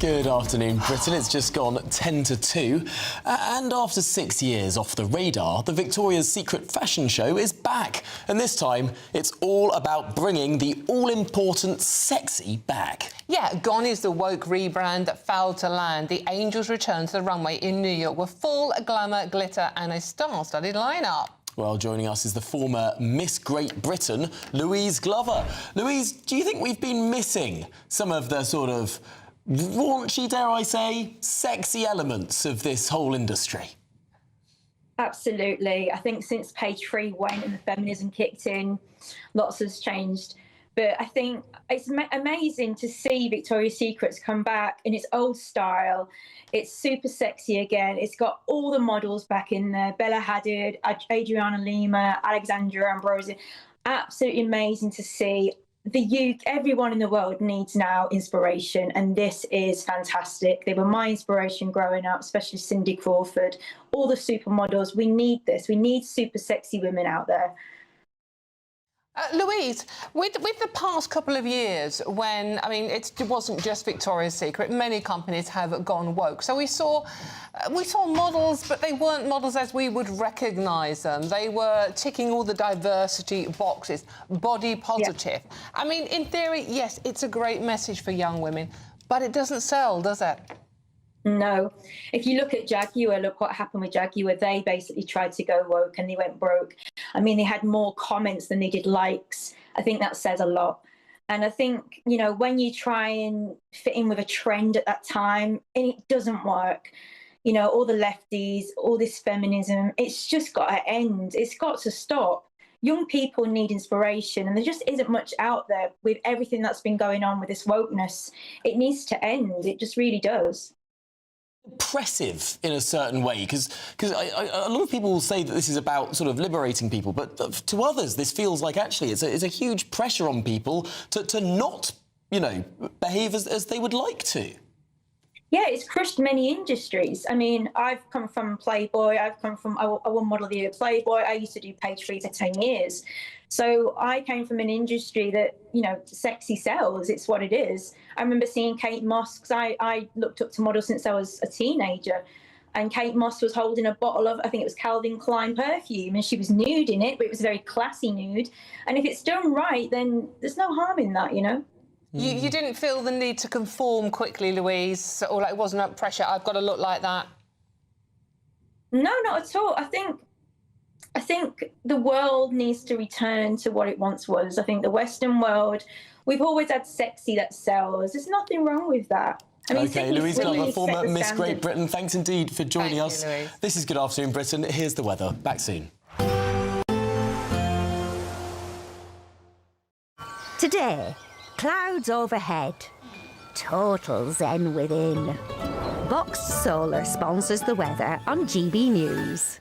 Good afternoon, Britain. It's just gone 10 to 2. And after 6 years off the radar, the Victoria's Secret fashion show is back. And this time, it's all about bringing the all-important sexy back. Yeah, gone is the woke rebrand that failed to land. The Angels return to the runway in New York with full glamour, glitter and a star-studded lineup. Well, joining us is the former Miss Great Britain, Louise Glover. Louise, do you think we've been missing some of the sort of raunchy, dare I say, sexy elements of this whole industry? Absolutely. I think since page 3 went and the feminism kicked in, lots has changed. But I think it's amazing to see Victoria's Secret's come back in its old style. It's super sexy again. It's got all the models back in there. Bella Hadid, Adriana Lima, Alexandra Ambrosi. Absolutely amazing to see. Everyone in the world needs now inspiration, and this is fantastic. They were my inspiration growing up, especially Cindy Crawford, all the supermodels. We need this. We need super sexy women out there. Louise, with the past couple of years, when, I mean, it wasn't just Victoria's Secret, many companies have gone woke. So we saw models, but they weren't models as we would recognise them. They were ticking all the diversity boxes, body positive. Yeah. I mean, in theory, yes, it's a great message for young women, but it doesn't sell, does it? No. If you look at Jaguar, look what happened with Jaguar. They basically tried to go woke and they went broke. I mean, they had more comments than they did likes. I think that says a lot. And I think, you know, when you try and fit in with a trend at that time, and it doesn't work, you know, all the lefties, all this feminism, it's just got to end. It's got to stop. young people need inspiration, and there just isn't much out there with everything that's been going on with this wokeness. It needs to end. It just really does. Oppressive in a certain way, because a lot of people will say that this is about sort of liberating people, but to others this feels like actually it's a huge pressure on people to not, you know, behave as they would like to. Yeah, it's crushed many industries. I mean, I've come from Playboy. I've come from, I won Model of the Year Playboy. I used to do page 3 for 10 years. So I came from an industry that, you know, sexy sells. It's what it is. I remember seeing Kate Moss, because I looked up to models since I was a teenager. And Kate Moss was holding a bottle of, I think it was Calvin Klein perfume, and she was nude in it, but it was a very classy nude. And if it's done right, then there's no harm in that, you know? You didn't feel the need to conform quickly, Louise, or like it wasn't up pressure, I've got to look like that? No, not at all. I think the world needs to return to what it once was. I think the Western world, we've always had sexy that sells. There's nothing wrong with that. I mean, OK, Louise Glover, former Miss Great Britain, thanks indeed for joining us. Louise. This is Good Afternoon Britain. Here's the weather. Back soon. Today, clouds overhead, total zen within. Boxed Solar sponsors the weather on GB News.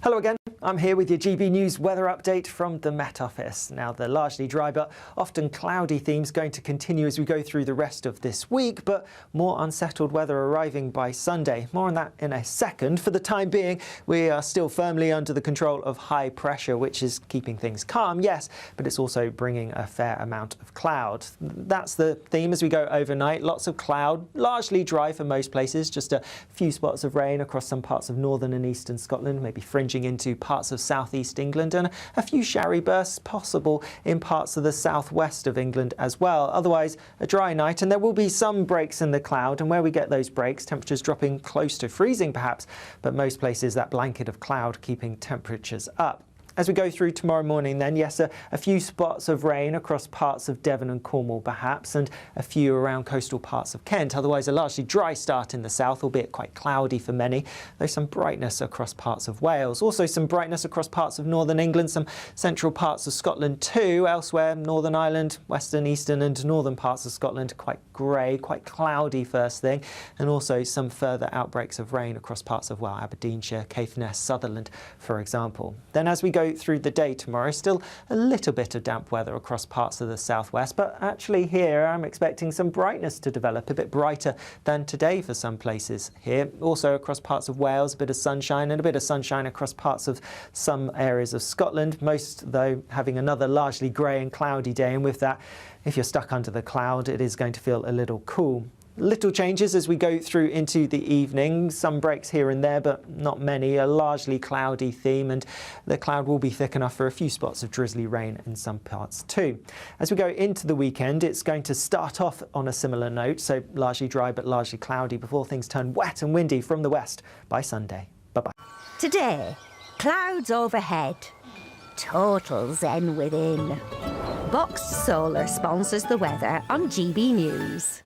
Hello again, I'm here with your GB News weather update from the Met Office. Now, the largely dry but often cloudy theme's going to continue as we go through the rest of this week, but more unsettled weather arriving by Sunday. More on that in a second. For the time being, we are still firmly under the control of high pressure, which is keeping things calm, yes, but it's also bringing a fair amount of cloud. That's the theme as we go overnight. Lots of cloud, largely dry for most places, just a few spots of rain across some parts of northern and eastern Scotland, maybe fringing into parts of southeast England, and a few showery bursts possible in parts of the southwest of England as well. Otherwise, a dry night, and there will be some breaks in the cloud, and where we get those breaks, temperatures dropping close to freezing perhaps, but most places that blanket of cloud keeping temperatures up. As we go through tomorrow morning then, yes, a few spots of rain across parts of Devon and Cornwall perhaps, and a few around coastal parts of Kent. Otherwise a largely dry start in the south, albeit quite cloudy for many, though some brightness across parts of Wales. Also some brightness across parts of northern England, some central parts of Scotland too. Elsewhere, Northern Ireland, western, eastern and northern parts of Scotland, quite grey, quite cloudy first thing, and also some further outbreaks of rain across parts of, well, Aberdeenshire, Caithness, Sutherland, for example. Then as we go through the day tomorrow, still a little bit of damp weather across parts of the southwest, but actually here I'm expecting some brightness to develop, a bit brighter than today for some places here. Also across parts of Wales, a bit of sunshine, and a bit of sunshine across parts of some areas of Scotland, most though having another largely grey and cloudy day, and with that, if you're stuck under the cloud, it is going to feel a little cool. Little changes as we go through into the evening, some breaks here and there, but not many, a largely cloudy theme, and the cloud will be thick enough for a few spots of drizzly rain in some parts too. As we go into the weekend, it's going to start off on a similar note, so largely dry but largely cloudy before things turn wet and windy from the west by Sunday. Bye-bye. Today, clouds overhead, total zen within. Boxed Solar sponsors the weather on GB News.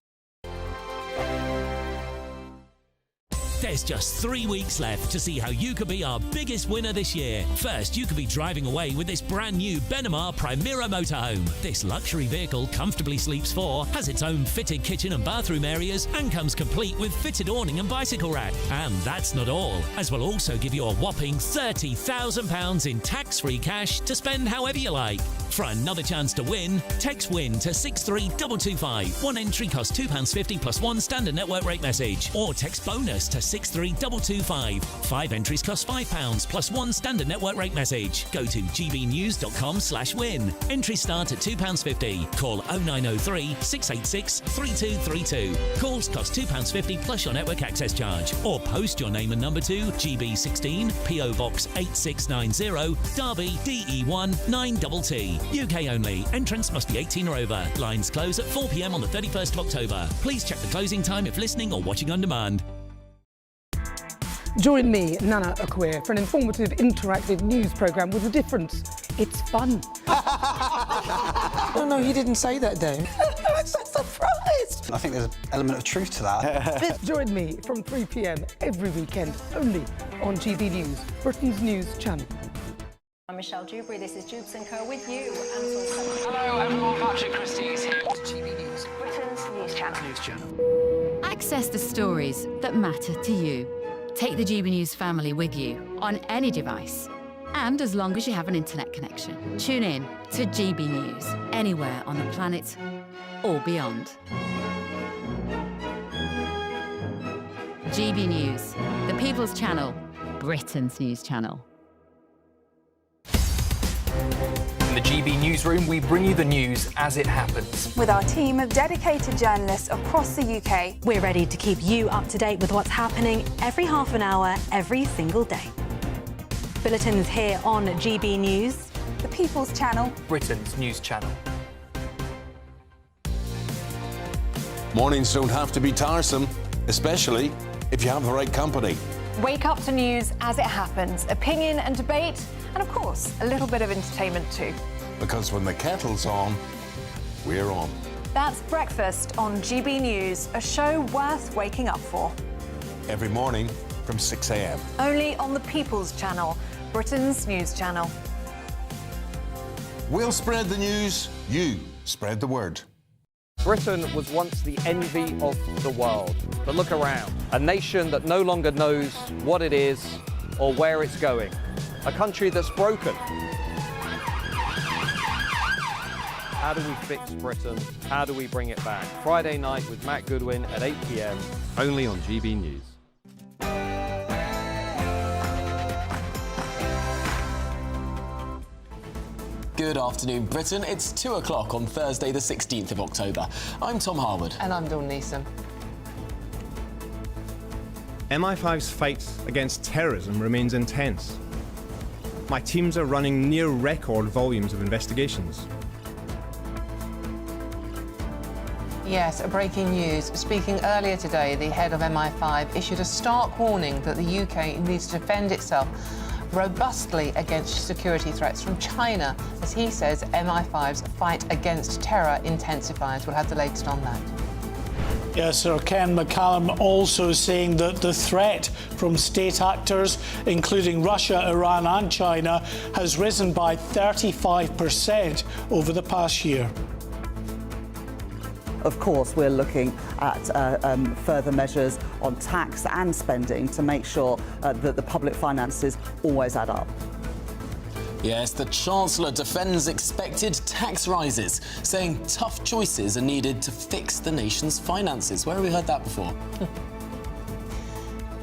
There's just 3 weeks left to see how you could be our biggest winner this year. First, you could be driving away with this brand new Benamar Primera motorhome. This luxury vehicle comfortably sleeps 4, has its own fitted kitchen and bathroom areas, and comes complete with fitted awning and bicycle rack. And that's not all, as we'll also give you a whopping £30,000 in tax-free cash to spend however you like. For another chance to win, text WIN to 63225. One entry costs £2.50 plus one standard network rate message, or text BONUS to 63225. 5 entries cost £5 plus one standard network rate message. Go to gbnews.com/win. Entries start at £2.50. Call 0903 686 3232. Calls cost £2.50 plus your network access charge. Or post your name and number to GB16 PO Box 8690 Derby DE1 9TT. UK only. Entrance must be 18 or over. Lines close at 4 p.m. on the 31st of October. Please check the closing time if listening or watching on demand. Join me, Nana Akua, for an informative, interactive news programme with a difference. It's fun. No, he didn't say that, Dave. I'm so surprised. I think there's an element of truth to that. Join me from 3 p.m. every weekend, only on GB News, Britain's news channel. I'm Michelle Dewberry. This is Jubes & Co with you. Hello everyone, Patrick Christie's here. GB News, Britain's news channel. Access the stories that matter to you. Take the GB News family with you on any device. And as long as you have an internet connection, tune in to GB News anywhere on the planet or beyond. GB News, the People's Channel, Britain's news channel. In the GB newsroom, we bring you the news as it happens. With our team of dedicated journalists across the UK, We're ready to keep you up to date with what's happening every half an hour, every single day. Bulletins here on GB News, the People's Channel, Britain's news channel. Mornings don't have to be tiresome, especially if you have the right company. Wake up to news as it happens, opinion and debate, and of course, a little bit of entertainment too. Because when the kettle's on, we're on. That's Breakfast on GB News, a show worth waking up for. Every morning from 6 a.m. Only on the People's Channel, Britain's news channel. We'll spread the news, you spread the word. Britain was once the envy of the world. But look around. A nation that no longer knows what it is or where it's going. A country that's broken. How do we fix Britain? How do we bring it back? Friday night with Matt Goodwin at 8 p.m. only on GB News. Good afternoon, Britain. It's 2 o'clock on Thursday, the 16th of October. I'm Tom Harwood. And I'm Dawn Neeson. MI5's fight against terrorism remains intense. My teams are running near record volumes of investigations. Yes, breaking news. Speaking earlier today, the head of MI5 issued a stark warning that the UK needs to defend itself robustly against security threats from China. As he says, MI5's fight against terror intensifies. We'll have the latest on that. Yes, Sir Ken McCallum also saying that the threat from state actors, including Russia, Iran and China, has risen by 35% over the past year. Of course, we're looking at further measures on tax and spending to make sure that the public finances always add up. Yes, the Chancellor defends expected tax rises, saying tough choices are needed to fix the nation's finances. Where have we heard that before?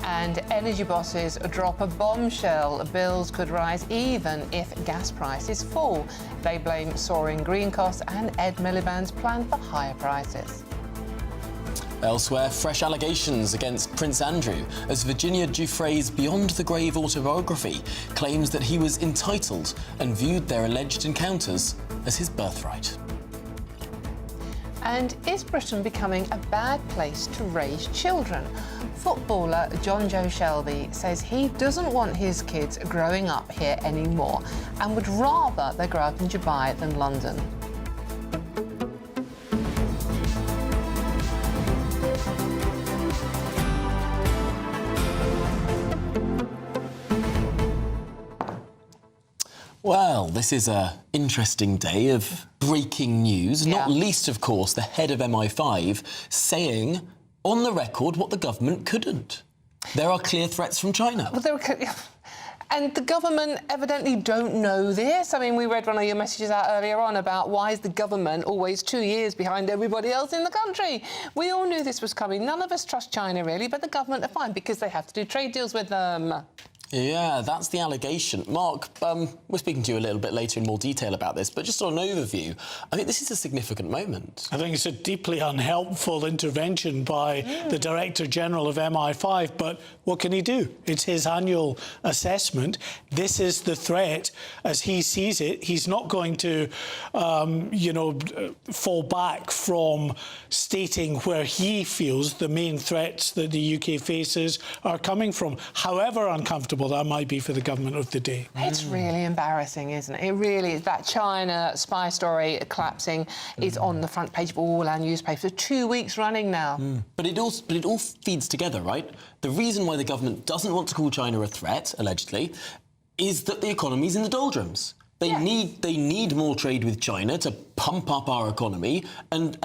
And energy bosses drop a bombshell. Bills could rise even if gas prices fall. They blame soaring green costs and Ed Miliband's plan for higher prices. Elsewhere, fresh allegations against Prince Andrew as Virginia Giuffre's Beyond the Grave autobiography claims that he was entitled and viewed their alleged encounters as his birthright. And is Britain becoming a bad place to raise children? Footballer John Joe Shelby says he doesn't want his kids growing up here anymore and would rather they grow up in Dubai than London. Well, this is an interesting day of breaking news, not least, of course, the head of MI5 saying on the record what the government couldn't. There are clear threats from China. Well, and the government evidently don't know this. I mean, we read one of your messages out earlier on about why is the government always 2 years behind everybody else in the country? We all knew this was coming. None of us trust China, really, but the government are fine because they have to do trade deals with them. Yeah, that's the allegation. Mark, we're speaking to you a little bit later in more detail about this, but just on an overview, I think this is a significant moment. I think it's a deeply unhelpful intervention by the Director General of MI5, but what can he do? It's his annual assessment. This is the threat as he sees it. He's not going to, fall back from stating where he feels the main threats that the UK faces are coming from, however uncomfortable that might be for the government of the day. It's really embarrassing, isn't it? It really is. That China spy story collapsing is on the front page of all our newspapers for 2 weeks running now. But it all feeds together, right? The reason why the government doesn't want to call China a threat, allegedly, is that the economy's in the doldrums. They need more trade with China to pump up our economy, and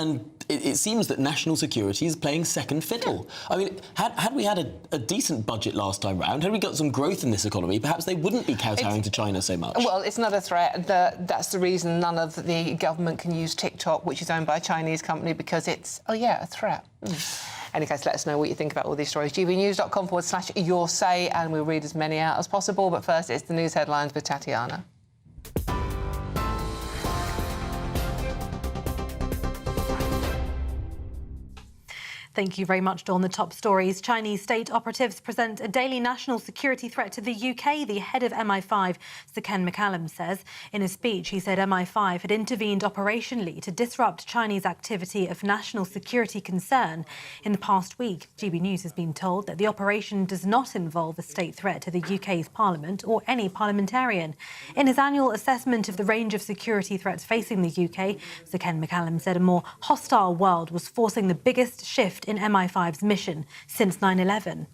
it seems that national security is playing second fiddle. I mean, had we had a decent budget last time round, had we got some growth in this economy, perhaps they wouldn't be kowtowing to China so much. Well, it's not a threat. That's the reason none of the government can use TikTok, which is owned by a Chinese company, because it's, a threat. Any case, let us know what you think about all these stories. gbnews.com/your say, and we'll read as many out as possible. But first, it's the news headlines with Tatiana. Thank you very much, Dawn. The top stories. Chinese state operatives present a daily national security threat to the UK, the head of MI5, Sir Ken McCallum, says. In a speech, he said MI5 had intervened operationally to disrupt Chinese activity of national security concern. In the past week, GB News has been told that the operation does not involve a state threat to the UK's parliament or any parliamentarian. In his annual assessment of the range of security threats facing the UK, Sir Ken McCallum said a more hostile world was forcing the biggest shift in MI5's mission since 9/11.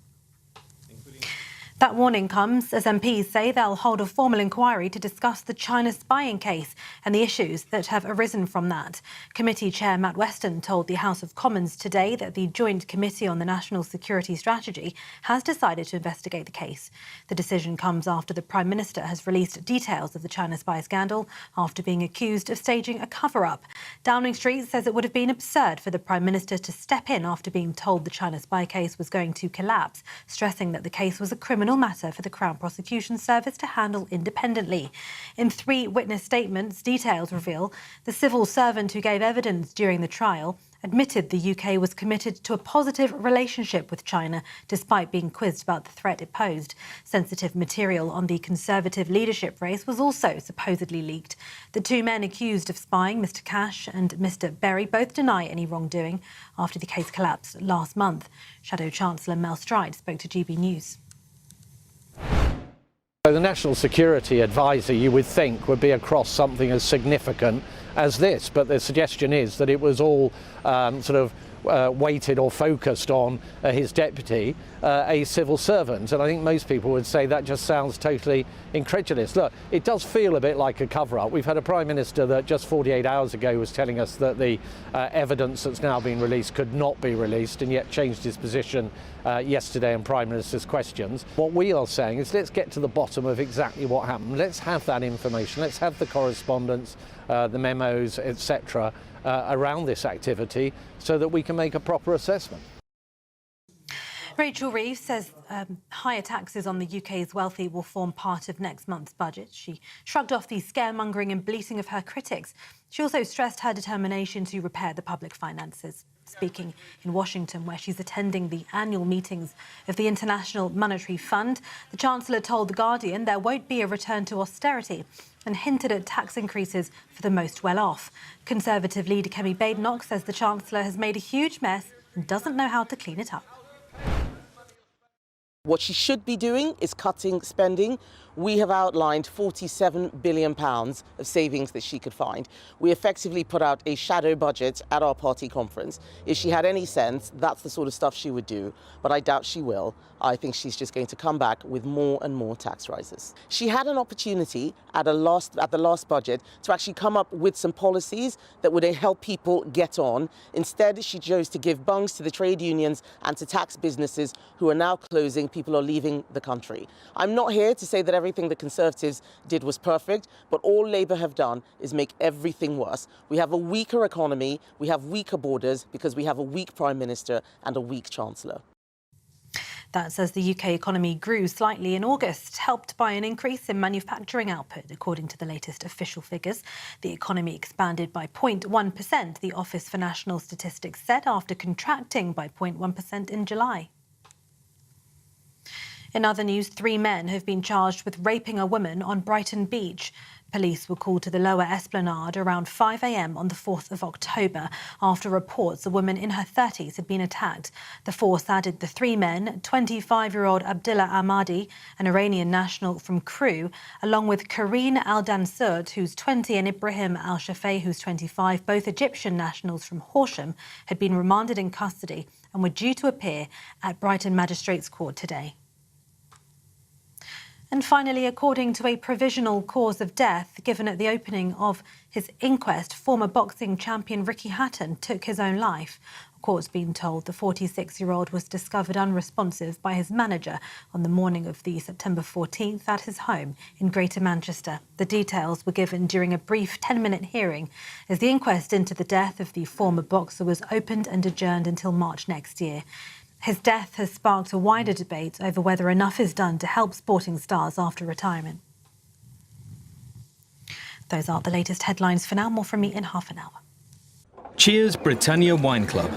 That warning comes as MPs say they'll hold a formal inquiry to discuss the China spying case and the issues that have arisen from that. Committee Chair Matt Weston told the House of Commons today that the Joint Committee on the National Security Strategy has decided to investigate the case. The decision comes after the Prime Minister has released details of the China spy scandal after being accused of staging a cover-up. Downing Street says it would have been absurd for the Prime Minister to step in after being told the China spy case was going to collapse, stressing that the case was a criminal matter for the Crown Prosecution Service to handle independently. In 3 witness statements, details reveal the civil servant who gave evidence during the trial admitted the UK was committed to a positive relationship with China, despite being quizzed about the threat it posed. Sensitive material on the Conservative leadership race was also supposedly leaked. The 2 men accused of spying, Mr Cash and Mr Berry, both deny any wrongdoing after the case collapsed last month. Shadow Chancellor Mel Stride spoke to GB News. So the National Security Advisor, you would think, would be across something as significant as this, but the suggestion is that it was all weighted or focused on his deputy, a civil servant. And I think most people would say that just sounds totally incredulous. Look, it does feel a bit like a cover-up. We've had a Prime Minister that just 48 hours ago was telling us that the evidence that's now been released could not be released, and yet changed his position yesterday on Prime Minister's questions. What we are saying is let's get to the bottom of exactly what happened. Let's have that information. Let's have the correspondence, the memos, etc., around this activity so that we can make a proper assessment. Rachel Reeves says higher taxes on the UK's wealthy will form part of next month's budget. She shrugged off the scaremongering and bleating of her critics. She also stressed her determination to repair the public finances. Speaking in Washington, where she's attending the annual meetings of the International Monetary Fund, the Chancellor told The Guardian there won't be a return to austerity and hinted at tax increases for the most well-off. Conservative leader Kemi Badenoch says the Chancellor has made a huge mess and doesn't know how to clean it up. What she should be doing is cutting spending. We have outlined £47 billion of savings that she could find. We effectively put out a shadow budget at our party conference. If she had any sense, that's the sort of stuff she would do, but I doubt she will. I think she's just going to come back with more and more tax rises. She had an opportunity at the last budget to actually come up with some policies that would help people get on. Instead, she chose to give bungs to the trade unions and to tax businesses who are now closing. People are leaving the country. I'm not here to say that everything the Conservatives did was perfect, but all Labour have done is make everything worse. We have a weaker economy, we have weaker borders because we have a weak Prime Minister and a weak Chancellor. That says the UK economy grew slightly in August, helped by an increase in manufacturing output, according to the latest official figures. The economy expanded by 0.1%, the Office for National Statistics said, after contracting by 0.1% in July. In other news, 3 men have been charged with raping a woman on Brighton Beach. Police were called to the Lower Esplanade around 5 a.m. on the 4th of October after reports a woman in her 30s had been attacked. The force added the 3 men, 25-year-old Abdullah Ahmadi, an Iranian national from Crewe, along with Karine Al-Dansud, who's 20, and Ibrahim Al-Shafei, who's 25, both Egyptian nationals from Horsham, had been remanded in custody and were due to appear at Brighton Magistrates Court today. And finally, according to a provisional cause of death given at the opening of his inquest, former boxing champion Ricky Hatton took his own life. Court's been told the 46-year-old was discovered unresponsive by his manager on the morning of the September 14th at his home in Greater Manchester. The details were given during a brief 10-minute hearing as the inquest into the death of the former boxer was opened and adjourned until March next year. His death has sparked a wider debate over whether enough is done to help sporting stars after retirement. Those are the latest headlines for now. More from me in half an hour. Cheers Britannia Wine Club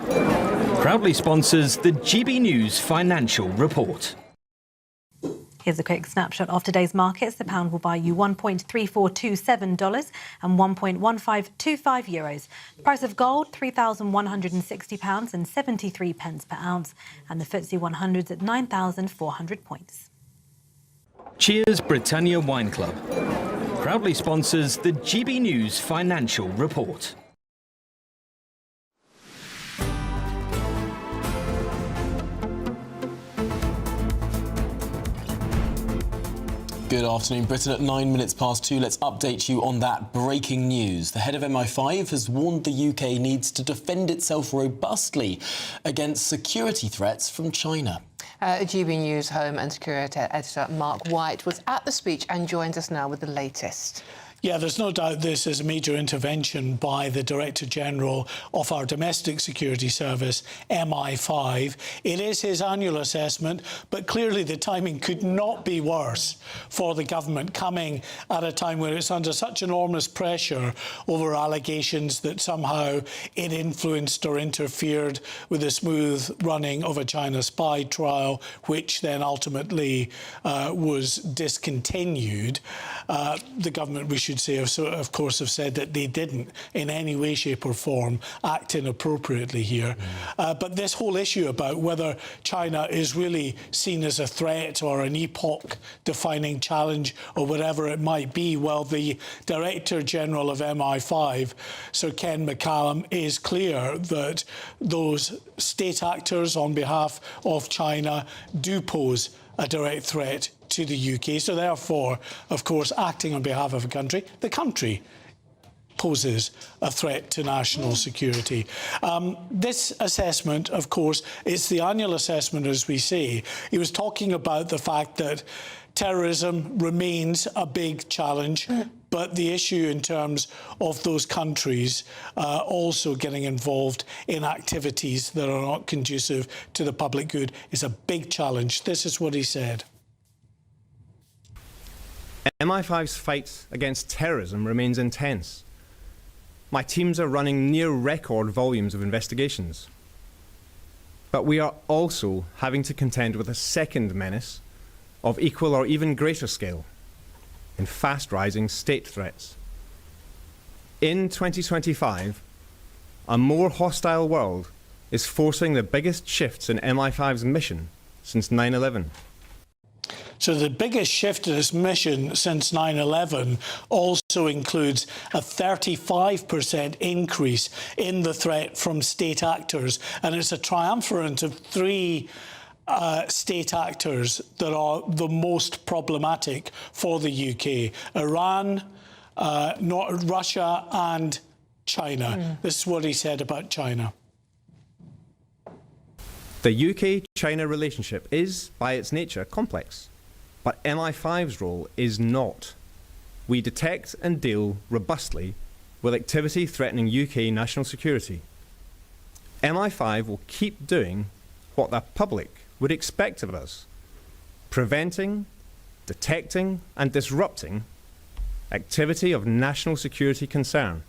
proudly sponsors the GB News Financial Report. Here's a quick snapshot of today's markets. The pound will buy you $1.3427 and 1.1525 euros. The price of gold, £3,160 and 73 pence per ounce. And the FTSE 100's at 9,400 points. Cheers Britannia Wine Club proudly sponsors the GB News Financial Report. Good afternoon, Britain at 9 minutes past 2. Let's update you on that breaking news. The head of MI5 has warned the UK needs to defend itself robustly against security threats from China. GB News Home and Security Editor Mark White was at the speech and joins us now with the latest. Yeah, there's no doubt this is a major intervention by the Director General of our Domestic Security Service, MI5. It is his annual assessment, but clearly the timing could not be worse for the government, coming at a time where it's under such enormous pressure over allegations that somehow it influenced or interfered with the smooth running of a China spy trial, which then ultimately was discontinued. The government, we should say, of course, have said that they didn't in any way, shape or form act inappropriately here. But this whole issue about whether China is really seen as a threat or an epoch-defining challenge or whatever it might be, well, the Director General of MI5, Sir Ken McCallum, is clear that those state actors on behalf of China do pose a direct threat to the UK. So therefore, of course, acting on behalf of a country, the country poses a threat to national security. This assessment, of course, is the annual assessment, as we say. He was talking about the fact that terrorism remains a big challenge, but the issue in terms of those countries also getting involved in activities that are not conducive to the public good is a big challenge. This is what he said. MI5's fight against terrorism remains intense. My teams are running near record volumes of investigations. But we are also having to contend with a second menace of equal or even greater scale in fast-rising state threats. In 2025, a more hostile world is forcing the biggest shifts in MI5's mission since 9/11. So the biggest shift in its mission since 9/11 also includes a 35% increase in the threat from state actors. And it's a triumvirate of three state actors that are the most problematic for the UK: Iran, Russia and China. This is what he said about China. The UK-China relationship is, by its nature, complex. But MI5's role is not. We detect and deal robustly with activity threatening UK national security. MI5 will keep doing what the public would expect of us: preventing, detecting and disrupting activity of national security concern.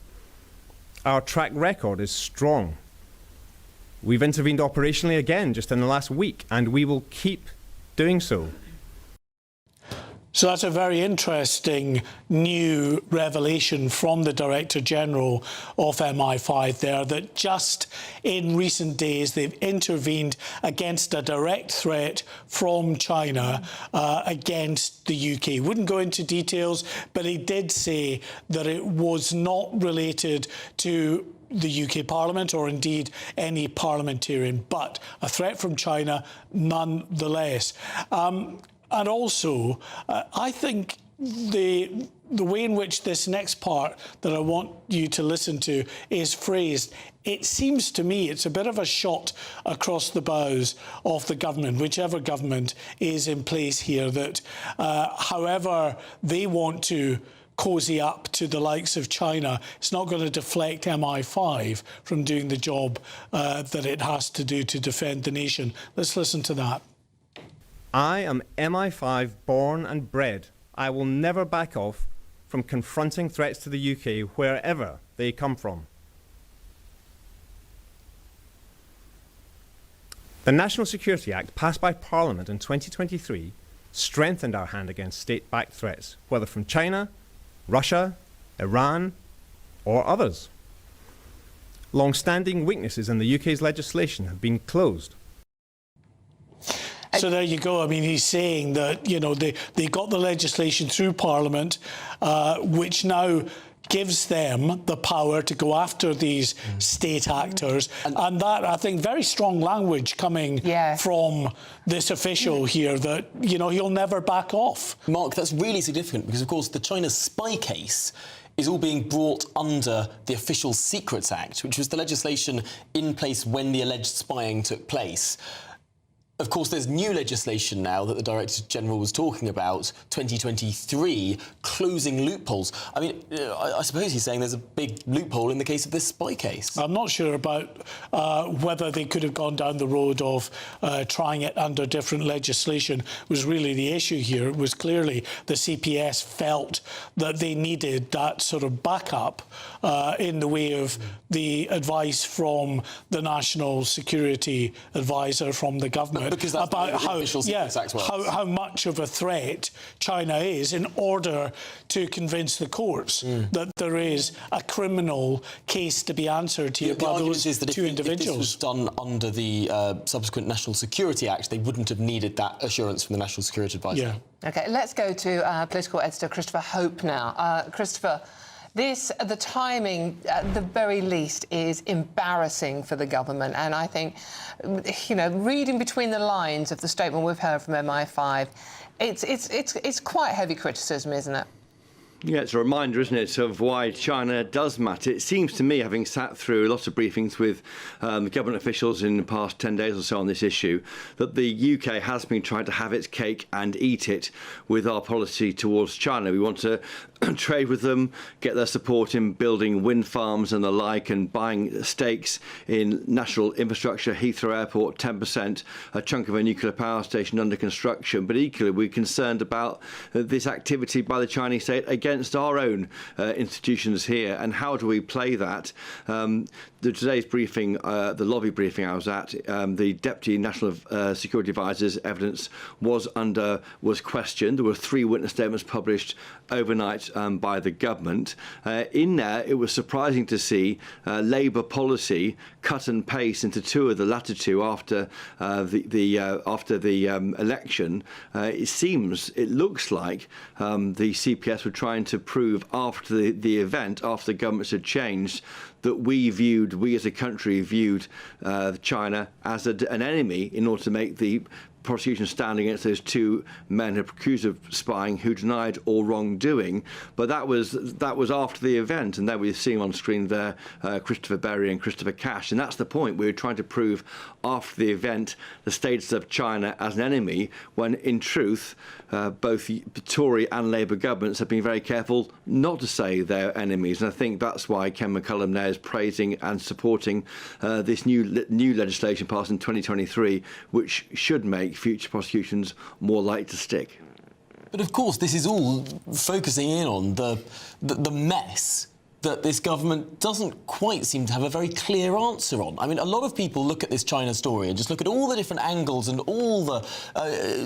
Our track record is strong. We've intervened operationally again just in the last week, and we will keep doing so. So that's a very interesting new revelation from the Director General of MI5 there, that just in recent days they've intervened against a direct threat from China against the UK. Wouldn't go into details, but he did say that it was not related to the UK Parliament or indeed any parliamentarian, but a threat from China nonetheless. And also, I think the way in which this next part that I want you to listen to is phrased, it seems to me it's a bit of a shot across the bows of the government, whichever government is in place here, that however they want to cozy up to the likes of China, it's not going to deflect MI5 from doing the job that it has to do to defend the nation. Let's listen to that. I am MI5 born and bred. I will never back off from confronting threats to the UK wherever they come from. The National Security Act, passed by Parliament in 2023, strengthened our hand against state-backed threats, whether from China, Russia, Iran, or others. Long-standing weaknesses in the UK's legislation have been closed. So there you go. I mean, he's saying that, you know, they got the legislation through Parliament, which now gives them the power to go after these state actors. And that, I think, very strong language coming from this official here that, you know, he'll never back off. Mark, that's really significant because, of course, the China spy case is all being brought under the Official Secrets Act, which was the legislation in place when the alleged spying took place. Of course, there's new legislation now that the Director General was talking about, 2023, closing loopholes. I mean, I suppose he's saying there's a big loophole in the case of this spy case. I'm not sure about whether they could have gone down the road of trying it under different legislation was really the issue here. It was clearly the CPS felt that they needed that sort of backup in the way of the advice from the National Security Advisor from the government. Because that's about how much of a threat China is in order to convince the courts that there is a criminal case to be answered here by those two individuals. If this was done under the subsequent National Security Act, they wouldn't have needed that assurance from the National Security Advisor. Yeah. OK, let's go to political editor Christopher Hope now. Christopher, the timing, at the very least, is embarrassing for the government. And I think, you know, reading between the lines of the statement we've heard from MI5, it's quite heavy criticism, isn't it? Yeah, it's a reminder, isn't it, of why China does matter. It seems to me, having sat through lots of briefings with government officials in the past 10 days or so on this issue, that the UK has been trying to have its cake and eat it with our policy towards China. We want to trade with them, get their support in building wind farms and the like, and buying stakes in national infrastructure, Heathrow Airport, 10%, a chunk of a nuclear power station under construction. But equally, we're concerned about this activity by the Chinese state against our own institutions here, and how do we play that? Today's briefing, the lobby briefing I was at, the Deputy National Security Advisor's evidence was questioned. There were 3 witness statements published overnight by the government. In there, it was surprising to see Labour policy cut and paste into the latter two after the election. It looks like the CPS were trying to prove after the event, after the governments had changed, that we as a country viewed China as an enemy in order to make the prosecution stand against those 2 men who were accused of spying, who denied all wrongdoing. But that was after the event, and there we're seeing on screen there Christopher Berry and Christopher Cash, and that's the point. We were trying to prove after the event the status of China as an enemy, when in truth both Tory and Labour governments have been very careful not to say they're enemies, and I think that's why Ken McCullum there is praising and supporting this new legislation passed in 2023, which should make future prosecutions more likely to stick. But of course, this is all focusing in on the mess that this government doesn't quite seem to have a very clear answer on. I mean, a lot of people look at this China story and just look at all the different angles and all the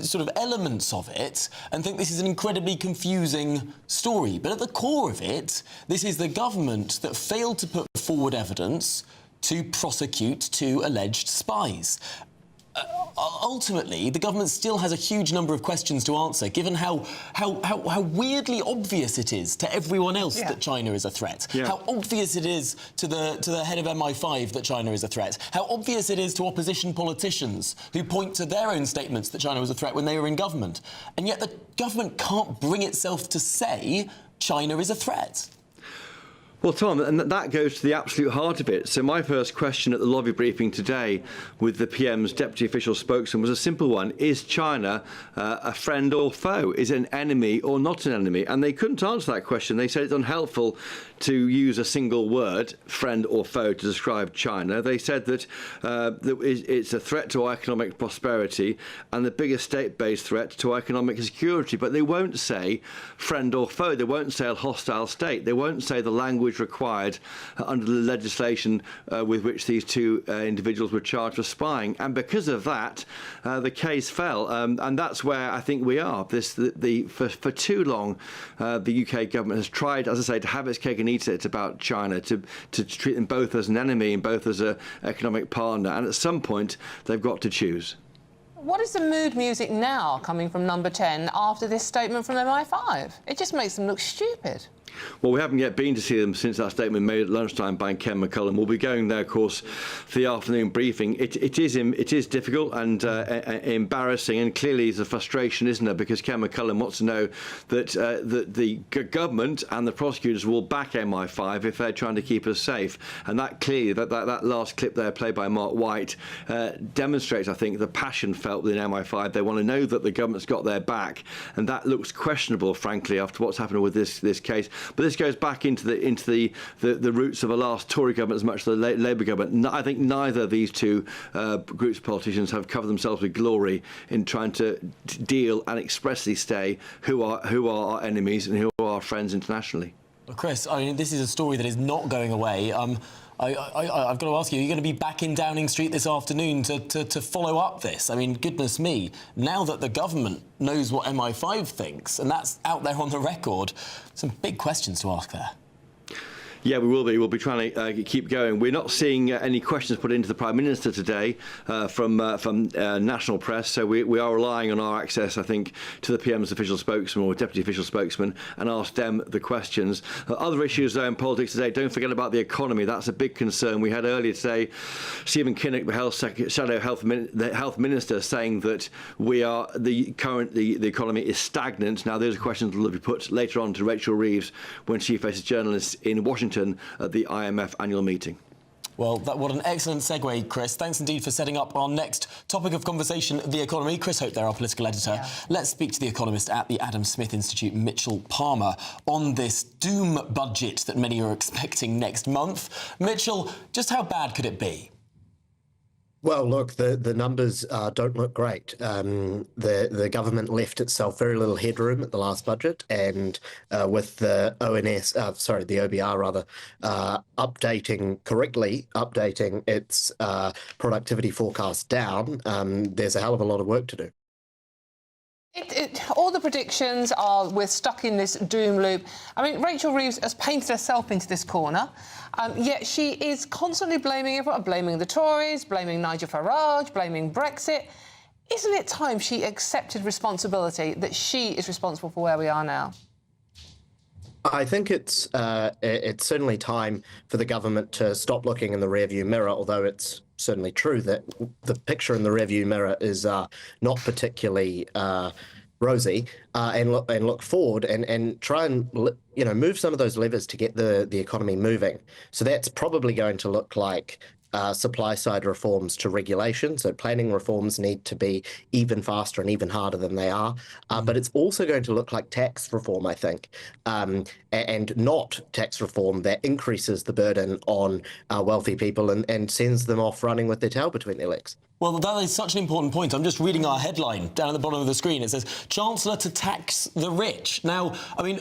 sort of elements of it and think this is an incredibly confusing story. But at the core of it, this is the government that failed to put forward evidence to prosecute 2 alleged spies. ultimately, the government still has a huge number of questions to answer, given how weirdly obvious it is to everyone else that China is a threat. How obvious it is to the head of MI5 that China is a threat. How obvious it is to opposition politicians who point to their own statements that China was a threat when they were in government. And yet the government can't bring itself to say China is a threat. Well, Tom, and that goes to the absolute heart of it. So my first question at the lobby briefing today with the PM's deputy official spokesman was a simple one. Is China a friend or foe? Is it an enemy or not an enemy? And they couldn't answer that question. They said it's unhelpful to use a single word, friend or foe, to describe China. They said that it's a threat to our economic prosperity and the biggest state-based threat to our economic security. But they won't say friend or foe. They won't say a hostile state. They won't say the language required under the legislation with which these two individuals were charged for spying. And because of that, the case fell. And that's where I think we are. For too long, the UK government has tried, as I say, to have its cake and eat it about China, to treat them both as an enemy and both as an economic partner. And at some point, they've got to choose. What is the mood music now coming from Number 10 after this statement from MI5? It just makes them look stupid. Well, we haven't yet been to see them since that statement made at lunchtime by Ken McCullum. We'll be going there, of course, for the afternoon briefing. It is difficult and embarrassing, and clearly there's a frustration, isn't there? Because Ken McCullum wants to know that the government and the prosecutors will back MI5 if they're trying to keep us safe. And that clearly, that last clip there, played by Mark White, demonstrates, I think, the passion felt within MI5. They want to know that the government's got their back, and that looks questionable, frankly, after what's happened with this case. But this goes back into the roots of a last Tory government as much as the Labour government. I think neither of these two groups of politicians have covered themselves with glory in trying to deal and expressly say who are our enemies and who are our friends internationally. Well, Chris, I mean, this is a story that is not going away. I've got to ask you, are you going to be back in Downing Street this afternoon to follow up this? I mean, goodness me, now that the government knows what MI5 thinks, and that's out there on the record, some big questions to ask there. Yeah, we will be. We'll be trying to keep going. We're not seeing any questions put into the Prime Minister today from national press, so we are relying on our access, I think, to the PM's official spokesman or deputy official spokesman and ask them the questions. Other issues, though, in politics today, don't forget about the economy. That's a big concern. We had earlier today Stephen Kinnock, the health minister, saying that the economy is stagnant. Now, those are questions that will be put later on to Rachel Reeves when she faces journalists in Washington at the IMF annual meeting. Well, what an excellent segue, Chris. Thanks indeed for setting up our next topic of conversation, the economy. Chris Hope there, our political editor. Yeah. Let's speak to the economist at the Adam Smith Institute, Mitchell Palmer, on this doom budget that many are expecting next month. Mitchell, just how bad could it be? Well, look, the numbers don't look great. The government left itself very little headroom at the last budget, and with the OBR rather, updating its productivity forecast down, there's a hell of a lot of work to do. All the predictions are we're stuck in this doom loop. I mean, Rachel Reeves has painted herself into this corner, yet she is constantly blaming everyone, blaming the Tories, blaming Nigel Farage, blaming Brexit. Isn't it time she accepted responsibility, that she is responsible for where we are now? I think it's certainly time for the government to stop looking in the rearview mirror, although it's certainly true that the picture in the rearview mirror is not particularly rosy, and look forward and try and move some of those levers to get the economy moving. So that's probably going to look like supply side reforms to regulation. So planning reforms need to be even faster and even harder than they are. But it's also going to look like tax reform, I think, and not tax reform that increases the burden on wealthy people and sends them off running with their tail between their legs. Well, that is such an important point. I'm just reading our headline down at the bottom of the screen. It says, Chancellor to tax the rich. Now, I mean,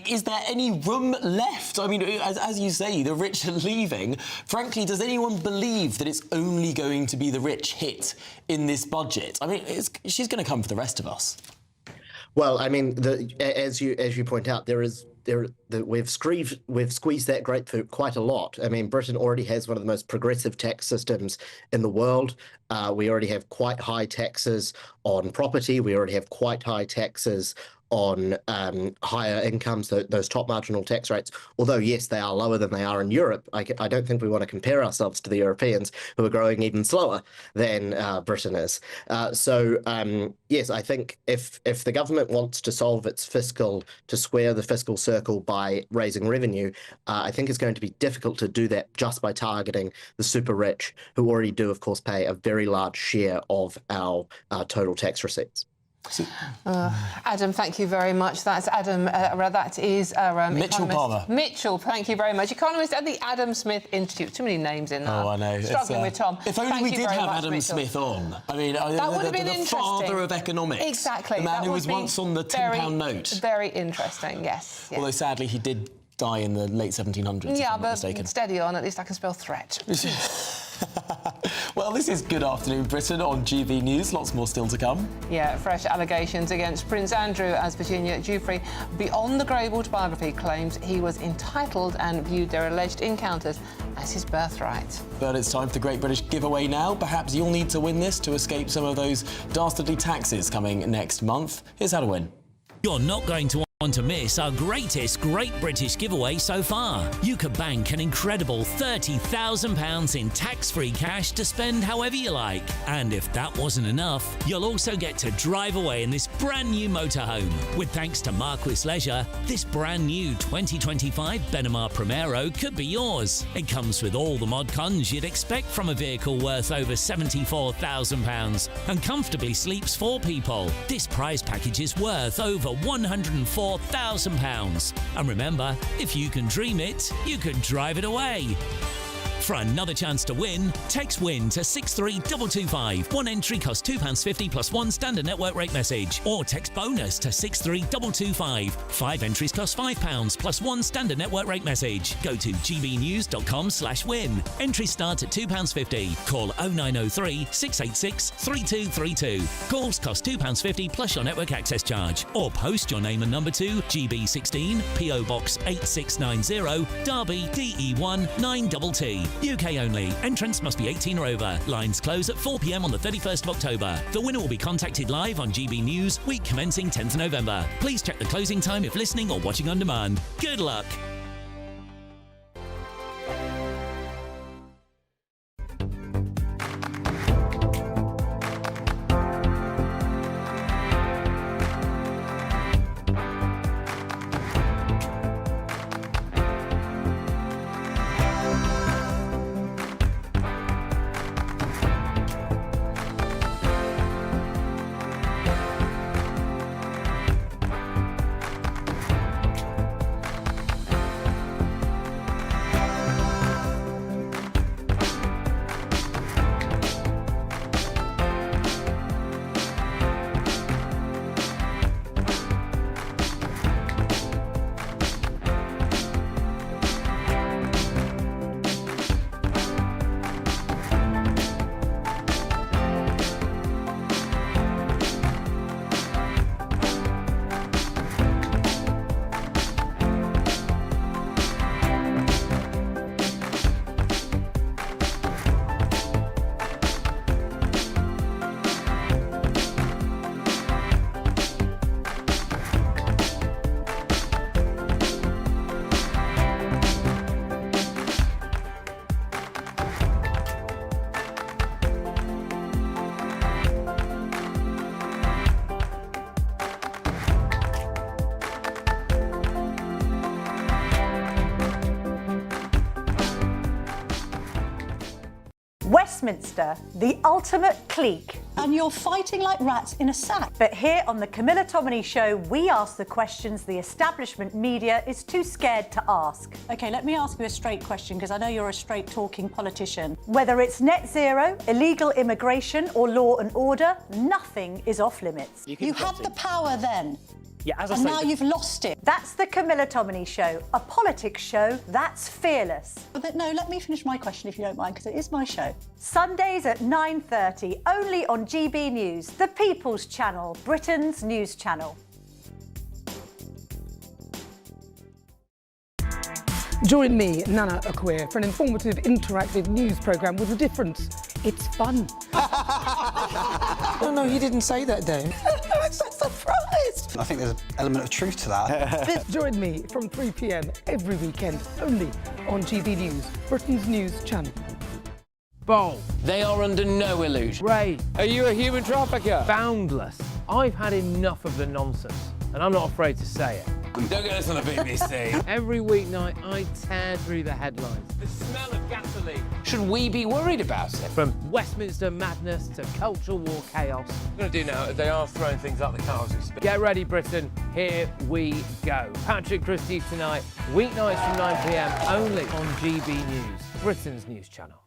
is there any room left? I mean, as you say, the rich are leaving. Frankly, does anyone believe that it's only going to be the rich hit in this budget? I mean, she's going to come for the rest of us. Well, I mean, as you point out, there is we've squeezed that grapefruit quite a lot. I mean, Britain already has one of the most progressive tax systems in the world. We already have quite high taxes on property. We already have quite high taxes on higher incomes, those top marginal tax rates, although, yes, they are lower than they are in Europe. I don't think we want to compare ourselves to the Europeans, who are growing even slower than Britain is. Yes, I think if the government wants to square the fiscal circle by raising revenue, I think it's going to be difficult to do that just by targeting the super rich, who already do, of course, pay a very large share of our total tax receipts. Adam, thank you very much. That's Adam. That is our Mitchell Palmer. Mitchell, thank you very much. Economist at the Adam Smith Institute. Too many names in there. Oh, I know. Struggling with Tom. If only we did have Adam Smith on. I mean, that would have been the interesting. father of economics. Exactly. The man who was once on the £10 note. Very interesting, yes. Although, sadly, he did die in the late 1700s, yeah, if I'm not but mistaken. Steady on, at least I can spell threat. Well, this is Good Afternoon Britain on GB News. Lots more still to come. Yeah, fresh allegations against Prince Andrew as Virginia Giuffre, beyond the Grey autobiography, claims he was entitled and viewed their alleged encounters as his birthright. But it's time for the Great British Giveaway now. Perhaps you'll need to win this to escape some of those dastardly taxes coming next month. Here's how to win. You're not going to want to miss our greatest Great British giveaway so far. You could bank an incredible £30,000 in tax-free cash to spend however you like. And if that wasn't enough, you'll also get to drive away in this brand new motorhome. With thanks to Marquis Leisure, this brand new 2025 Benamar Primero could be yours. It comes with all the mod cons you'd expect from a vehicle worth over £74,000 and comfortably sleeps 4 people. This prize package is worth over £104,000. And remember, if you can dream it, you can drive it away. For another chance to win, text WIN to 63225. One entry costs £2.50 plus one standard network rate message. Or text BONUS to 63225. 5 entries cost £5 plus one standard network rate message. Go to gbnews.com/win. Entries start at £2.50. Call 0903 686 3232. Calls cost £2.50 plus your network access charge. Or post your name and number to GB16 PO Box 8690 Derby DE1 9TT. UK only. Entrants must be 18 or over. Lines close at 4 p.m. on the 31st of October. The winner will be contacted live on GB News, week commencing 10th November. Please check the closing time if listening or watching on demand. Good luck. Westminster, the ultimate clique. And you're fighting like rats in a sack. But here on the Camilla Tominey Show, we ask the questions the establishment media is too scared to ask. OK, let me ask you a straight question, because I know you're a straight-talking politician. Whether it's net zero, illegal immigration or law and order, nothing is off limits. You had the power then. Yeah, as and now you've lost it. That's the Camilla Tominey Show, a politics show that's fearless. No, let me finish my question if you don't mind, because it is my show. Sundays at 9:30, only on GB News, the People's Channel, Britain's news channel. Join me, Nana Akua, for an informative, interactive news programme with a difference. It's fun. No, he didn't say that, Dave. I'm so surprised. I think there's an element of truth to that. Join me from 3 p.m. every weekend, only on GB News, Britain's news channel. Bold. They are under no illusion. Ray, are you a human trafficker? Boundless. I've had enough of the nonsense, and I'm not afraid to say it. Don't get us on the BBC. Every weeknight, I tear through the headlines. The smell of gasoline. Should we be worried about it? From Westminster madness to cultural war chaos. What we're going to do now is they are throwing things out the car as we speak. Get ready, Britain. Here we go. Patrick Christie tonight, weeknights from 9 p.m, only on GB News, Britain's news channel.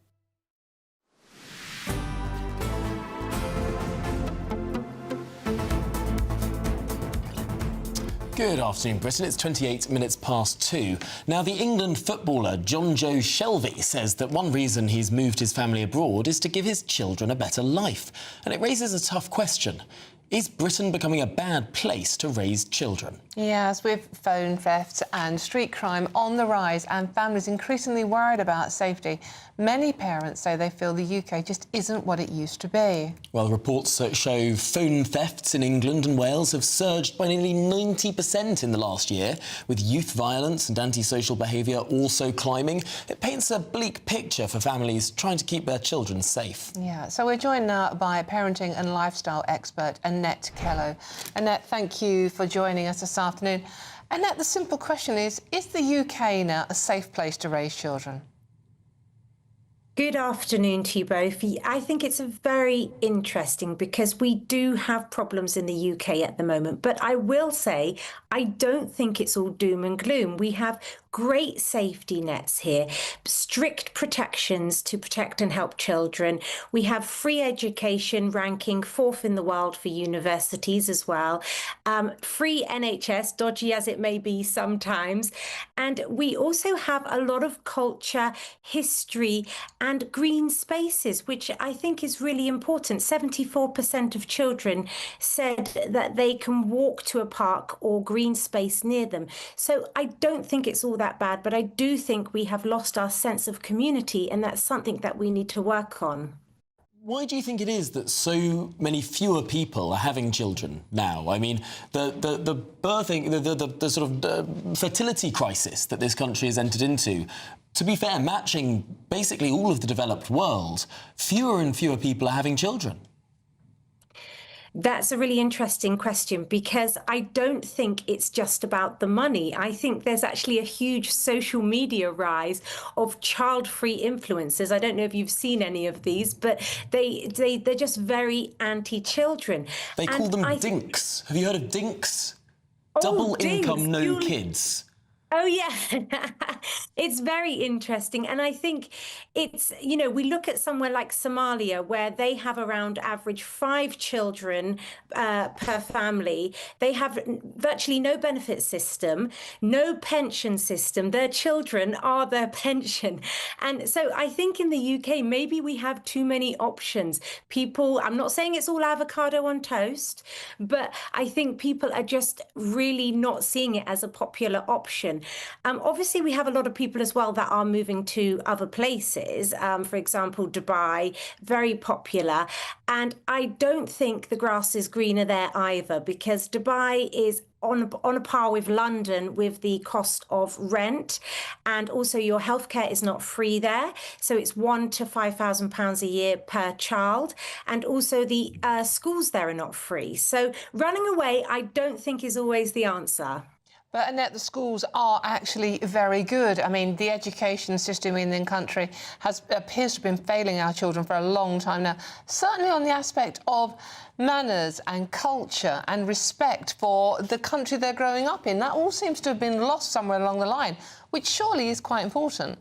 Good afternoon, Britain. It's 28 minutes past 2. Now, the England footballer John Joe Shelvey says that one reason he's moved his family abroad is to give his children a better life. And it raises a tough question. Is Britain becoming a bad place to raise children? Yes, with phone theft and street crime on the rise and families increasingly worried about safety, many parents say they feel the UK just isn't what it used to be. Well, reports show phone thefts in England and Wales have surged by nearly 90% in the last year, with youth violence and antisocial behaviour also climbing. It paints a bleak picture for families trying to keep their children safe. Yeah, so we're joined now by parenting and lifestyle expert Annette Kello. Annette, thank you for joining us this afternoon. Annette, the simple question is the UK now a safe place to raise children? Good afternoon to you both. I think it's very interesting because we do have problems in the UK at the moment, but I will say I don't think it's all doom and gloom. We have great safety nets here, strict protections to protect and help children. We have free education ranking 4th in the world for universities as well. Free NHS, dodgy as it may be sometimes. And we also have a lot of culture, history, and green spaces, which I think is really important. 74% of children said that they can walk to a park or green space near them. So I don't think it's all that bad, but I do think we have lost our sense of community, and that's something that we need to work on. Why do you think it is that so many fewer people are having children now? I mean, the birthing, the sort of fertility crisis that this country has entered into, to be fair, matching basically all of the developed world, fewer and fewer people are having children. That's a really interesting question because I don't think it's just about the money. I think there's actually a huge social media rise of child-free influencers. I don't know if you've seen any of these, but they're just very anti-children. They call them dinks. Have you heard of dinks? Double income, no kids. Oh, yeah. It's very interesting. And I think it's, you know, we look at somewhere like Somalia, where they have around average 5 children per family. They have virtually no benefit system, no pension system. Their children are their pension. And so I think in the UK, maybe we have too many options. People, I'm not saying it's all avocado on toast, but I think people are just really not seeing it as a popular option. Obviously, we have a lot of people as well that are moving to other places. For example, Dubai, very popular. And I don't think the grass is greener there either, because Dubai is on a par with London with the cost of rent, and also your healthcare is not free there, so it's £1,000 to £5,000 a year per child, and also the schools there are not free. So running away, I don't think is always the answer. But Annette, the schools are actually very good. I mean, the education system in the country appears to have been failing our children for a long time now. Certainly on the aspect of manners and culture and respect for the country they're growing up in. That all seems to have been lost somewhere along the line, which surely is quite important.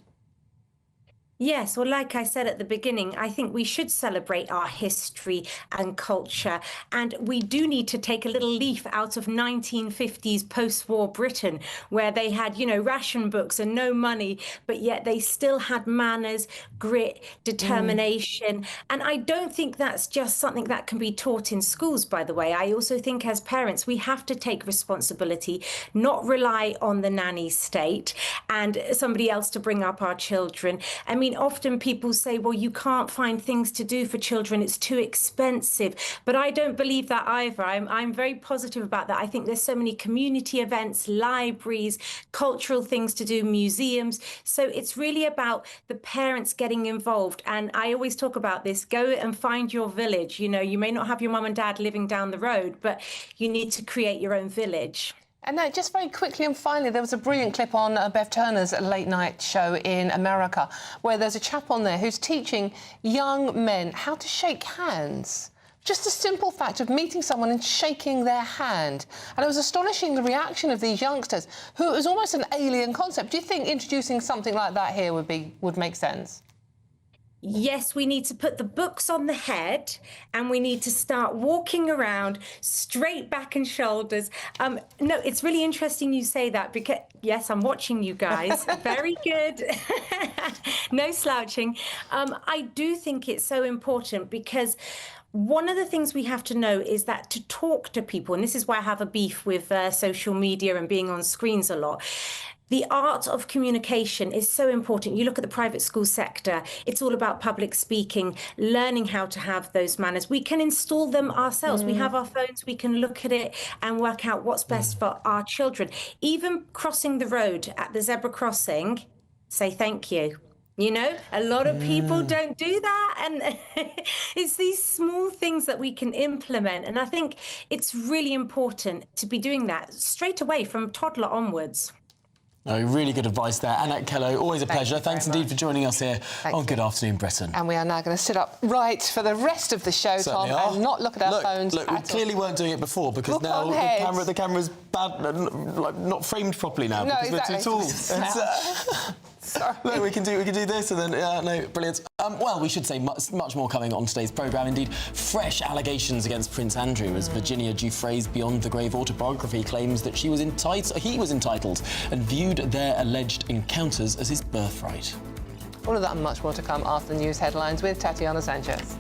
Yes, well, like I said at the beginning, I think we should celebrate our history and culture. And we do need to take a little leaf out of 1950s post-war Britain, where they had, ration books and no money, but yet they still had manners, grit, determination. And I don't think that's just something that can be taught in schools, by the way. I also think as parents, we have to take responsibility, not rely on the nanny state and somebody else to bring up our children. I mean, often people say, well, you can't find things to do for children, it's too expensive. But I don't believe that either. I'm very positive about that. I think there's so many community events, libraries, cultural things to do, museums. So it's really about the parents getting involved. And I always talk about this, go and find your village. You may not have your mum and dad living down the road, but you need to create your own village. And now, just very quickly and finally, there was a brilliant clip on Bev Turner's late night show in America, where there's a chap on there who's teaching young men how to shake hands. Just the simple fact of meeting someone and shaking their hand. And it was astonishing, the reaction of these youngsters, who it was almost an alien concept. Do you think introducing something like that here would make sense? Yes, we need to put the books on the head and we need to start walking around straight back and shoulders. No, it's really interesting you say that because, yes, I'm watching you guys. Very good. No slouching. I do think it's so important because one of the things we have to know is that to talk to people, and this is why I have a beef with social media and being on screens a lot, the art of communication is so important. You look at the private school sector, it's all about public speaking, learning how to have those manners. We can install them ourselves. We have our phones, we can look at it and work out what's best for our children. Even crossing the road at the zebra crossing, say thank you. A lot of people don't do that. And it's these small things that we can implement. And I think it's really important to be doing that straight away from toddler onwards. Oh, really good advice there. Annette Kello, always a pleasure. Thanks indeed for joining us here on Good Afternoon Britain. And we are now going to sit up right for the rest of the show, Tom, and not look at our phones. Look, we clearly weren't doing it before because now the camera's bad, not framed properly now because we're too tall. Sorry. Look, we can do this and then no, brilliant. Well, we should say much more coming on today's programme. Indeed, fresh allegations against Prince Andrew as Virginia Giuffre's Beyond the Grave autobiography claims that he was entitled and viewed their alleged encounters as his birthright. All of that and much more to come after the news headlines with Tatiana Sanchez.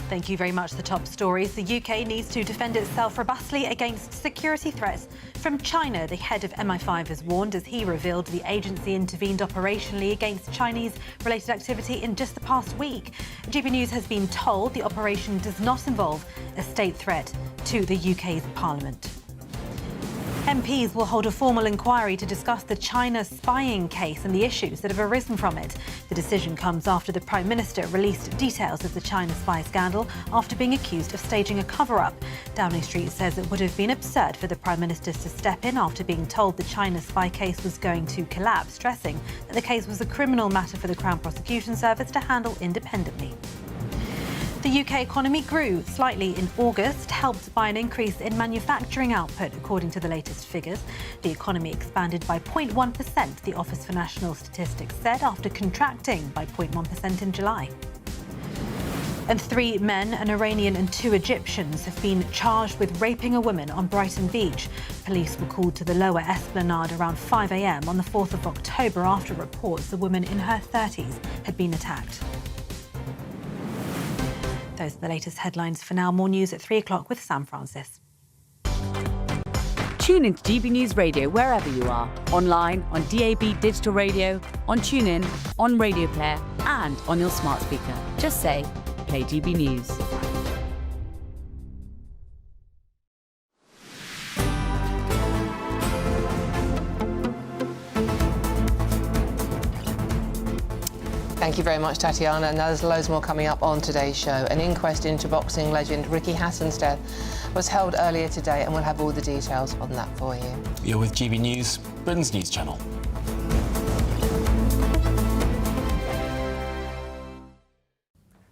Thank you very much. The top stories. The UK needs to defend itself robustly against security threats from China. The head of MI5 has warned as he revealed the agency intervened operationally against Chinese-related activity in just the past week. GBNews has been told the operation does not involve a state threat to the UK's parliament. MPs will hold a formal inquiry to discuss the China spying case and the issues that have arisen from it. The decision comes after the Prime Minister released details of the China spy scandal after being accused of staging a cover-up. Downing Street says it would have been absurd for the Prime Minister to step in after being told the China spy case was going to collapse, stressing that the case was a criminal matter for the Crown Prosecution Service to handle independently. The UK economy grew slightly in August, helped by an increase in manufacturing output, according to the latest figures. The economy expanded by 0.1%, the Office for National Statistics said, after contracting by 0.1% in July. And 3 men, an Iranian and 2 Egyptians, have been charged with raping a woman on Brighton Beach. Police were called to the lower esplanade around 5 a.m. on the 4th of October after reports a woman in her 30s had been attacked. Those are the latest headlines for now. More news at 3 o'clock with Sam Francis. Tune into GB News Radio wherever you are. Online, on DAB digital radio, on TuneIn, on Radio Player and on your smart speaker. Just say, play GB News. Thank you very much, Tatiana. And there's loads more coming up on today's show. An inquest into boxing legend Ricky Hatton's death was held earlier today, and we'll have all the details on that for you. You're with GB News, Britain's news channel.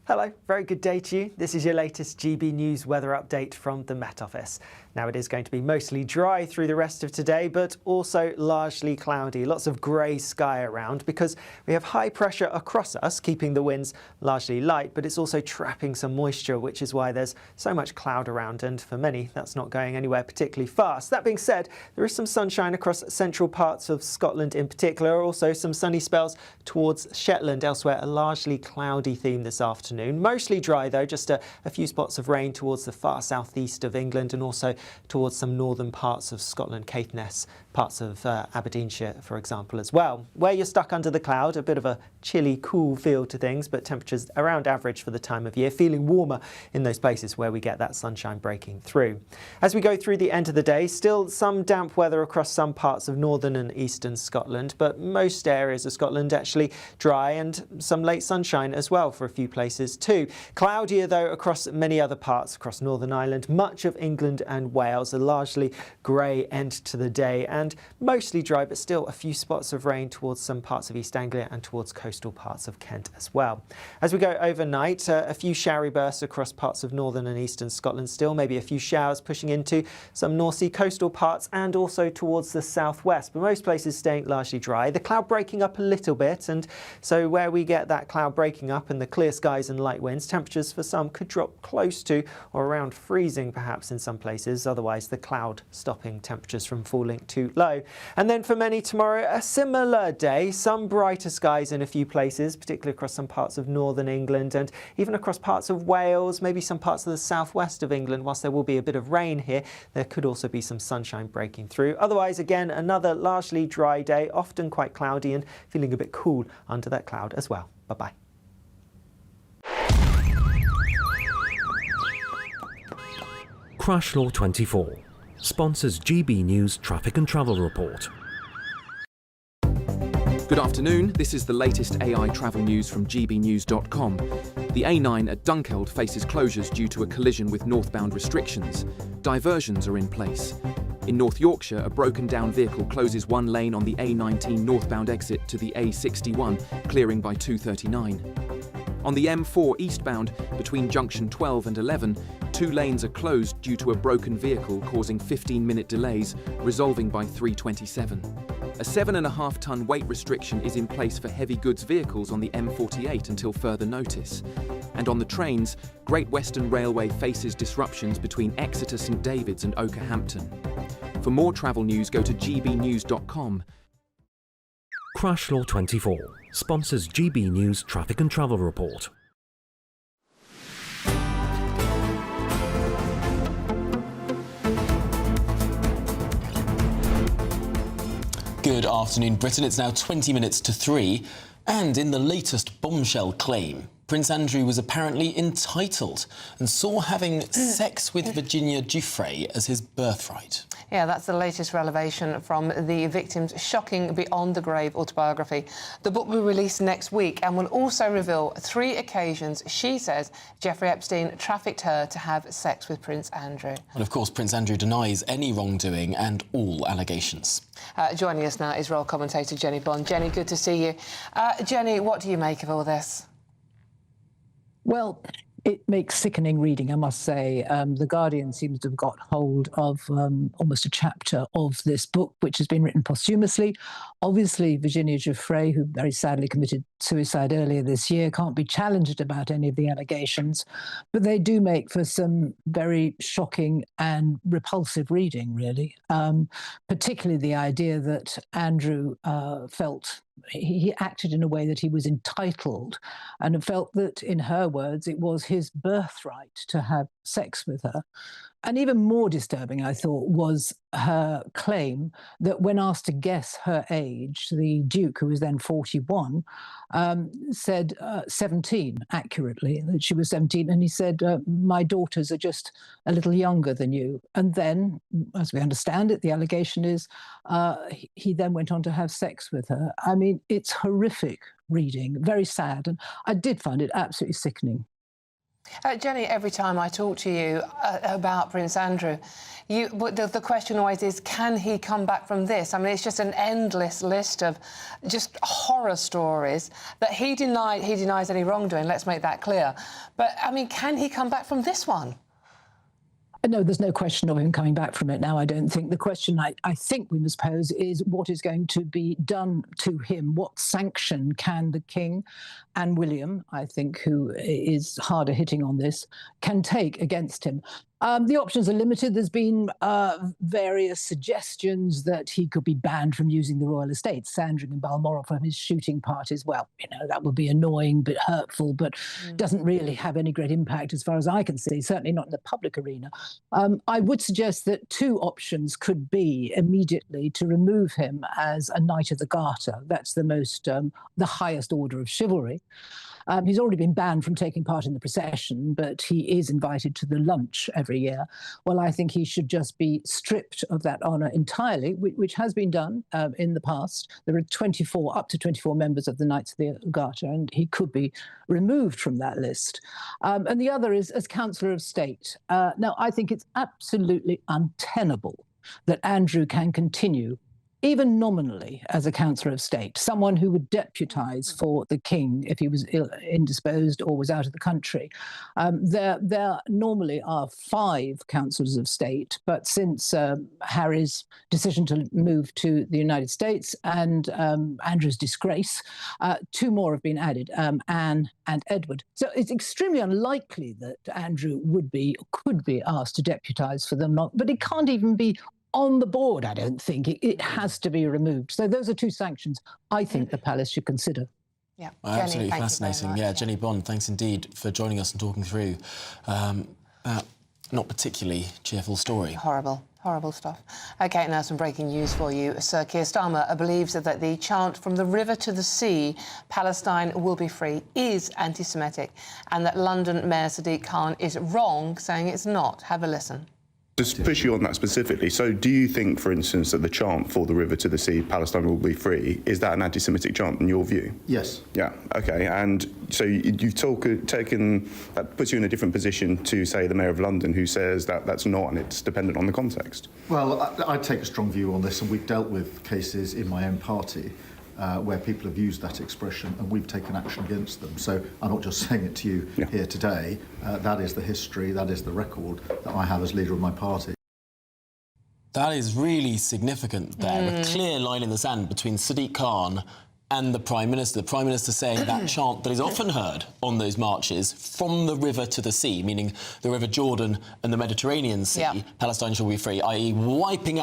Hello, very good day to you. This is your latest GB News weather update from the Met Office. Now, it is going to be mostly dry through the rest of today, but also largely cloudy. Lots of grey sky around because we have high pressure across us, keeping the winds largely light, but it's also trapping some moisture, which is why there's so much cloud around, and for many, that's not going anywhere particularly fast. That being said, there is some sunshine across central parts of Scotland in particular, also some sunny spells towards Shetland. Elsewhere, a largely cloudy theme this afternoon. Mostly dry, though, just a few spots of rain towards the far southeast of England and also towards some northern parts of Scotland, Caithness, parts of Aberdeenshire, for example, as well. Where you're stuck under the cloud, a bit of a chilly, cool feel to things, but temperatures around average for the time of year, feeling warmer in those places where we get that sunshine breaking through. As we go through the end of the day, still some damp weather across some parts of northern and eastern Scotland, but most areas of Scotland actually dry, and some late sunshine as well for a few places too. Cloudier, though, across many other parts across Northern Ireland. Much of England and Wales, a largely grey end to the day, and mostly dry, but still a few spots of rain towards some parts of East Anglia and towards coastal parts of Kent as well. As we go overnight, a few showery bursts across parts of northern and eastern Scotland still, maybe a few showers pushing into some North Sea coastal parts and also towards the southwest, but most places staying largely dry. The cloud breaking up a little bit, and so where we get that cloud breaking up and the clear skies and light winds, temperatures for some could drop close to or around freezing perhaps in some places, otherwise the cloud stopping temperatures from falling too low. And then for many tomorrow, a similar day, some brighter skies in a few places, particularly across some parts of northern England and even across parts of Wales, maybe some parts of the southwest of England. Whilst there will be a bit of rain here, there could also be some sunshine breaking through. Otherwise, again, another largely dry day, often quite cloudy and feeling a bit cool under that cloud as well. Bye-bye. Crash Law 24 sponsors GB News Traffic and Travel Report. Good afternoon, this is the latest AI travel news from GBNews.com. The A9 at Dunkeld faces closures due to a collision with northbound restrictions. Diversions are in place. In North Yorkshire, a broken down vehicle closes one lane on the A19 northbound exit to the A61, clearing by 2:39. On the M4 eastbound, between junction 12 and 11, 2 lanes are closed due to a broken vehicle causing 15-minute delays, resolving by 3:27. A 7.5-ton weight restriction is in place for heavy goods vehicles on the M48 until further notice. And on the trains, Great Western Railway faces disruptions between Exeter St David's and Okehampton. For more travel news, go to gbnews.com. Crash Law 24 sponsors GB News Traffic and Travel Report. Good afternoon, Britain. It's now 20 minutes to 3, and in the latest bombshell claim, Prince Andrew was apparently entitled and saw having sex with Virginia Giuffre as his birthright. Yeah, that's the latest revelation from the victim's shocking Beyond the Grave autobiography. The book will be released next week and will also reveal 3 occasions she says Jeffrey Epstein trafficked her to have sex with Prince Andrew. And of course, Prince Andrew denies any wrongdoing and all allegations. Joining us now is royal commentator Jenny Bond. Jenny, good to see you. Jenny, what do you make of all this? Well, it makes sickening reading, I must say. The Guardian seems to have got hold of almost a chapter of this book, which has been written posthumously. Obviously, Virginia Giuffre, who very sadly committed suicide earlier this year, can't be challenged about any of the allegations, but they do make for some very shocking and repulsive reading, really, particularly the idea that Andrew felt he acted in a way that he was entitled and felt that, in her words, it was his birthright to have sex with her. And even more disturbing, I thought, was her claim that when asked to guess her age, the Duke, who was then 41, said 17 accurately, that she was 17. And he said, my daughters are just a little younger than you. And then, as we understand it, the allegation is he then went on to have sex with her. I mean, it's horrific reading, very sad. And I did find it absolutely sickening. Jenny, every time I talk to you about Prince Andrew, the question always is, can he come back from this? I mean, it's just an endless list of just horror stories that he denies any wrongdoing, let's make that clear. But, I mean, can he come back from this one? No, there's no question of him coming back from it now, I don't think. The question I think we must pose is what is going to be done to him? What sanction can the King and William, I think, who is harder hitting on this, can take against him? The options are limited. There's been various suggestions that he could be banned from using the royal estate, Sandringham and Balmoral, from his shooting parties. Well, that would be annoying, but hurtful, but doesn't really have any great impact as far as I can see, certainly not in the public arena. I would suggest that two options could be immediately to remove him as a Knight of the Garter. That's the highest order of chivalry. He's already been banned from taking part in the procession, but he is invited to the lunch every year. Well, I think he should just be stripped of that honour entirely, which has been done in the past. There are up to 24 members of the Knights of the Garter, and he could be removed from that list. And the other is as Councillor of State. Now, I think it's absolutely untenable that Andrew can continue even nominally as a Councillor of State, someone who would deputise for the King if he was indisposed or was out of the country. There normally are 5 Councillors of State, but since Harry's decision to move to the United States and Andrew's disgrace, 2 more have been added, Anne and Edward. So it's extremely unlikely that Andrew could be asked to deputise for them, but it can't even be on the board, I don't think. It has to be removed. So those are 2 sanctions I think the Palace should consider. Yeah, absolutely fascinating. Yeah, Jenny Bond, thanks indeed for joining us and talking through that not particularly cheerful story. Horrible stuff. OK, now some breaking news for you. Sir Keir Starmer believes that the chant "From the river to the sea, Palestine will be free" is anti-Semitic, and that London Mayor Sadiq Khan is wrong, saying it's not. Have a listen. Just push you on that specifically. So do you think, for instance, that the chant "For the river to the sea, Palestine will be free," is that an anti-Semitic chant in your view? Yes. Yeah, OK. And so you've taken, that puts you in a different position to, say, the Mayor of London, who says that that's not, and it's dependent on the context. Well, I take a strong view on this, and we've dealt with cases in my own party where people have used that expression and we've taken action against them. So I'm not just saying it to you here today. That is the history, that is the record that I have as leader of my party. That is really significant there. A clear line in the sand between Sadiq Khan and the Prime Minister. The Prime Minister saying that chant that is often heard on those marches, "From the river to the sea," meaning the River Jordan and the Mediterranean Sea, Palestine shall be free, i.e. wiping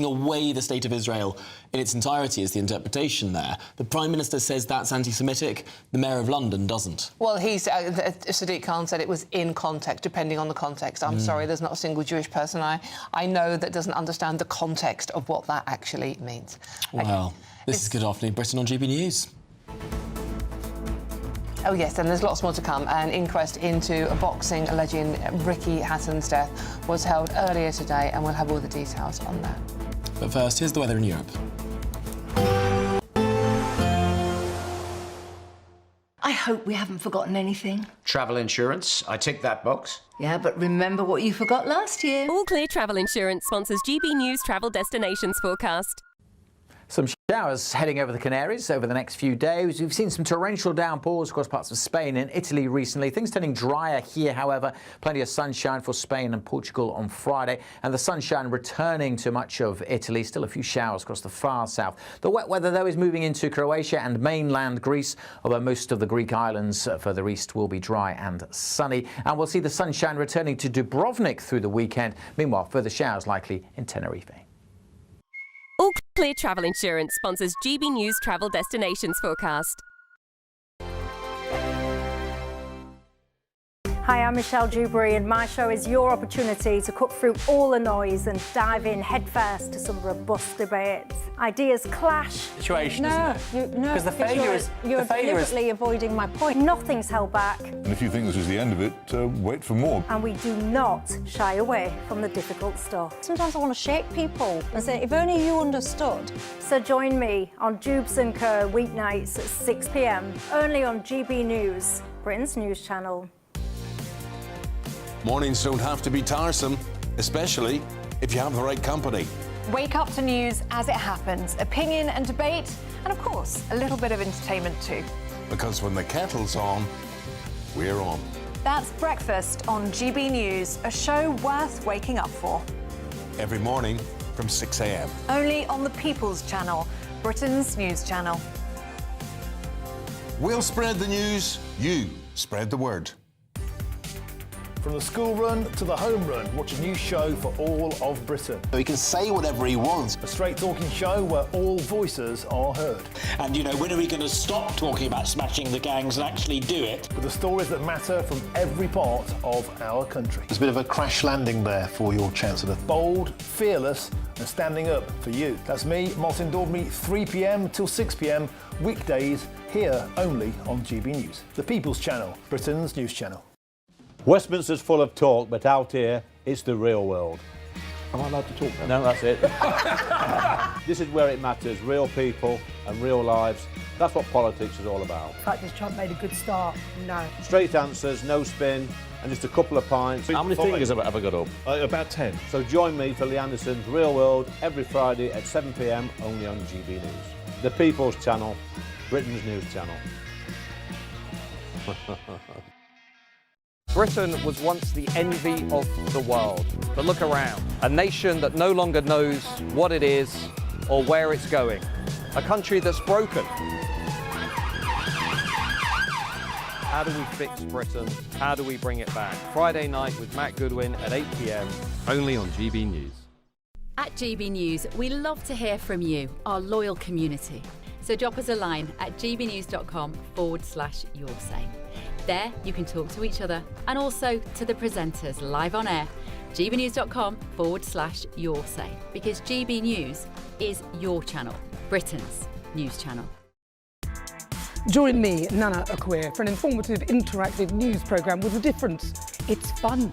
away the State of Israel in its entirety is the interpretation there. The Prime Minister says that's anti-Semitic. The Mayor of London doesn't. Well, Sadiq Khan said it was in context, depending on the context. I'm sorry, there's not a single Jewish person I know that doesn't understand the context of what that actually means. Well, this is Good Afternoon Britain on GB News. Oh yes, and there's lots more to come. An inquest into a boxing legend Ricky Hatton's death was held earlier today, and we'll have all the details on that. But first, here's the weather in Europe. I hope we haven't forgotten anything. Travel insurance, I tick that box. Yeah, but remember what you forgot last year. All Clear Travel Insurance sponsors GB News Travel Destinations Forecast. Some showers heading over the Canaries over the next few days. We've seen some torrential downpours across parts of Spain and Italy recently. Things turning drier here, however. Plenty of sunshine for Spain and Portugal on Friday. And the sunshine returning to much of Italy. Still a few showers across the far south. The wet weather, though, is moving into Croatia and mainland Greece, although most of the Greek islands further east will be dry and sunny. And we'll see the sunshine returning to Dubrovnik through the weekend. Meanwhile, further showers likely in Tenerife. All Clear Travel Insurance sponsors GB News Travel Destinations Forecast. Hi, I'm Michelle Dewberry, and my show is your opportunity to cut through all the noise and dive in headfirst to some robust debates. Ideas clash. Situation, isn't it? Because the failure is you're deliberately avoiding my point. Nothing's held back. And if you think this is the end of it, wait for more. And we do not shy away from the difficult stuff. Sometimes I want to shake people and say, if only you understood. So join me on Jubes & Co. weeknights at 6 p.m. only on GB News, Britain's news channel. Mornings don't have to be tiresome, especially if you have the right company. Wake up to news as it happens, opinion and debate, and of course, a little bit of entertainment too. Because when the kettle's on, we're on. That's Breakfast on GB News, a show worth waking up for. Every morning from 6 a.m. Only on the People's Channel, Britain's news channel. We'll spread the news, you spread the word. From the school run to the home run, watch a new show for all of Britain. He can say whatever he wants. A straight talking show where all voices are heard. And, you know, when are we going to stop talking about smashing the gangs and actually do it? With the stories that matter from every part of our country. There's a bit of a crash landing there for your Chancellor. Bold, fearless and standing up for you. That's me, Martin Daubney, 3 p.m. till 6 p.m, weekdays, here only on GB News. The People's Channel, Britain's news channel. Westminster's full of talk, but out here, it's the real world. Am I allowed to talk now? No, that's it. This is where it matters, real people and real lives. That's what politics is all about. The fact that Trump made a good start, no. Straight answers, no spin, and just a couple of pints. How many fingers have I got up? About 10. So join me for Lee Anderson's Real World every Friday at 7 p.m, only on GB News. The People's Channel, Britain's news channel. Britain was once the envy of the world, but look around. A nation that no longer knows what it is or where it's going. A country that's broken. How do we fix Britain? How do we bring it back? Friday night with Matt Goodwin at 8 p.m, only on GB News. At GB News, we love to hear from you, our loyal community. So drop us a line at gbnews.com/yoursay. There, you can talk to each other and also to the presenters live on air. gbnews.com/yoursay, because GB News is your channel, Britain's news channel. Join me, Nana Akua, for an informative, interactive news programme with a difference. It's fun.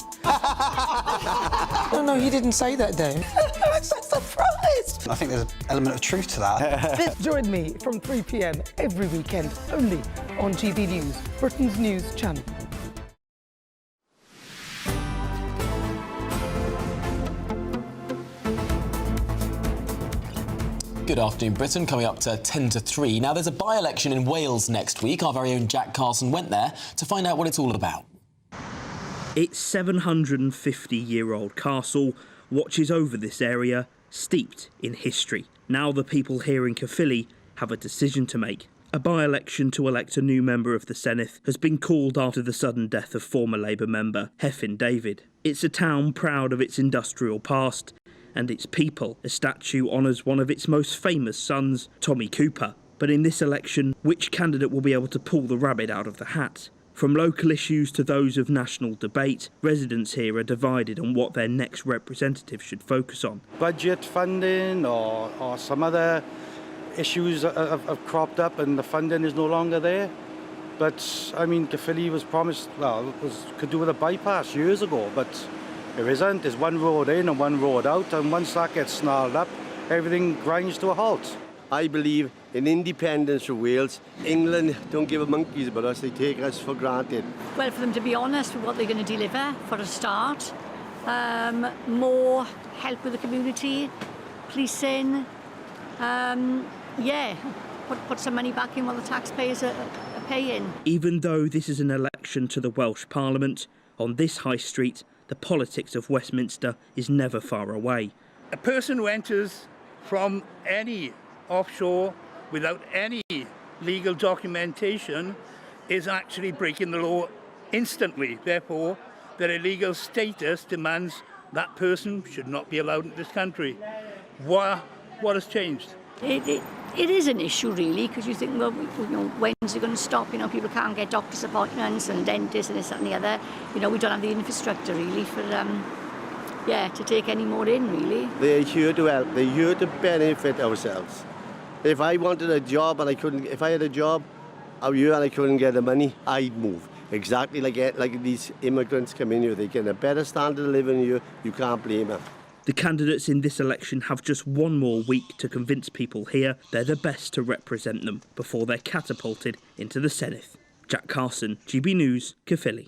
No, he didn't say that, Dave. I'm so surprised. I think there's an element of truth to that. Join me from 3 p.m. every weekend, only on GB News, Britain's news channel. Good afternoon, Britain. Coming up to 10 to 3. Now, there's a by-election in Wales next week. Our very own Jack Carson went there to find out what it's all about. Its 750-year-old castle watches over this area, steeped in history. Now the people here in Caerphilly have a decision to make. A by-election to elect a new member of the Senedd has been called after the sudden death of former Labour member Hefin David. It's a town proud of its industrial past, and its people. A statue honours one of its most famous sons, Tommy Cooper. But in this election, which candidate will be able to pull the rabbit out of the hat? From local issues to those of national debate, residents here are divided on what their next representative should focus on. Budget funding or some other issues have cropped up and the funding is no longer there. But, I mean, Caerphilly was promised, well, could do with a bypass years ago, but there isn't. There's one road in and one road out, and once that gets snarled up, everything grinds to a halt. I believe in independence for Wales. England don't give a monkey's about us, they take us for granted. Well, for them to be honest with what they're going to deliver, for a start. More help with the community, policing, put some money back in while the taxpayers are paying. Even though this is an election to the Welsh Parliament, on this high street, the politics of Westminster is never far away. A person who enters from any offshore without any legal documentation is actually breaking the law instantly. Therefore, their illegal status demands that person should not be allowed in this country. What has changed? It is an issue, really, because you think, well, when's it going to stop? People can't get doctor's appointments and dentists and this, that and the other. We don't have the infrastructure, really, for, to take any more in, really. They're here to help. They're here to benefit ourselves. If I wanted a job and if I had a job out here and I couldn't get the money, I'd move. Exactly like these immigrants come in here. They get a better standard of living here. You can't blame them. The candidates in this election have just one more week to convince people here they're the best to represent them before they're catapulted into the Senedd. Jack Carson, GB News, Caerphilly.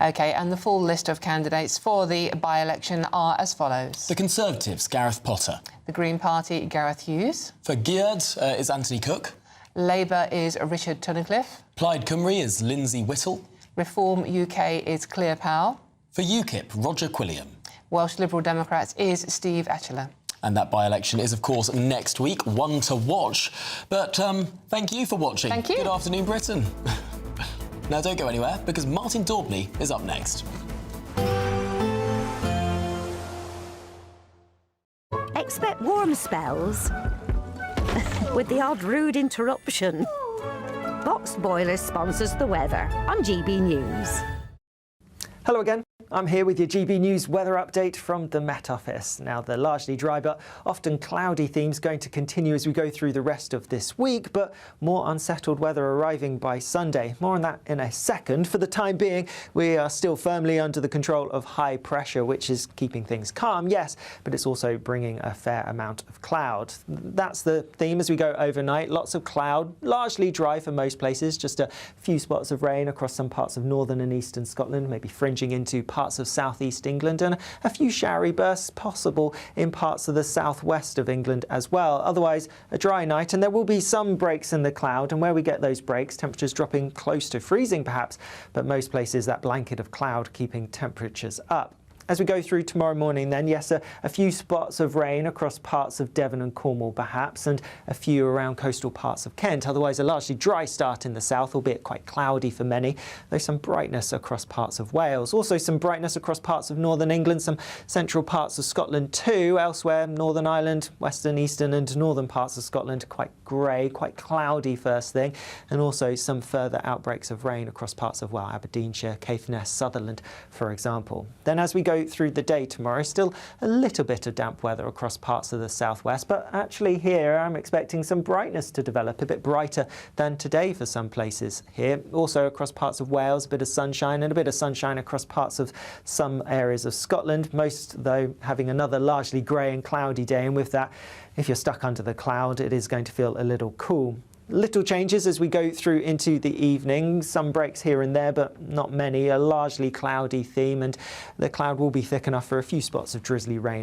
OK, and the full list of candidates for the by-election are as follows. The Conservatives, Gareth Potter. The Green Party, Gareth Hughes. For Geared is Anthony Cook. Labour is Richard Tunnicliffe. Plaid Cymru is Lindsay Whittle. Reform UK is Clear Powell. For UKIP, Roger Quilliam. Welsh Liberal Democrats is Steve Atchiller. And that by-election is, of course, next week, one to watch. But thank you for watching. Thank you. Good afternoon, Britain. Now, don't go anywhere, because Martin Daubney is up next. Expect warm spells with the odd rude interruption. Boxed Boilers sponsors the weather on GB News. Hello again. I'm here with your GB News weather update from the Met Office. Now, the largely dry but often cloudy theme's going to continue as we go through the rest of this week, but more unsettled weather arriving by Sunday. More on that in a second. For the time being, we are still firmly under the control of high pressure, which is keeping things calm, yes, but it's also bringing a fair amount of cloud. That's the theme as we go overnight. Lots of cloud, largely dry for most places, just a few spots of rain across some parts of northern and eastern Scotland, maybe fringing into parts of southeast England, and a few showery bursts possible in parts of the southwest of England as well. Otherwise, a dry night, and there will be some breaks in the cloud, and where we get those breaks, temperatures dropping close to freezing perhaps, but most places that blanket of cloud keeping temperatures up. As we go through tomorrow morning then, yes, a few spots of rain across parts of Devon and Cornwall perhaps, and a few around coastal parts of Kent. Otherwise, a largely dry start in the south, albeit quite cloudy for many, though some brightness across parts of Wales. Also some brightness across parts of northern England, some central parts of Scotland too. Elsewhere, Northern Ireland, western, eastern and northern parts of Scotland, quite grey, quite cloudy first thing, and also some further outbreaks of rain across parts of, well, Aberdeenshire, Caithness, Sutherland, for example. Then as we go through the day tomorrow, still a little bit of damp weather across parts of the southwest, but actually here I'm expecting some brightness to develop, a bit brighter than today for some places here. Also across parts of Wales, a bit of sunshine, and a bit of sunshine across parts of some areas of Scotland, most though having another largely grey and cloudy day, and with that, if you're stuck under the cloud, it is going to feel a little cool. Little changes as we go through into the evening, some breaks here and there, but not many, a largely cloudy theme, and the cloud will be thick enough for a few spots of drizzly rain